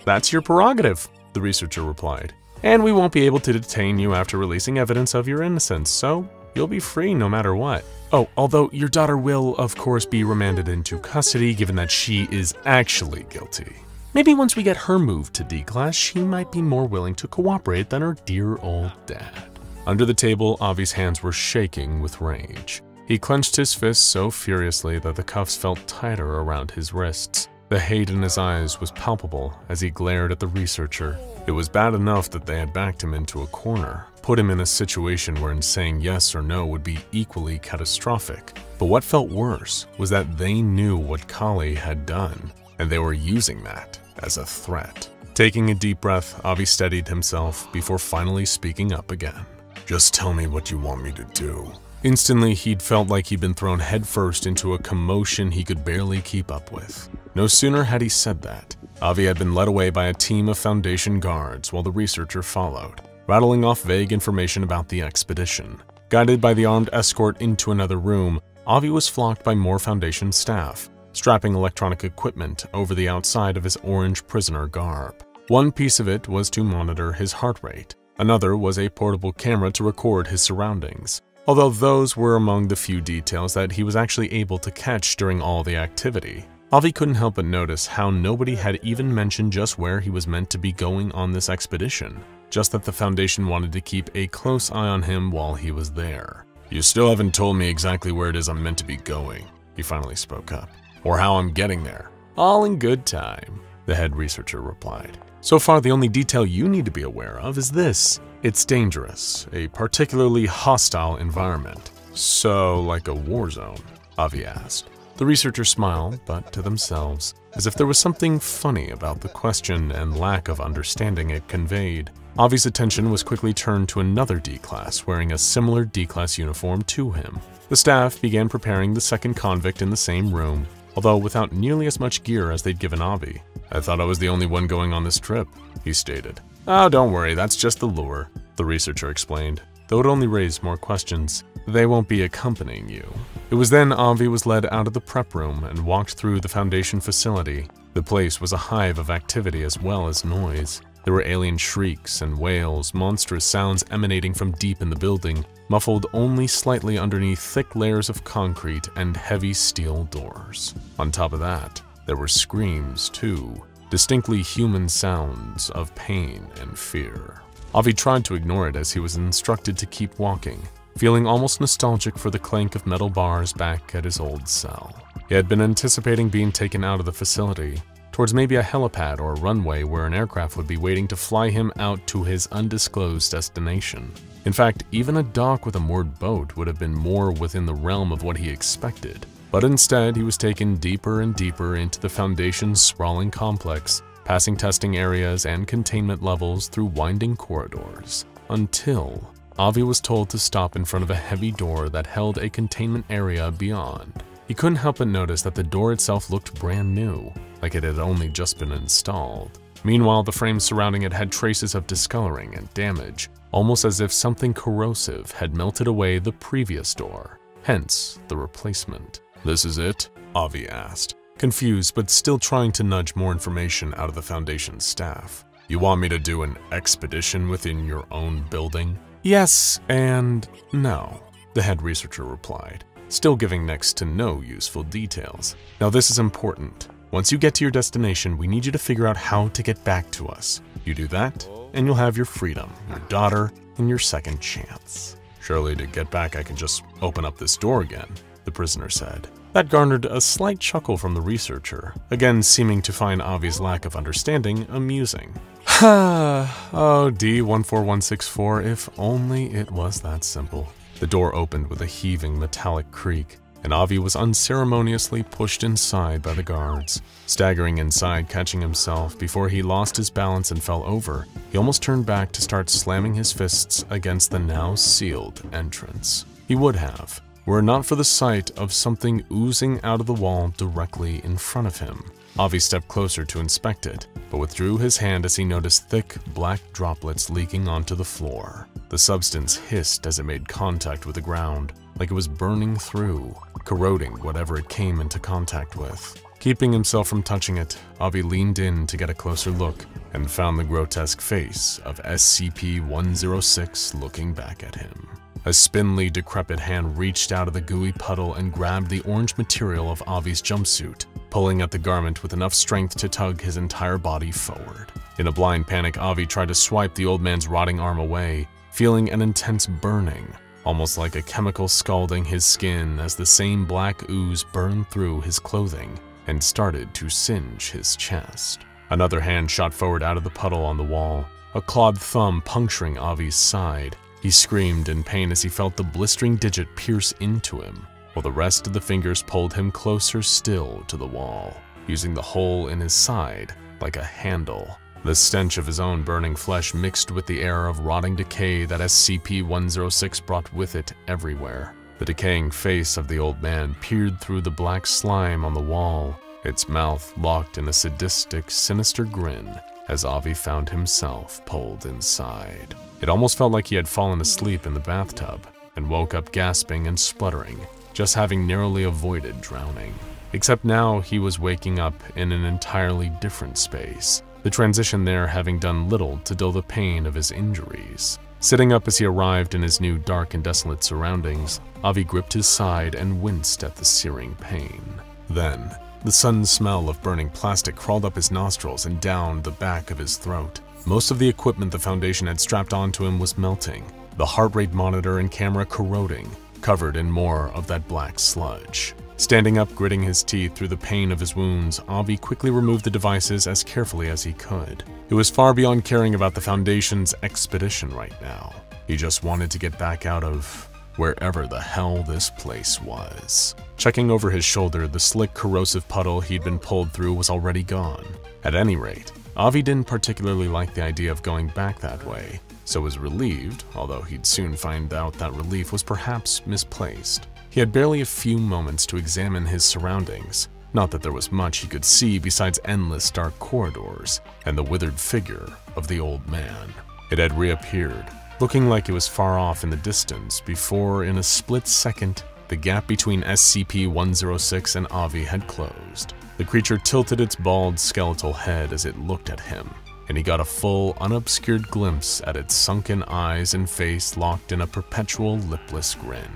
that's your prerogative, the researcher replied. And we won't be able to detain you after releasing evidence of your innocence, so you'll be free no matter what. Oh, although your daughter will, of course, be remanded into custody given that she is actually guilty. Maybe once we get her moved to D-Class, she might be more willing to cooperate than her dear old dad. Under the table, Avi's hands were shaking with rage. He clenched his fists so furiously that the cuffs felt tighter around his wrists. The hate in his eyes was palpable as he glared at the researcher. It was bad enough that they had backed him into a corner, put him in a situation wherein saying yes or no would be equally catastrophic. But what felt worse was that they knew what Kali had done, and they were using that as a threat. Taking a deep breath, Avi steadied himself before finally speaking up again. Just tell me what you want me to do. Instantly, he'd felt like he'd been thrown headfirst into a commotion he could barely keep up with. No sooner had he said that, Avi had been led away by a team of Foundation guards while the researcher followed, rattling off vague information about the expedition. Guided by the armed escort into another room, Avi was flocked by more Foundation staff, strapping electronic equipment over the outside of his orange prisoner garb. One piece of it was to monitor his heart rate. Another was a portable camera to record his surroundings. Although those were among the few details that he was actually able to catch during all the activity. Avi couldn't help but notice how nobody had even mentioned just where he was meant to be going on this expedition, just that the Foundation wanted to keep a close eye on him while he was there. You still haven't told me exactly where it is I'm meant to be going, he finally spoke up. Or how I'm getting there. All in good time, the head researcher replied. So far, the only detail you need to be aware of is this. It's dangerous, a particularly hostile environment. So, like a war zone? Avi asked. The researchers smiled, but to themselves, as if there was something funny about the question and lack of understanding it conveyed. Avi's attention was quickly turned to another D-Class wearing a similar D-Class uniform to him. The staff began preparing the second convict in the same room, although without nearly as much gear as they'd given Avi. "I thought I was the only one going on this trip," he stated. "Oh, don't worry, that's just the lure," the researcher explained, though it only raised more questions. "They won't be accompanying you." It was then Avi was led out of the prep room and walked through the Foundation facility. The place was a hive of activity as well as noise. There were alien shrieks and wails, monstrous sounds emanating from deep in the building, muffled only slightly underneath thick layers of concrete and heavy steel doors. On top of that, there were screams too, distinctly human sounds of pain and fear. Avi tried to ignore it as he was instructed to keep walking, feeling almost nostalgic for the clank of metal bars back at his old cell. He had been anticipating being taken out of the facility, towards maybe a helipad or a runway where an aircraft would be waiting to fly him out to his undisclosed destination. In fact, even a dock with a moored boat would have been more within the realm of what he expected. But instead, he was taken deeper and deeper into the Foundation's sprawling complex, passing testing areas and containment levels through winding corridors, until Avi was told to stop in front of a heavy door that held a containment area beyond. He couldn't help but notice that the door itself looked brand new, like it had only just been installed. Meanwhile, the frames surrounding it had traces of discoloring and damage, almost as if something corrosive had melted away the previous door, hence the replacement. "This is it?" Avi asked, confused but still trying to nudge more information out of the Foundation staff. "You want me to do an expedition within your own building?" "Yes and no," the head researcher replied, still giving next to no useful details. "Now this is important. Once you get to your destination, we need you to figure out how to get back to us. You do that, and you'll have your freedom, your daughter, and your second chance." "Surely to get back I can just open up this door again," the prisoner said. That garnered a slight chuckle from the researcher, again seeming to find Avi's lack of understanding amusing. Oh, D14164, if only it was that simple. The door opened with a heaving metallic creak, and Avi was unceremoniously pushed inside by the guards. Staggering inside, catching himself before he lost his balance and fell over, he almost turned back to start slamming his fists against the now sealed entrance. He would have, were it not for the sight of something oozing out of the wall directly in front of him. Avi stepped closer to inspect it, but withdrew his hand as he noticed thick, black droplets leaking onto the floor. The substance hissed as it made contact with the ground, like it was burning through, corroding whatever it came into contact with. Keeping himself from touching it, Avi leaned in to get a closer look and found the grotesque face of SCP-106 looking back at him. A spindly, decrepit hand reached out of the gooey puddle and grabbed the orange material of Avi's jumpsuit, pulling at the garment with enough strength to tug his entire body forward. In a blind panic, Avi tried to swipe the old man's rotting arm away, feeling an intense burning, almost like a chemical scalding his skin as the same black ooze burned through his clothing and started to singe his chest. Another hand shot forward out of the puddle on the wall, a clawed thumb puncturing Avi's side. He screamed in pain as he felt the blistering digit pierce into him, while the rest of the fingers pulled him closer still to the wall, using the hole in his side like a handle. The stench of his own burning flesh mixed with the air of rotting decay that SCP-106 brought with it everywhere. The decaying face of the old man peered through the black slime on the wall, its mouth locked in a sadistic, sinister grin as Avi found himself pulled inside. It almost felt like he had fallen asleep in the bathtub and woke up gasping and spluttering, just having narrowly avoided drowning. Except now he was waking up in an entirely different space, the transition there having done little to dull the pain of his injuries. Sitting up as he arrived in his new dark and desolate surroundings, Avi gripped his side and winced at the searing pain. Then, the sudden smell of burning plastic crawled up his nostrils and down the back of his throat. Most of the equipment the Foundation had strapped onto him was melting, the heart rate monitor and camera corroding, covered in more of that black sludge. Standing up, gritting his teeth through the pain of his wounds, Avi quickly removed the devices as carefully as he could. It was far beyond caring about the Foundation's expedition right now. He just wanted to get back out of wherever the hell this place was. Checking over his shoulder, the slick, corrosive puddle he'd been pulled through was already gone. At any rate, Avi didn't particularly like the idea of going back that way, so was relieved, although he'd soon find out that relief was perhaps misplaced. He had barely a few moments to examine his surroundings, not that there was much he could see besides endless dark corridors and the withered figure of the old man. It had reappeared, looking like it was far off in the distance before, in a split second, the gap between SCP-106 and Avi had closed. The creature tilted its bald skeletal head as it looked at him, and he got a full, unobscured glimpse at its sunken eyes and face locked in a perpetual lipless grin.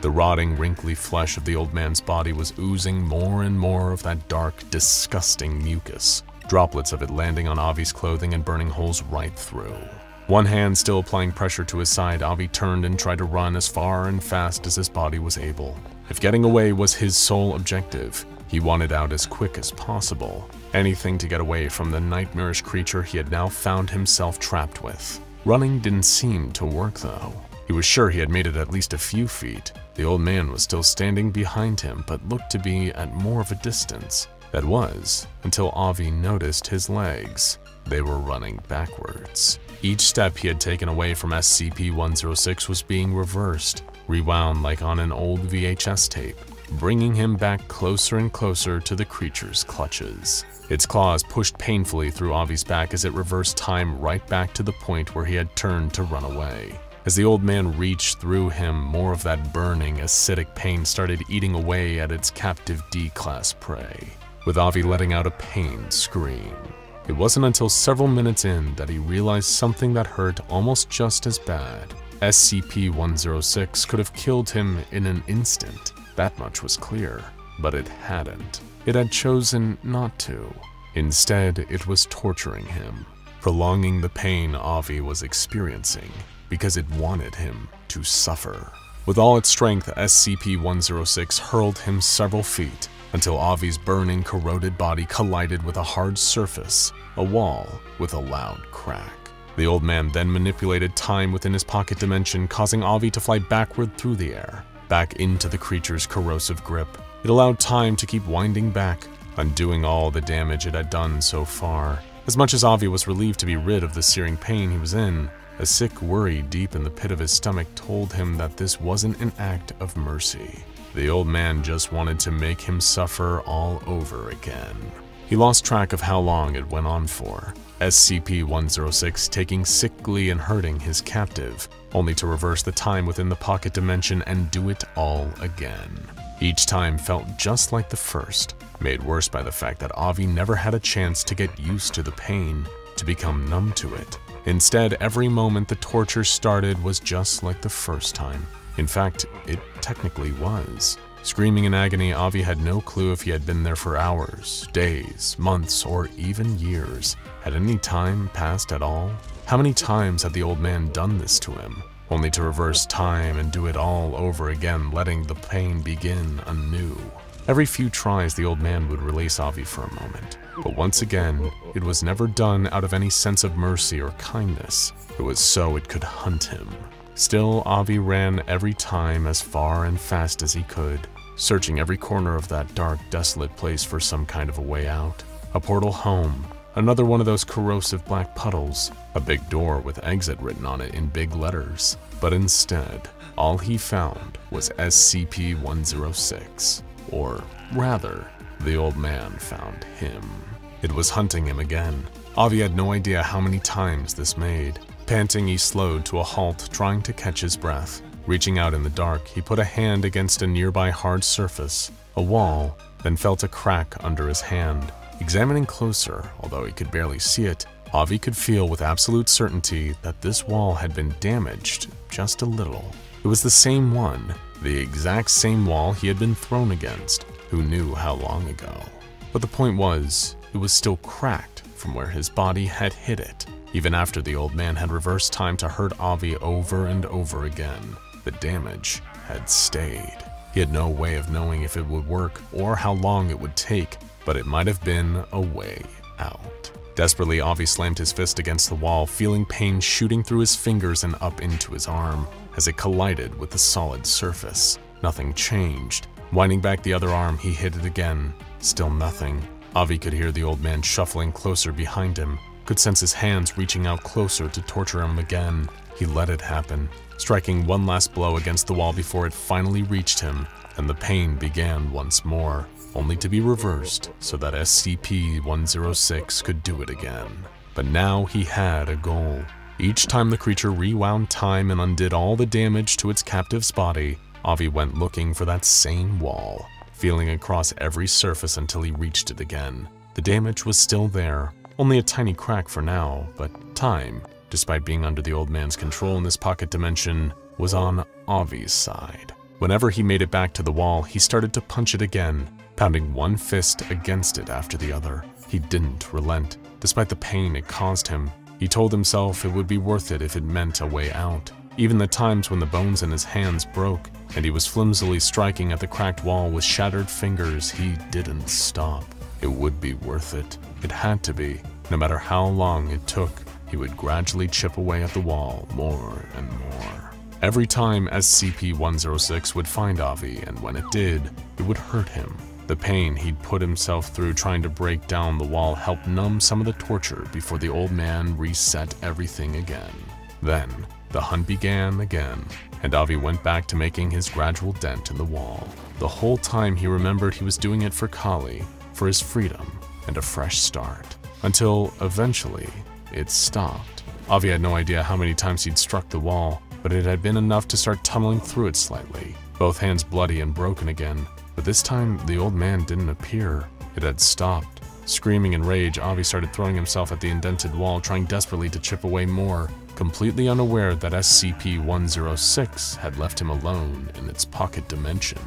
The rotting, wrinkly flesh of the old man's body was oozing more and more of that dark, disgusting mucus, droplets of it landing on Avi's clothing and burning holes right through. One hand still applying pressure to his side, Avi turned and tried to run as far and fast as his body was able. If getting away was his sole objective, he wanted out as quick as possible. Anything to get away from the nightmarish creature he had now found himself trapped with. Running didn't seem to work though. He was sure he had made it at least a few feet. The old man was still standing behind him, but looked to be at more of a distance. That was, until Avi noticed his legs. They were running backwards. Each step he had taken away from SCP-106 was being reversed, rewound like on an old VHS tape, bringing him back closer and closer to the creature's clutches. Its claws pushed painfully through Avi's back as it reversed time right back to the point where he had turned to run away. As the old man reached through him, more of that burning, acidic pain started eating away at its captive D-class prey, with Avi letting out a pained scream. It wasn't until several minutes in that he realized something that hurt almost just as bad. SCP-106 could have killed him in an instant. That much was clear, but it hadn't. It had chosen not to. Instead, it was torturing him, prolonging the pain Avi was experiencing, because it wanted him to suffer. With all its strength, SCP-106 hurled him several feet, until Avi's burning, corroded body collided with a hard surface, a wall with a loud crack. The old man then manipulated time within his pocket dimension, causing Avi to fly backward through the air, back into the creature's corrosive grip. It allowed time to keep winding back, undoing all the damage it had done so far. As much as Avi was relieved to be rid of the searing pain he was in, a sick worry deep in the pit of his stomach told him that this wasn't an act of mercy. The old man just wanted to make him suffer all over again. He lost track of how long it went on for, SCP-106 taking sickly and hurting his captive, only to reverse the time within the pocket dimension and do it all again. Each time felt just like the first, made worse by the fact that Avi never had a chance to get used to the pain, to become numb to it. Instead, every moment the torture started was just like the first time. In fact, it technically was. Screaming in agony, Avi had no clue if he had been there for hours, days, months, or even years. Had any time passed at all? How many times had the old man done this to him, only to reverse time and do it all over again, letting the pain begin anew? Every few tries, the old man would release Avi for a moment, but once again, it was never done out of any sense of mercy or kindness. It was so it could hunt him. Still, Avi ran every time as far and fast as he could, searching every corner of that dark, desolate place for some kind of a way out. A portal home, another one of those corrosive black puddles, a big door with exit written on it in big letters. But instead, all he found was SCP-106. Or rather, the old man found him. It was hunting him again. Avi had no idea how many times this made. Panting, he slowed to a halt, trying to catch his breath. Reaching out in the dark, he put a hand against a nearby hard surface, a wall, then felt a crack under his hand. Examining closer, although he could barely see it, Avi could feel with absolute certainty that this wall had been damaged just a little. It was the same one, the exact same wall he had been thrown against. Who knew how long ago? But the point was, it was still cracked from where his body had hit it. Even after the old man had reversed time to hurt Avi over and over again, the damage had stayed. He had no way of knowing if it would work or how long it would take, but it might have been a way out. Desperately, Avi slammed his fist against the wall, feeling pain shooting through his fingers and up into his arm as it collided with the solid surface. Nothing changed. Winding back the other arm, he hit it again. Still nothing. Avi could hear the old man shuffling closer behind him, could sense his hands reaching out closer to torture him again. He let it happen, striking one last blow against the wall before it finally reached him, and the pain began once more, only to be reversed so that SCP-106 could do it again. But now he had a goal. Each time the creature rewound time and undid all the damage to its captive's body, Avi went looking for that same wall, feeling across every surface until he reached it again. The damage was still there, only a tiny crack for now, but time, despite being under the old man's control in this pocket dimension, was on Avi's side. Whenever he made it back to the wall, he started to punch it again, pounding one fist against it after the other. He didn't relent, despite the pain it caused him. He told himself it would be worth it if it meant a way out. Even the times when the bones in his hands broke, and he was flimsily striking at the cracked wall with shattered fingers, he didn't stop. It would be worth it. It had to be. No matter how long it took, he would gradually chip away at the wall more and more. Every time SCP-106 would find Avi, and when it did, it would hurt him. The pain he'd put himself through trying to break down the wall helped numb some of the torture before the old man reset everything again. Then, the hunt began again, and Avi went back to making his gradual dent in the wall. The whole time he remembered he was doing it for Kali, for his freedom, and a fresh start. Until, eventually, it stopped. Avi had no idea how many times he'd struck the wall, but it had been enough to start tunneling through it slightly, both hands bloody and broken again. But this time, the old man didn't appear. It had stopped. Screaming in rage, Avi started throwing himself at the indented wall, trying desperately to chip away more, completely unaware that SCP-106 had left him alone in its pocket dimension.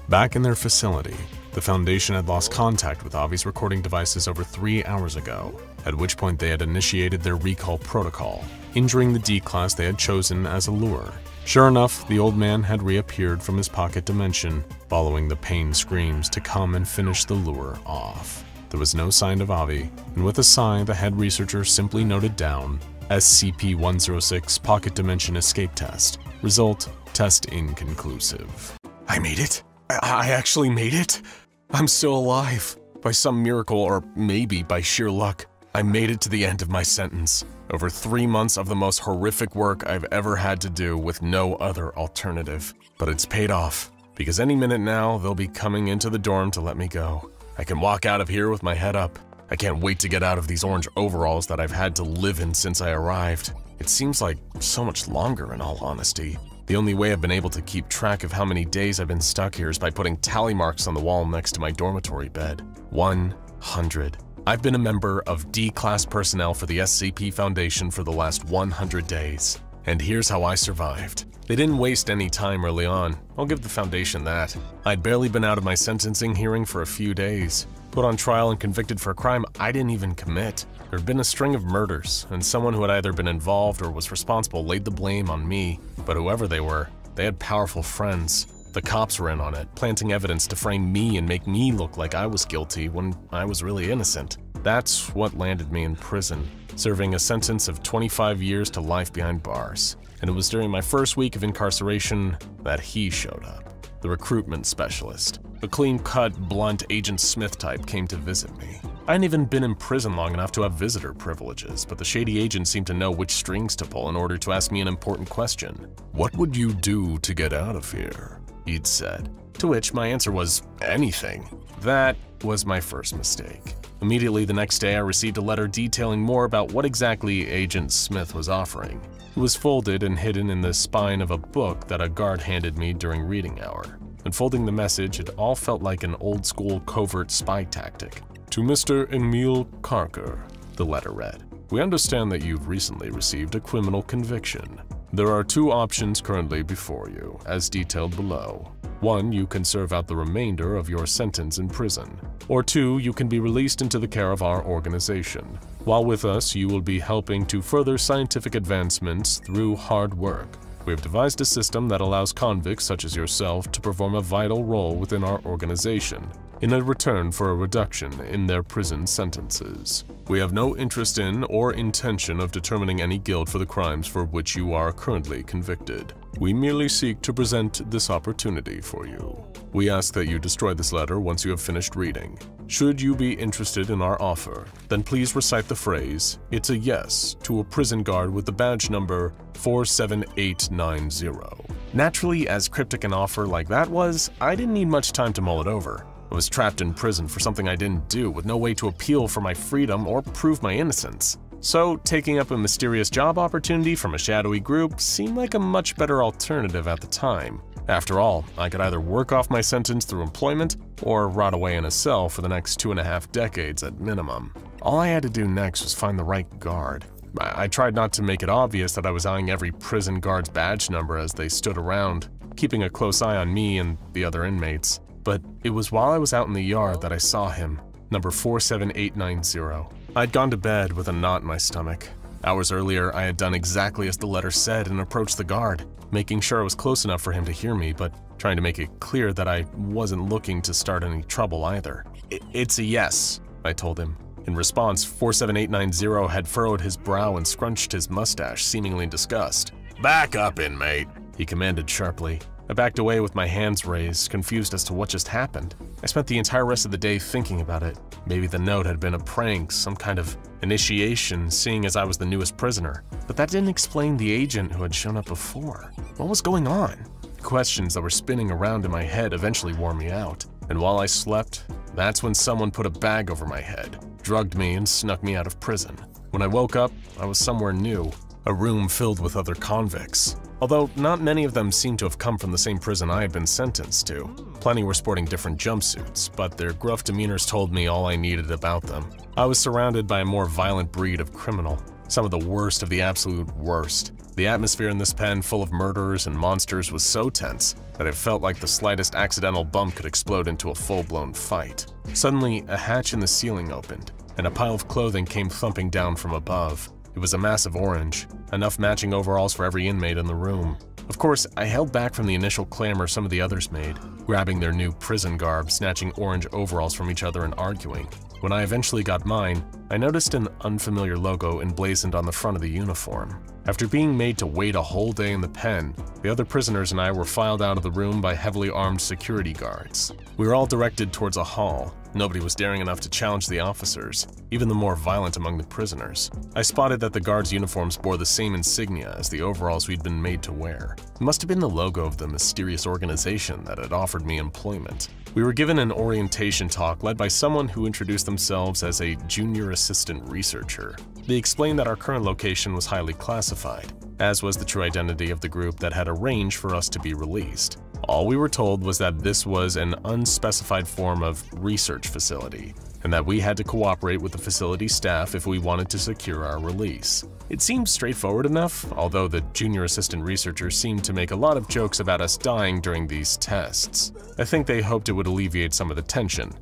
Back in their facility, the Foundation had lost contact with Avi's recording devices over 3 hours ago, at which point they had initiated their recall protocol, injuring the D-class they had chosen as a lure. Sure enough, the old man had reappeared from his pocket dimension, following the pain screams to come and finish the lure off. There was no sign of Avi, and with a sigh, the head researcher simply noted down, SCP-106 Pocket Dimension Escape Test. Result, test inconclusive. I made it? I actually made it? I'm still alive. By some miracle, or maybe by sheer luck, I made it to the end of my sentence. Over 3 months of the most horrific work I've ever had to do with no other alternative. But it's paid off, because any minute now, they'll be coming into the dorm to let me go. I can walk out of here with my head up. I can't wait to get out of these orange overalls that I've had to live in since I arrived. It seems like so much longer, in all honesty. The only way I've been able to keep track of how many days I've been stuck here is by putting tally marks on the wall next to my dormitory bed. 100. I've been a member of D-Class personnel for the SCP Foundation for the last 100 days. And here's how I survived. They didn't waste any time early on. I'll give the Foundation that. I'd barely been out of my sentencing hearing for a few days. Put on trial and convicted for a crime I didn't even commit. There had been a string of murders, and someone who had either been involved or was responsible laid the blame on me. But whoever they were, they had powerful friends. The cops were in on it, planting evidence to frame me and make me look like I was guilty when I was really innocent. That's what landed me in prison, serving a sentence of 25 years to life behind bars. And it was during my first week of incarceration that he showed up. The recruitment specialist. A clean-cut, blunt Agent Smith type came to visit me. I hadn't even been in prison long enough to have visitor privileges, but the shady agent seemed to know which strings to pull in order to ask me an important question. "What would you do to get out of here?" he'd said. To which my answer was, anything. That was my first mistake. Immediately the next day I received a letter detailing more about what exactly Agent Smith was offering. It was folded and hidden in the spine of a book that a guard handed me during reading hour. Unfolding the message, it all felt like an old-school covert spy tactic. "To Mr. Emil Karker," the letter read. "We understand that you've recently received a criminal conviction. There are 2 options currently before you, as detailed below. 1, you can serve out the remainder of your sentence in prison. Or 2, you can be released into the care of our organization. While with us, you will be helping to further scientific advancements through hard work. We have devised a system that allows convicts such as yourself to perform a vital role within our organization. in a return for a reduction in their prison sentences. We have no interest in or intention of determining any guilt for the crimes for which you are currently convicted. We merely seek to present this opportunity for you. We ask that you destroy this letter once you have finished reading. Should you be interested in our offer, then please recite the phrase, "It's a yes," to a prison guard with the badge number 47890. Naturally, as cryptic an offer like that was, I didn't need much time to mull it over. I was trapped in prison for something I didn't do, with no way to appeal for my freedom or prove my innocence. So, taking up a mysterious job opportunity from a shadowy group seemed like a much better alternative at the time. After all, I could either work off my sentence through employment or rot away in a cell for the next 2.5 decades at minimum. All I had to do next was find the right guard. I tried not to make it obvious that I was eyeing every prison guard's badge number as they stood around, keeping a close eye on me and the other inmates. But it was while I was out in the yard that I saw him, number 47890. I'd gone to bed with a knot in my stomach. Hours earlier, I had done exactly as the letter said and approached the guard, making sure I was close enough for him to hear me, but trying to make it clear that I wasn't looking to start any trouble either. "It's a yes," I told him. In response, 47890 had furrowed his brow and scrunched his mustache, seemingly in disgust. Back up, inmate, he commanded sharply. I backed away with my hands raised, confused as to what just happened. I spent the entire rest of the day thinking about it. Maybe the note had been a prank, some kind of initiation, seeing as I was the newest prisoner. But that didn't explain the agent who had shown up before. What was going on? The questions that were spinning around in my head eventually wore me out. And while I slept, that's when someone put a bag over my head, drugged me, and snuck me out of prison. When I woke up, I was somewhere new, a room filled with other convicts. Although not many of them seemed to have come from the same prison I had been sentenced to. Plenty were sporting different jumpsuits, but their gruff demeanors told me all I needed about them. I was surrounded by a more violent breed of criminal, some of the worst of the absolute worst. The atmosphere in this pen full of murderers and monsters was so tense that it felt like the slightest accidental bump could explode into a full-blown fight. Suddenly, a hatch in the ceiling opened, and a pile of clothing came thumping down from above. It was a massive orange, enough matching overalls for every inmate in the room. Of course, I held back from the initial clamor some of the others made, grabbing their new prison garb, snatching orange overalls from each other and arguing. When I eventually got mine, I noticed an unfamiliar logo emblazoned on the front of the uniform. After being made to wait a whole day in the pen, the other prisoners and I were filed out of the room by heavily armed security guards. We were all directed towards a hall. Nobody was daring enough to challenge the officers, even the more violent among the prisoners. I spotted that the guards' uniforms bore the same insignia as the overalls we'd been made to wear. It must have been the logo of the mysterious organization that had offered me employment. We were given an orientation talk led by someone who introduced themselves as a junior assistant researcher. They explained that our current location was highly classified, as was the true identity of the group that had arranged for us to be released. All we were told was that this was an unspecified form of research facility, and that we had to cooperate with the facility staff if we wanted to secure our release. It seemed straightforward enough, although the junior assistant researcher seemed to make a lot of jokes about us dying during these tests. I think they hoped it would alleviate some of the tension.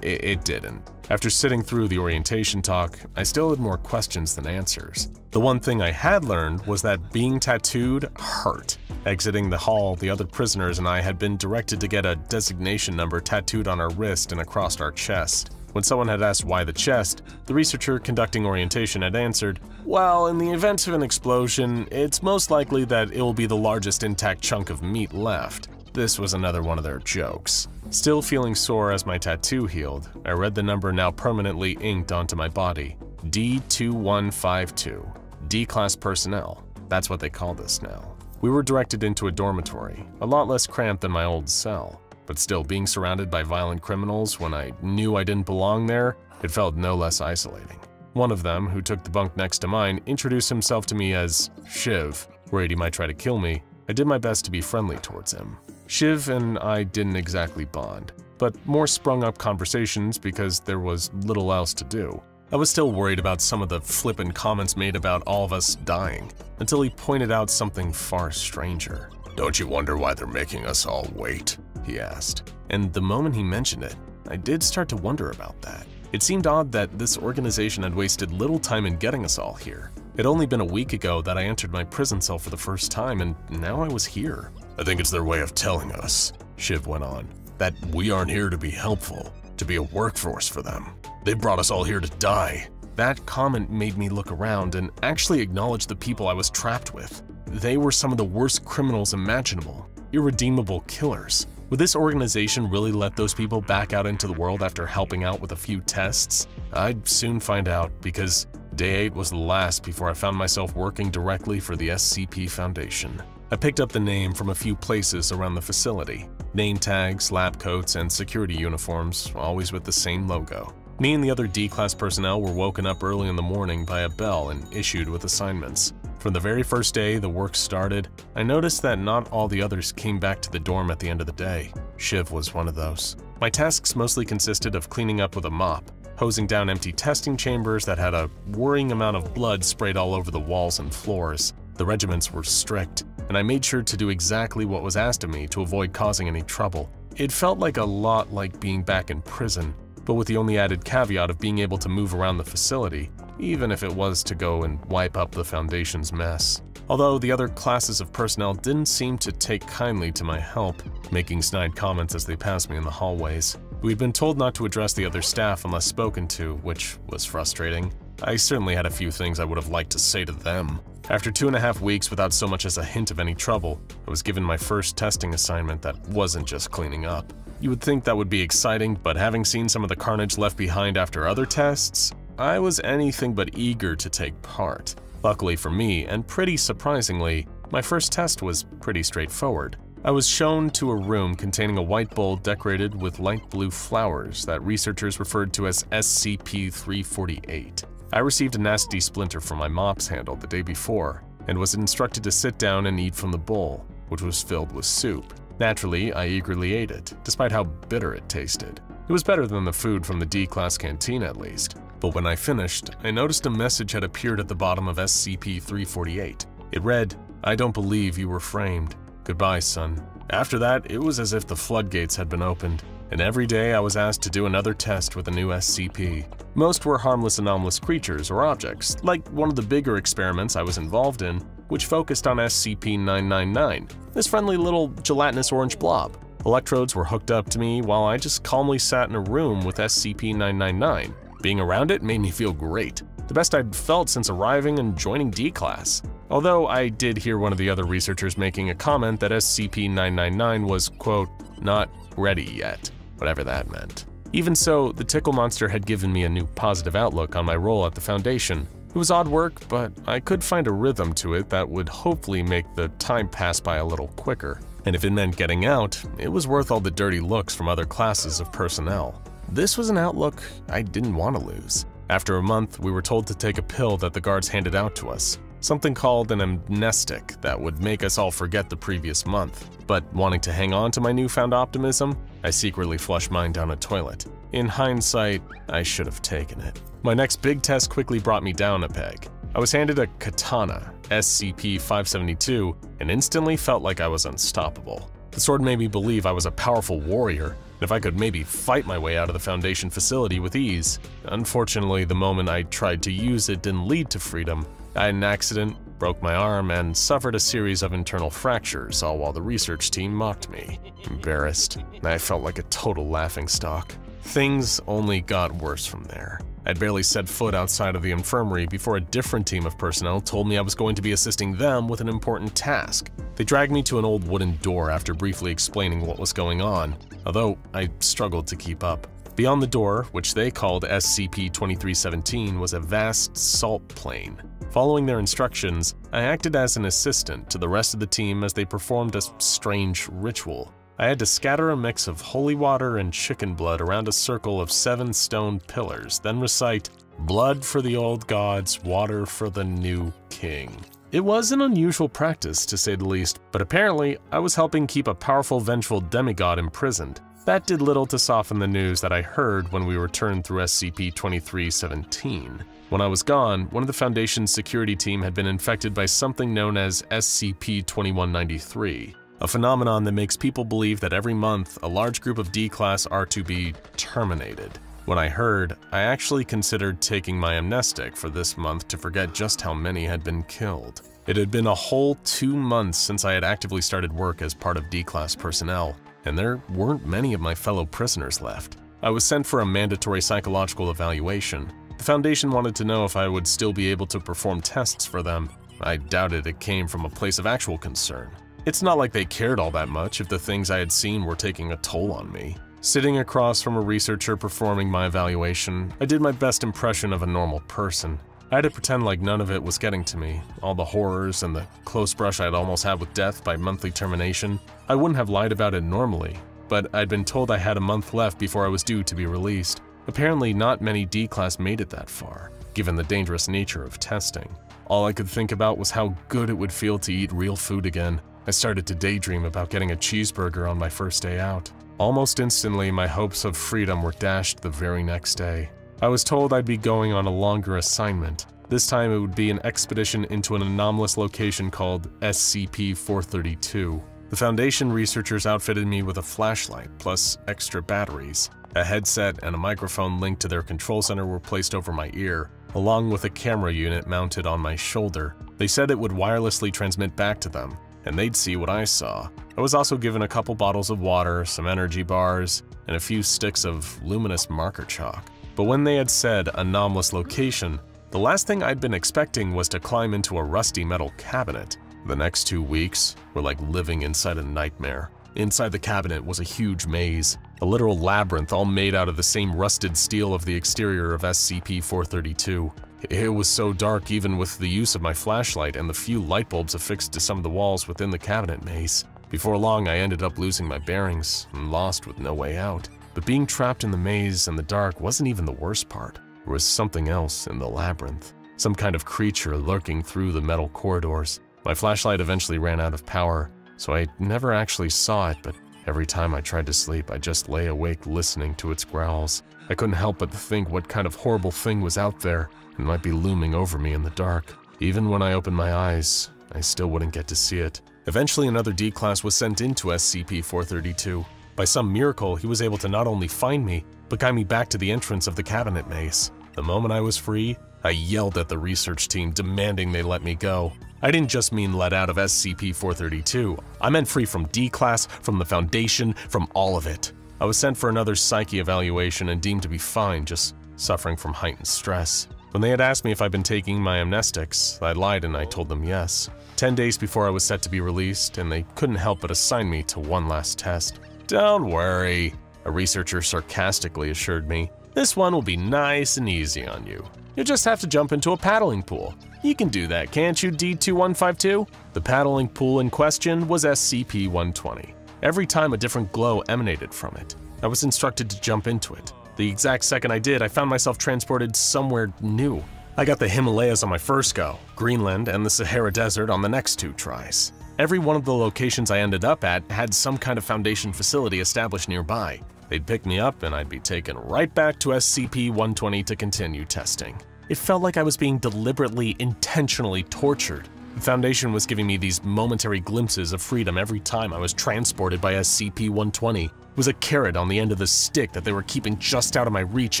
It didn't. After sitting through the orientation talk, I still had more questions than answers. The one thing I had learned was that being tattooed hurt. Exiting the hall, the other prisoners and I had been directed to get a designation number tattooed on our wrist and across our chest. When someone had asked why the chest, the researcher conducting orientation had answered, "Well, in the event of an explosion, it's most likely that it will be the largest intact chunk of meat left." This was another one of their jokes. Still feeling sore as my tattoo healed, I read the number now permanently inked onto my body. D2152. D-Class Personnel. That's what they called us now. We were directed into a dormitory, a lot less cramped than my old cell. But still, being surrounded by violent criminals when I knew I didn't belong there, it felt no less isolating. One of them, who took the bunk next to mine, introduced himself to me as Shiv. Worried he might try to kill me, I did my best to be friendly towards him. Shiv and I didn't exactly bond, but more sprung up conversations because there was little else to do. I was still worried about some of the flippant comments made about all of us dying, until he pointed out something far stranger. "Don't you wonder why they're making us all wait?" he asked. And the moment he mentioned it, I did start to wonder about that. It seemed odd that this organization had wasted little time in getting us all here. It had only been a week ago that I entered my prison cell for the first time, and now I was here. "I think it's their way of telling us," Shiv went on. that we aren't here to be helpful, to be a workforce for them. They brought us all here to die. That comment made me look around and actually acknowledge the people I was trapped with. They were some of the worst criminals imaginable, irredeemable killers. Would this organization really let those people back out into the world after helping out with a few tests? I'd soon find out, because Day 8 was the last before I found myself working directly for the SCP Foundation. I picked up the name from a few places around the facility. Name tags, lab coats, and security uniforms, always with the same logo. Me and the other D-Class personnel were woken up early in the morning by a bell and issued with assignments. From the very first day the work started, I noticed that not all the others came back to the dorm at the end of the day. Shiv was one of those. My tasks mostly consisted of cleaning up with a mop, hosing down empty testing chambers that had a worrying amount of blood sprayed all over the walls and floors. The regiments were strict, and I made sure to do exactly what was asked of me to avoid causing any trouble. It felt like a lot like being back in prison, but with the only added caveat of being able to move around the facility, even if it was to go and wipe up the Foundation's mess. Although the other classes of personnel didn't seem to take kindly to my help, making snide comments as they passed me in the hallways. We'd been told not to address the other staff unless spoken to, which was frustrating. I certainly had a few things I would have liked to say to them. After 2.5 weeks without so much as a hint of any trouble, I was given my first testing assignment that wasn't just cleaning up. You would think that would be exciting, but having seen some of the carnage left behind after other tests, I was anything but eager to take part. Luckily for me, and pretty surprisingly, my first test was pretty straightforward. I was shown to a room containing a white bowl decorated with light blue flowers that researchers referred to as SCP-2419. I received a nasty splinter from my mop's handle the day before, and was instructed to sit down and eat from the bowl, which was filled with soup. Naturally, I eagerly ate it, despite how bitter it tasted. It was better than the food from the D-Class canteen at least. But when I finished, I noticed a message had appeared at the bottom of SCP-348. It read, "I don't believe you were framed. Goodbye, son." After that, it was as if the floodgates had been opened, and every day I was asked to do another test with a new SCP. Most were harmless anomalous creatures or objects, like one of the bigger experiments I was involved in, which focused on SCP-999, this friendly little gelatinous orange blob. Electrodes were hooked up to me while I just calmly sat in a room with SCP-999. Being around it made me feel great, the best I'd felt since arriving and joining D-Class. Although I did hear one of the other researchers making a comment that SCP-999 was, quote, "not ready yet," whatever that meant. Even so, the tickle monster had given me a new positive outlook on my role at the Foundation. It was odd work, but I could find a rhythm to it that would hopefully make the time pass by a little quicker. And if it meant getting out, it was worth all the dirty looks from other classes of personnel. This was an outlook I didn't want to lose. After a month, we were told to take a pill that the guards handed out to us, something called an amnestic that would make us all forget the previous month. But wanting to hang on to my newfound optimism, I secretly flushed mine down a toilet. In hindsight, I should have taken it. My next big test quickly brought me down a peg. I was handed a katana, SCP-572, and instantly felt like I was unstoppable. The sword made me believe I was a powerful warrior, and if I could maybe fight my way out of the Foundation facility with ease. Unfortunately, the moment I tried to use it didn't lead to freedom. I had an accident, broke my arm, and suffered a series of internal fractures, all while the research team mocked me. Embarrassed, I felt like a total laughingstock. Things only got worse from there. I'd barely set foot outside of the infirmary before a different team of personnel told me I was going to be assisting them with an important task. They dragged me to an old wooden door after briefly explaining what was going on, although I struggled to keep up. Beyond the door, which they called SCP-2317, was a vast salt plain. Following their instructions, I acted as an assistant to the rest of the team as they performed a strange ritual. I had to scatter a mix of holy water and chicken blood around a circle of 7 stone pillars, then recite, "Blood for the old gods, water for the new king." It was an unusual practice, to say the least, but apparently I was helping keep a powerful vengeful demigod imprisoned. That did little to soften the news that I heard when we returned through SCP-2317. When I was gone, one of the Foundation's security team had been infected by something known as SCP-2193. A phenomenon that makes people believe that every month a large group of D-Class are to be terminated. When I heard, I actually considered taking my amnestic for this month to forget just how many had been killed. It had been a whole 2 months since I had actively started work as part of D-Class personnel. and there weren't many of my fellow prisoners left. I was sent for a mandatory psychological evaluation. The Foundation wanted to know if I would still be able to perform tests for them. I doubted it came from a place of actual concern. It's not like they cared all that much if the things I had seen were taking a toll on me. Sitting across from a researcher performing my evaluation, I did my best impression of a normal person. I had to pretend like none of it was getting to me, all the horrors and the close brush I'd almost had with death by monthly termination. I wouldn't have lied about it normally, but I'd been told I had a month left before I was due to be released. Apparently not many D-Class made it that far, given the dangerous nature of testing. All I could think about was how good it would feel to eat real food again. I started to daydream about getting a cheeseburger on my first day out. Almost instantly, my hopes of freedom were dashed the very next day. I was told I'd be going on a longer assignment. This time it would be an expedition into an anomalous location called SCP-2432. The Foundation researchers outfitted me with a flashlight plus extra batteries. A headset and a microphone linked to their control center were placed over my ear, along with a camera unit mounted on my shoulder. They said it would wirelessly transmit back to them, and they'd see what I saw. I was also given a couple bottles of water, some energy bars, and a few sticks of luminous marker chalk. But when they had said anomalous location, the last thing I'd been expecting was to climb into a rusty metal cabinet. The next 2 weeks were like living inside a nightmare. Inside the cabinet was a huge maze, a literal labyrinth all made out of the same rusted steel of the exterior of SCP-432. It was so dark even with the use of my flashlight and the few light bulbs affixed to some of the walls within the cabinet maze. Before long, I ended up losing my bearings and lost with no way out. But being trapped in the maze and the dark wasn't even the worst part. There was something else in the labyrinth, some kind of creature lurking through the metal corridors. My flashlight eventually ran out of power, so I never actually saw it, but every time I tried to sleep, I just lay awake listening to its growls. I couldn't help but think what kind of horrible thing was out there and might be looming over me in the dark. Even when I opened my eyes, I still wouldn't get to see it. Eventually, another D-Class was sent into SCP-432. By some miracle, he was able to not only find me, but guide me back to the entrance of the cabinet maze. The moment I was free, I yelled at the research team, demanding they let me go. I didn't just mean let out of SCP-432. I meant free from D-Class, from the Foundation, from all of it. I was sent for another psyche evaluation and deemed to be fine, just suffering from heightened stress. When they had asked me if I'd been taking my amnestics, I lied and I told them yes. 10 days before I was set to be released, and they couldn't help but assign me to one last test. "Don't worry," a researcher sarcastically assured me. "This one will be nice and easy on you. You'll just have to jump into a paddling pool. You can do that, can't you, D2152? The paddling pool in question was SCP-120. Every time a different glow emanated from it. I was instructed to jump into it. The exact second I did, I found myself transported somewhere new. I got the Himalayas on my first go, Greenland and the Sahara Desert on the next 2 tries. Every one of the locations I ended up at had some kind of Foundation facility established nearby. They'd pick me up and I'd be taken right back to SCP-120 to continue testing. It felt like I was being deliberately, intentionally tortured. The Foundation was giving me these momentary glimpses of freedom every time I was transported by SCP-120. It was a carrot on the end of the stick that they were keeping just out of my reach,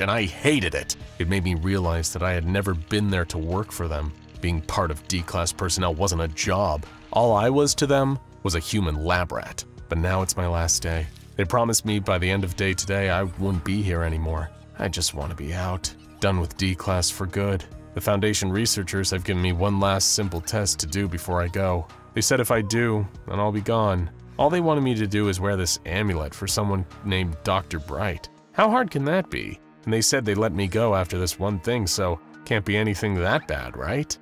and I hated it. It made me realize that I had never been there to work for them. Being part of D-Class personnel wasn't a job. All I was to them was a human lab rat. But now it's my last day. They promised me by the end of day today I wouldn't be here anymore. I just want to be out. Done with D-Class for good. The Foundation researchers have given me one last simple test to do before I go. They said if I do, then I'll be gone. All they wanted me to do is wear this amulet for someone named Dr. Bright. How hard can that be? And they said they'd let me go after this one thing, so can't be anything that bad, right?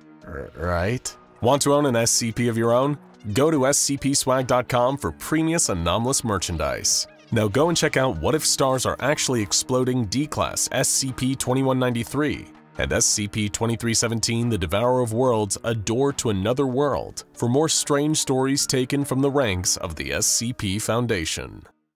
Right? Want to own an SCP of your own? Go to scpswag.com for premium anomalous merchandise. Now go and check out what if stars are actually exploding D-Class SCP-2193 and SCP-2317 The Devourer of Worlds A Door to Another World for more strange stories taken from the ranks of the SCP Foundation.